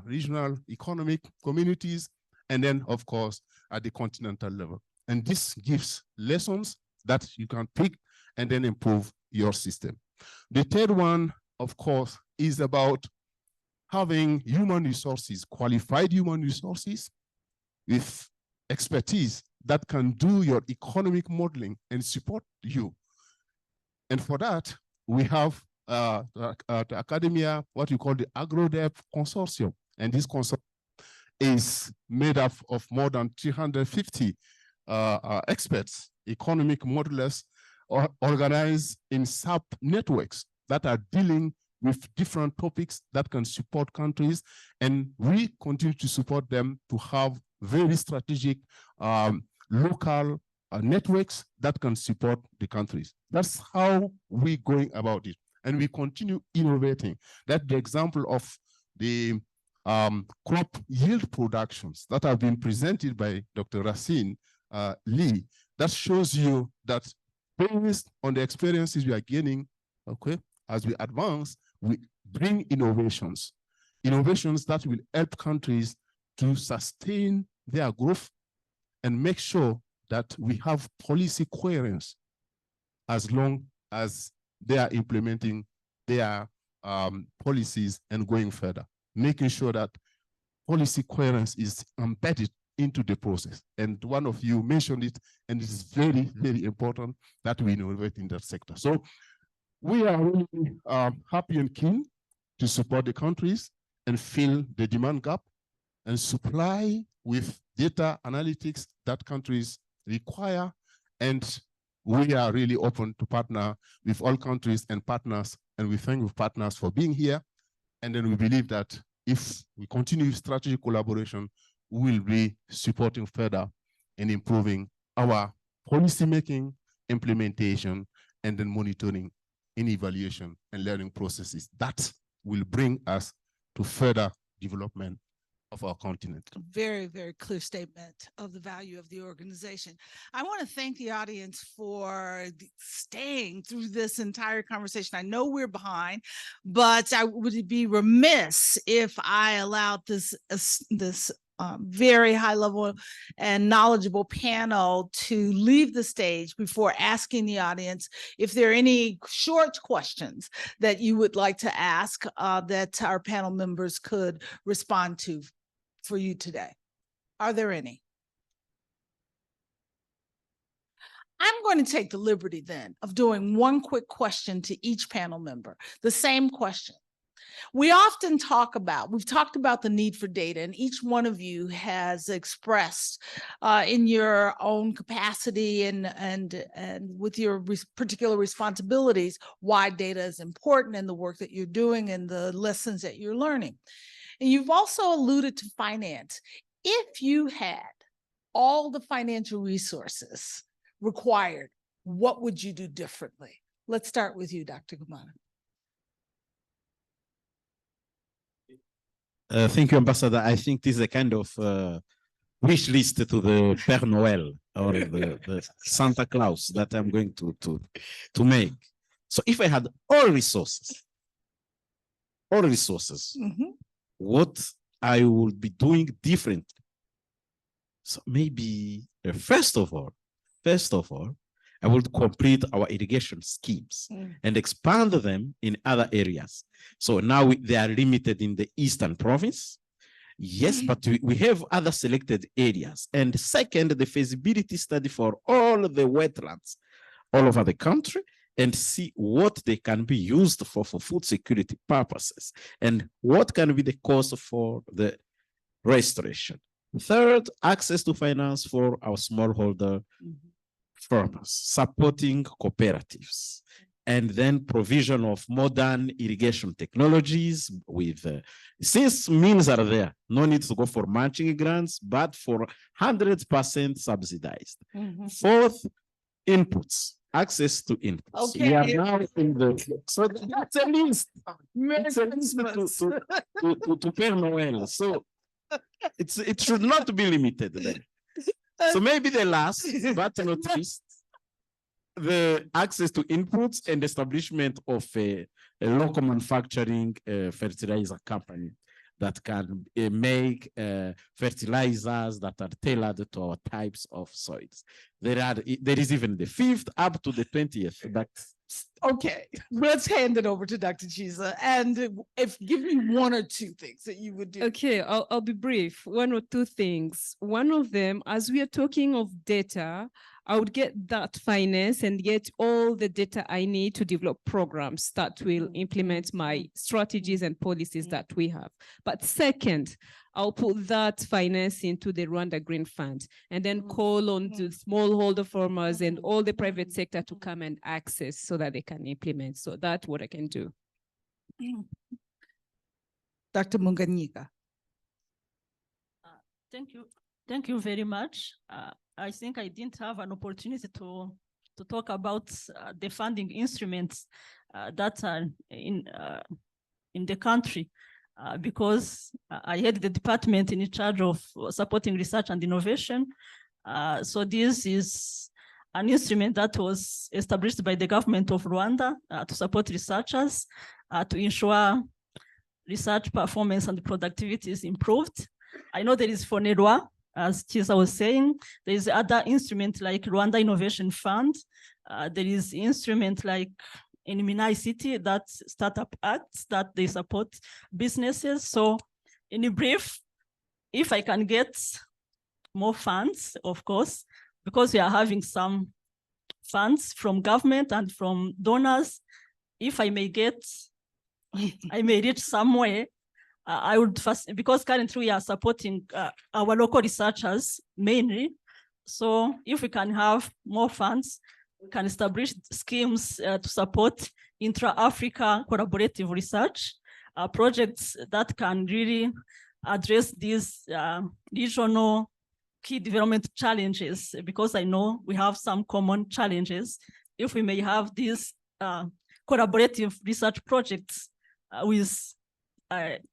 Speaker 7: regional economic communities, and then, of course, at the continental level. And this gives lessons that you can pick and then improve your system. The third one, of course, is about having human resources, qualified human resources with expertise that can do your economic modeling and support you. And for that, we have the academia, what you call the AgroDev Consortium. And this consortium is made up of more than 350 experts, economic modelers, organized in sub-networks that are dealing with different topics that can support countries. And we continue to support them to have very strategic local networks that can support the countries. That's how we're going about it. And we continue innovating. That's the example of the crop yield productions that have been presented by Dr. Racine Ly. That shows you that based on the experiences we are gaining, okay, as we advance, we bring innovations that will help countries to sustain their growth and make sure that we have policy coherence as long as they are implementing their policies and going further, making sure that policy coherence is embedded into the process. And one of you mentioned it, and it is very, very important that we innovate in that sector. So we are really happy and keen to support the countries and fill the demand gap and supply with data analytics that countries require. And we are really open to partner with all countries and partners. And we thank the partners for being here. And then we believe that if we continue strategic collaboration, we will be supporting further and improving our policy making, implementation, and then monitoring in evaluation and learning processes. That will bring us to further development of our continent.
Speaker 11: Very, very clear statement of the value of the organization. I want to thank the audience for staying through this entire conversation. I know we're behind, but I would be remiss if I allowed this very high level and knowledgeable panel to leave the stage before asking the audience if there are any short questions that you would like to ask that our panel members could respond to for you today. Are there any? I'm going to take the liberty then of doing one quick question to each panel member, the same question. we've talked about the need for data, and each one of you has expressed in your own capacity and with your particular responsibilities why data is important and the work that you're doing and the lessons that you're learning. And you've also alluded to finance. If you had all the financial resources required, what would you do differently? Let's start with you, Dr. Gumana.
Speaker 8: Thank you, Ambassador. I think this is a kind of wish list to the Père Noël or the Santa Claus that I'm going to make. So if I had all resources, what I would be doing differently. So maybe first of all, I would complete our irrigation schemes and expand them in other areas. So now they are limited in the Eastern Province. Yes, but we have other selected areas. And second, the feasibility study for all the wetlands all over the country and see what they can be used for food security purposes and what can be the cost for the restoration. Third, access to finance for our smallholder farmers, supporting cooperatives, and then provision of modern irrigation technologies with, since means are there, no need to go for matching grants, but for 100% subsidized. Fourth, inputs, access to inputs.
Speaker 11: Okay.
Speaker 8: We are now in the, so that's a list. It's a list to Père Noël. So it should not be limited then. So maybe the last, but not least, the access to inputs and establishment of a local manufacturing fertilizer company that can make fertilizers that are tailored to our types of soils. There is even the 5th up to the 20th.
Speaker 11: Okay, let's hand it over to Dr. Chiza. And give me one or two things that you would do.
Speaker 9: Okay, I'll be brief. One or two things. One of them, as we are talking of data, I would get that finance and get all the data I need to develop programs that will implement my strategies and policies that we have. But second, I'll put that finance into the Rwanda Green Fund and then call on the smallholder farmers and all the private sector to come and access so that they can implement. So that's what I can do.
Speaker 11: Dr. Munganyika.
Speaker 10: Thank you very much. I think I didn't have an opportunity to talk about the funding instruments that are in the country because I had the department in charge of supporting research and innovation. So this is an instrument that was established by the government of Rwanda to support researchers to ensure research performance and productivity is improved. I know there is FONERWA, as Chiza was saying. There is other instrument like Rwanda Innovation Fund. There is instrument like in ICT, that startup acts that they support businesses. So in brief, if I can get more funds, of course, because we are having some funds from government and from donors, if I may get, I may reach somewhere, I would first, because currently we are supporting our local researchers mainly. So if we can have more funds, we can establish schemes to support intra-Africa collaborative research projects that can really address these regional key development challenges, because I know we have some common challenges. If we may have these collaborative research projects with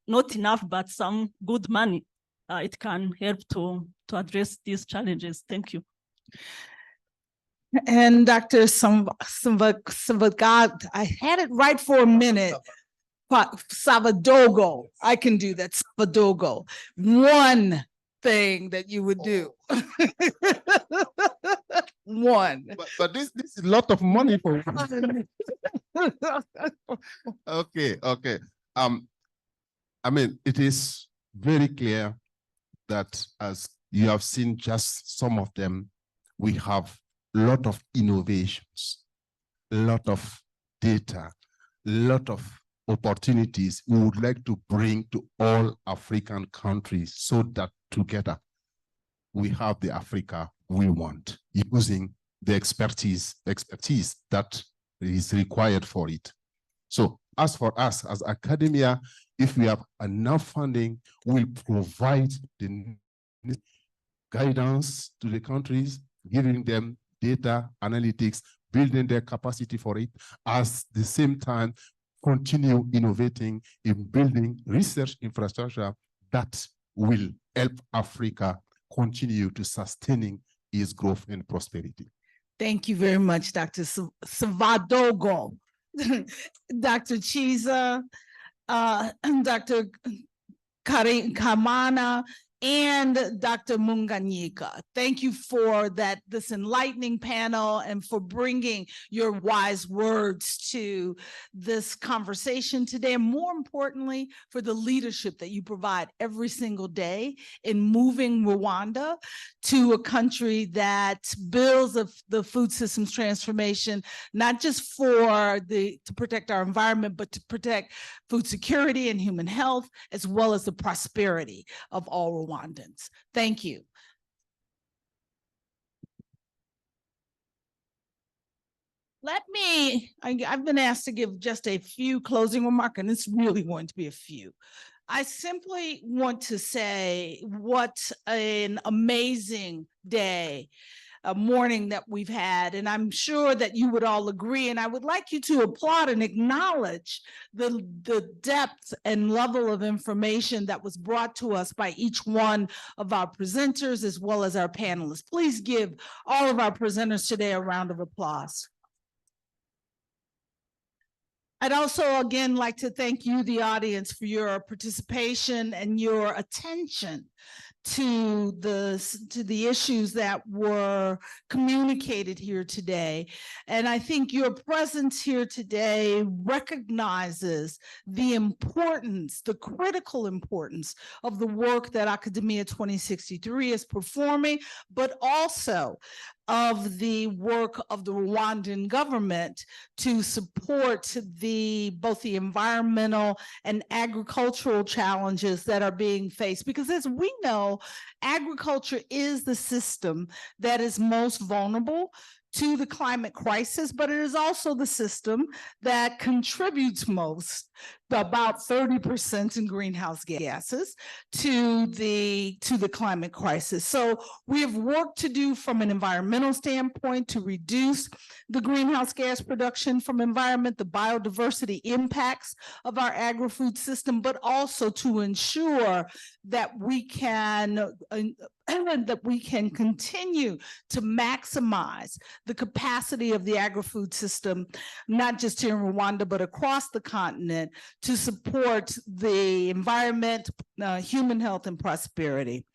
Speaker 10: not enough, but some good money, it can help to address these challenges. Thank you.
Speaker 11: And Dr. Savagad, I had it right for a minute. Savadogo, I can do that, Savadogo. One thing that you would do. One.
Speaker 7: But this is a lot of money for Okay. I mean, it is very clear that as you have seen just some of them, we have a lot of innovations, a lot of data, a lot of opportunities we would like to bring to all African countries so that together we have the Africa we want, using the expertise that is required for it. So as for us as academia, if we have enough funding, we'll provide the guidance to the countries, giving them data analytics, building their capacity for it, at the same time continue innovating in building research infrastructure that will help Africa continue to sustaining its growth and prosperity.
Speaker 11: Thank you very much, Dr. Savadogo, Dr. Chiza, Dr. Kamana, and Dr. Munganyika. Thank you for this enlightening panel and for bringing your wise words to this conversation today. And more importantly, for the leadership that you provide every single day in moving Rwanda to a country that builds the food systems transformation, not just to protect our environment, but to protect food security and human health, as well as the prosperity of all Rwandans. Thank you. I've been asked to give just a few closing remarks, and it's really going to be a few. I simply want to say what an amazing day, a morning that we've had, and I'm sure that you would all agree, and I would like you to applaud and acknowledge the depth and level of information that was brought to us by each one of our presenters as well as our panelists. Please give all of our presenters today a round of applause. I'd also again like to thank you, the audience, for your participation and your attention to the issues that were communicated here today. And I think your presence here today recognizes the importance, the critical importance of the work that AKADEMIYA2063 is performing, but also of the work of the Rwandan government to support both the environmental and agricultural challenges that are being faced. Because as we know, agriculture is the system that is most vulnerable to the climate crisis, but it is also the system that contributes most, about 30% in greenhouse gases, to the climate crisis. So we have work to do from an environmental standpoint to reduce the greenhouse gas production from environment, the biodiversity impacts of our agri-food system, but also to ensure that we can continue to maximize the capacity of the agri-food system, not just here in Rwanda, but across the continent, to support the environment, human health, and prosperity.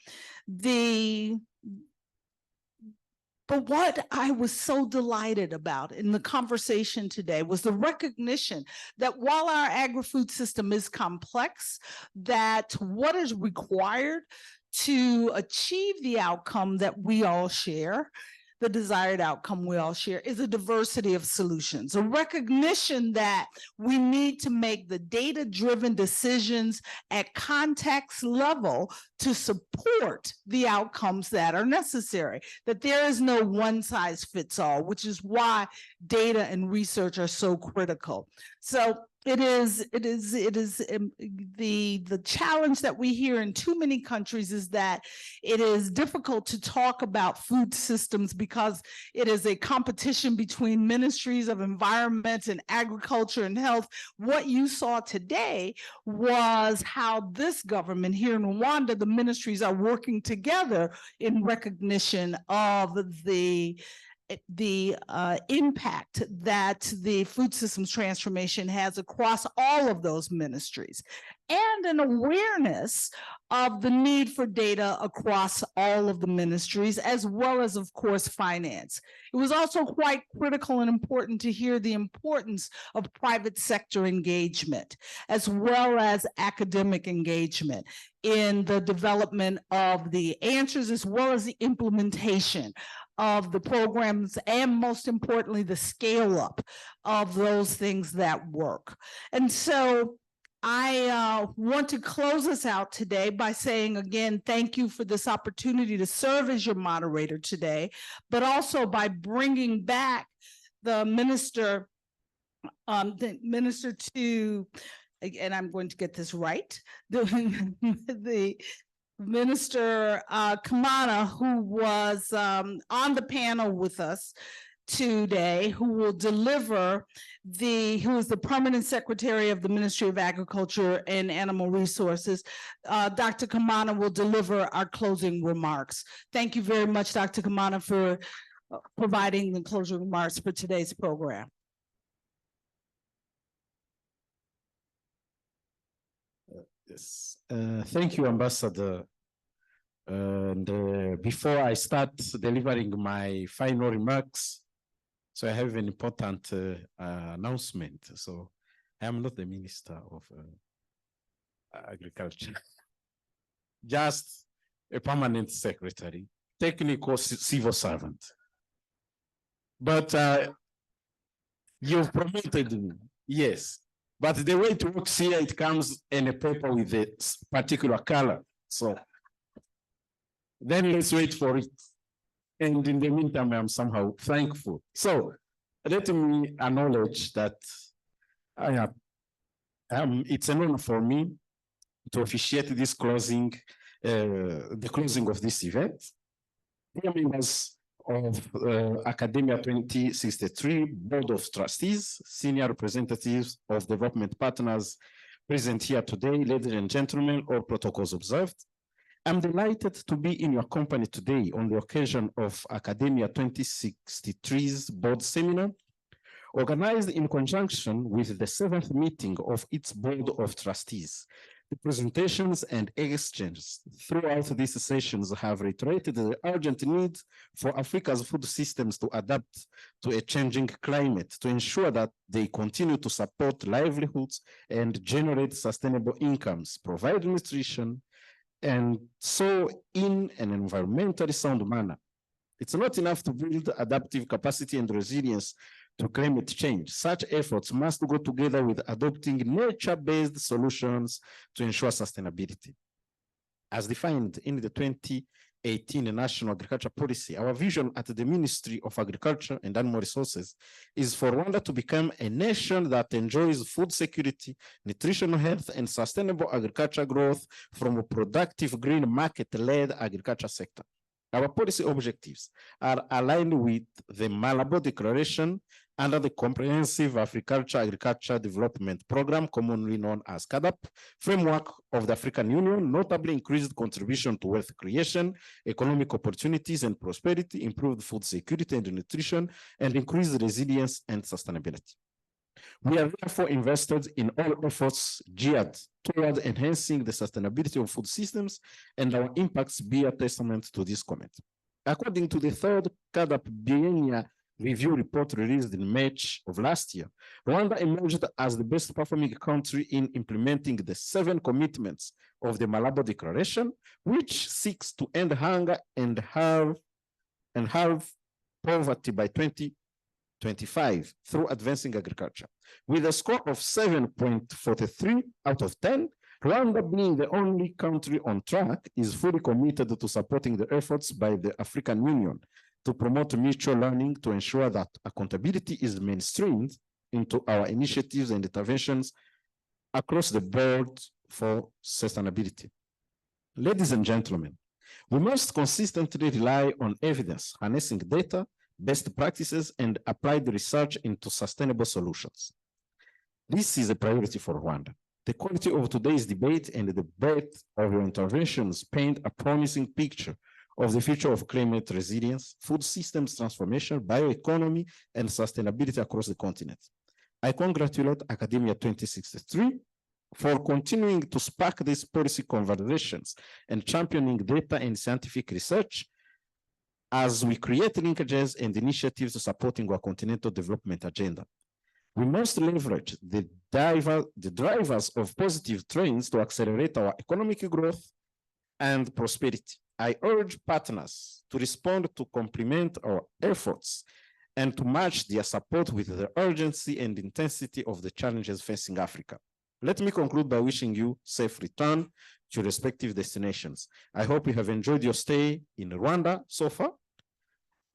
Speaker 11: But what I was so delighted about in the conversation today was the recognition that while our agri-food system is complex, that what is required to achieve the outcome that we all share, the desired outcome we all share, is a diversity of solutions, a recognition that we need to make the data-driven decisions at context level to support the outcomes that are necessary, that there is no one size fits all, which is why data and research are so critical. So the challenge that we hear in too many countries is that it is difficult to talk about food systems because it is a competition between ministries of environment and agriculture and health. What you saw today was how this government here in Rwanda, the ministries are working together in recognition of the impact that the food systems transformation has across all of those ministries. and an awareness of the need for data across all of the ministries, as well as, of course, finance. It was also quite critical and important to hear the importance of private sector engagement, as well as academic engagement in the development of the answers, as well as the implementation of the programs, and most importantly, the scale up of those things that work. And so I want to close us out today by saying again, thank you for this opportunity to serve as your moderator today, but also by bringing back the minister to, and I'm going to get this right, the Minister Kamana, who was on the panel with us today, who will deliver who is the permanent secretary of the Ministry of Agriculture and Animal Resources. Dr. Kamana will deliver our closing remarks. Thank you very much, Dr. Kamana, for providing the closing remarks for today's program.
Speaker 8: Yes, thank you, Ambassador. And before I start delivering my final remarks, so I have an important announcement. So I am not the Minister of Agriculture, just a permanent secretary, technical civil servant. But you've promoted me, yes. But the way it works here, it comes in a paper with a particular color. So then let's wait for it. And in the meantime, I'm somehow thankful. So let me acknowledge that it's an honor for me to officiate this closing, the closing of this event. Dear members of AKADEMIYA2063 Board of Trustees, senior representatives of development partners present here today, ladies and gentlemen, all protocols observed. I'm delighted to be in your company today on the occasion of AKADEMIYA2063's board seminar, organized in conjunction with the 7th meeting of its Board of Trustees. The presentations and exchanges throughout these sessions have reiterated the urgent need for Africa's food systems to adapt to a changing climate to ensure that they continue to support livelihoods and generate sustainable incomes, provide nutrition, and so in an environmentally sound manner. It's not enough to build adaptive capacity and resilience to climate change. Such efforts must go together with adopting nature-based solutions to ensure sustainability. As defined in the 2018 National Agriculture Policy, our vision at the Ministry of Agriculture and Animal Resources is for Rwanda to become a nation that enjoys food security, nutritional health, and sustainable agriculture growth from a productive green market-led agriculture sector. Our policy objectives are aligned with the Malabo Declaration under the Comprehensive Agriculture Development Program, commonly known as CADAP, framework of the African Union, notably increased contribution to wealth creation, economic opportunities and prosperity, improved food security and nutrition, and increased resilience and sustainability. We are therefore invested in all efforts geared toward enhancing the sustainability of food systems, and our impacts bear testament to this comment. According to the third CADAP biennial review report released in March of last year, Rwanda emerged as the best performing country in implementing the 7 commitments of the Malabo Declaration, which seeks to end hunger and halve poverty by 2025 through advancing agriculture. With a score of 7.43 out of 10, Rwanda, being the only country on track, is fully committed to supporting the efforts by the African Union to promote mutual learning to ensure that accountability is mainstreamed into our initiatives and interventions across the board for sustainability. Ladies and gentlemen, we must consistently rely on evidence, harnessing data, best practices, and applied research into sustainable solutions. This is a priority for Rwanda. The quality of today's debate and the breadth of your interventions paint a promising picture of the future of climate resilience, food systems transformation, bioeconomy, and sustainability across the continent. I congratulate AKADEMIYA2063 for continuing to spark these policy conversations and championing data and scientific research as we create linkages and initiatives supporting our continental development agenda. We must leverage the drivers of positive trends to accelerate our economic growth and prosperity. I urge partners to respond to complement our efforts and to match their support with the urgency and intensity of the challenges facing Africa. Let me conclude by wishing you safe return to your respective destinations. I hope you have enjoyed your stay in Rwanda so far,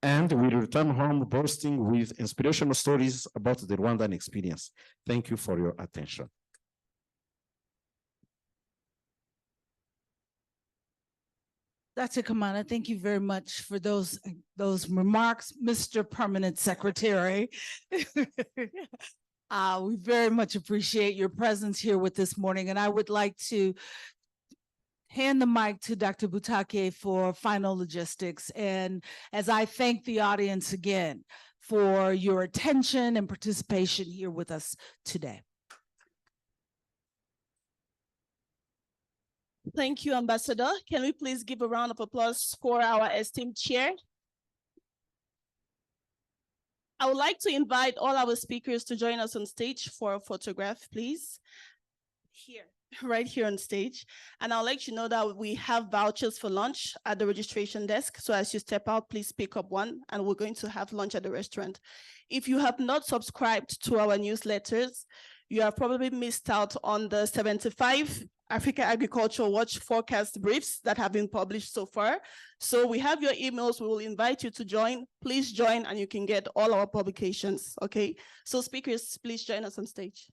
Speaker 8: and we return home bursting with inspirational stories about the Rwandan experience. Thank you for your attention.
Speaker 11: Dr. Kamana, thank you very much for those remarks, Mr. Permanent Secretary. We very much appreciate your presence here with this morning, and I would like to hand the mic to Dr. Butake for final logistics. And as I thank the audience again for your attention and participation here with us today.
Speaker 1: Thank you, Ambassador. Can we please give a round of applause for our esteemed chair? I would like to invite all our speakers to join us on stage for a photograph, please. Here, right here on stage. And I'll let you know that we have vouchers for lunch at the registration desk. So as you step out, please pick up one, and we're going to have lunch at the restaurant. If you have not subscribed to our newsletters, you have probably missed out on the 75 Africa Agriculture Watch forecast briefs that have been published so far. So we have your emails. We will invite you to join. Please join, and you can get all our publications, okay? So speakers, please join us on stage.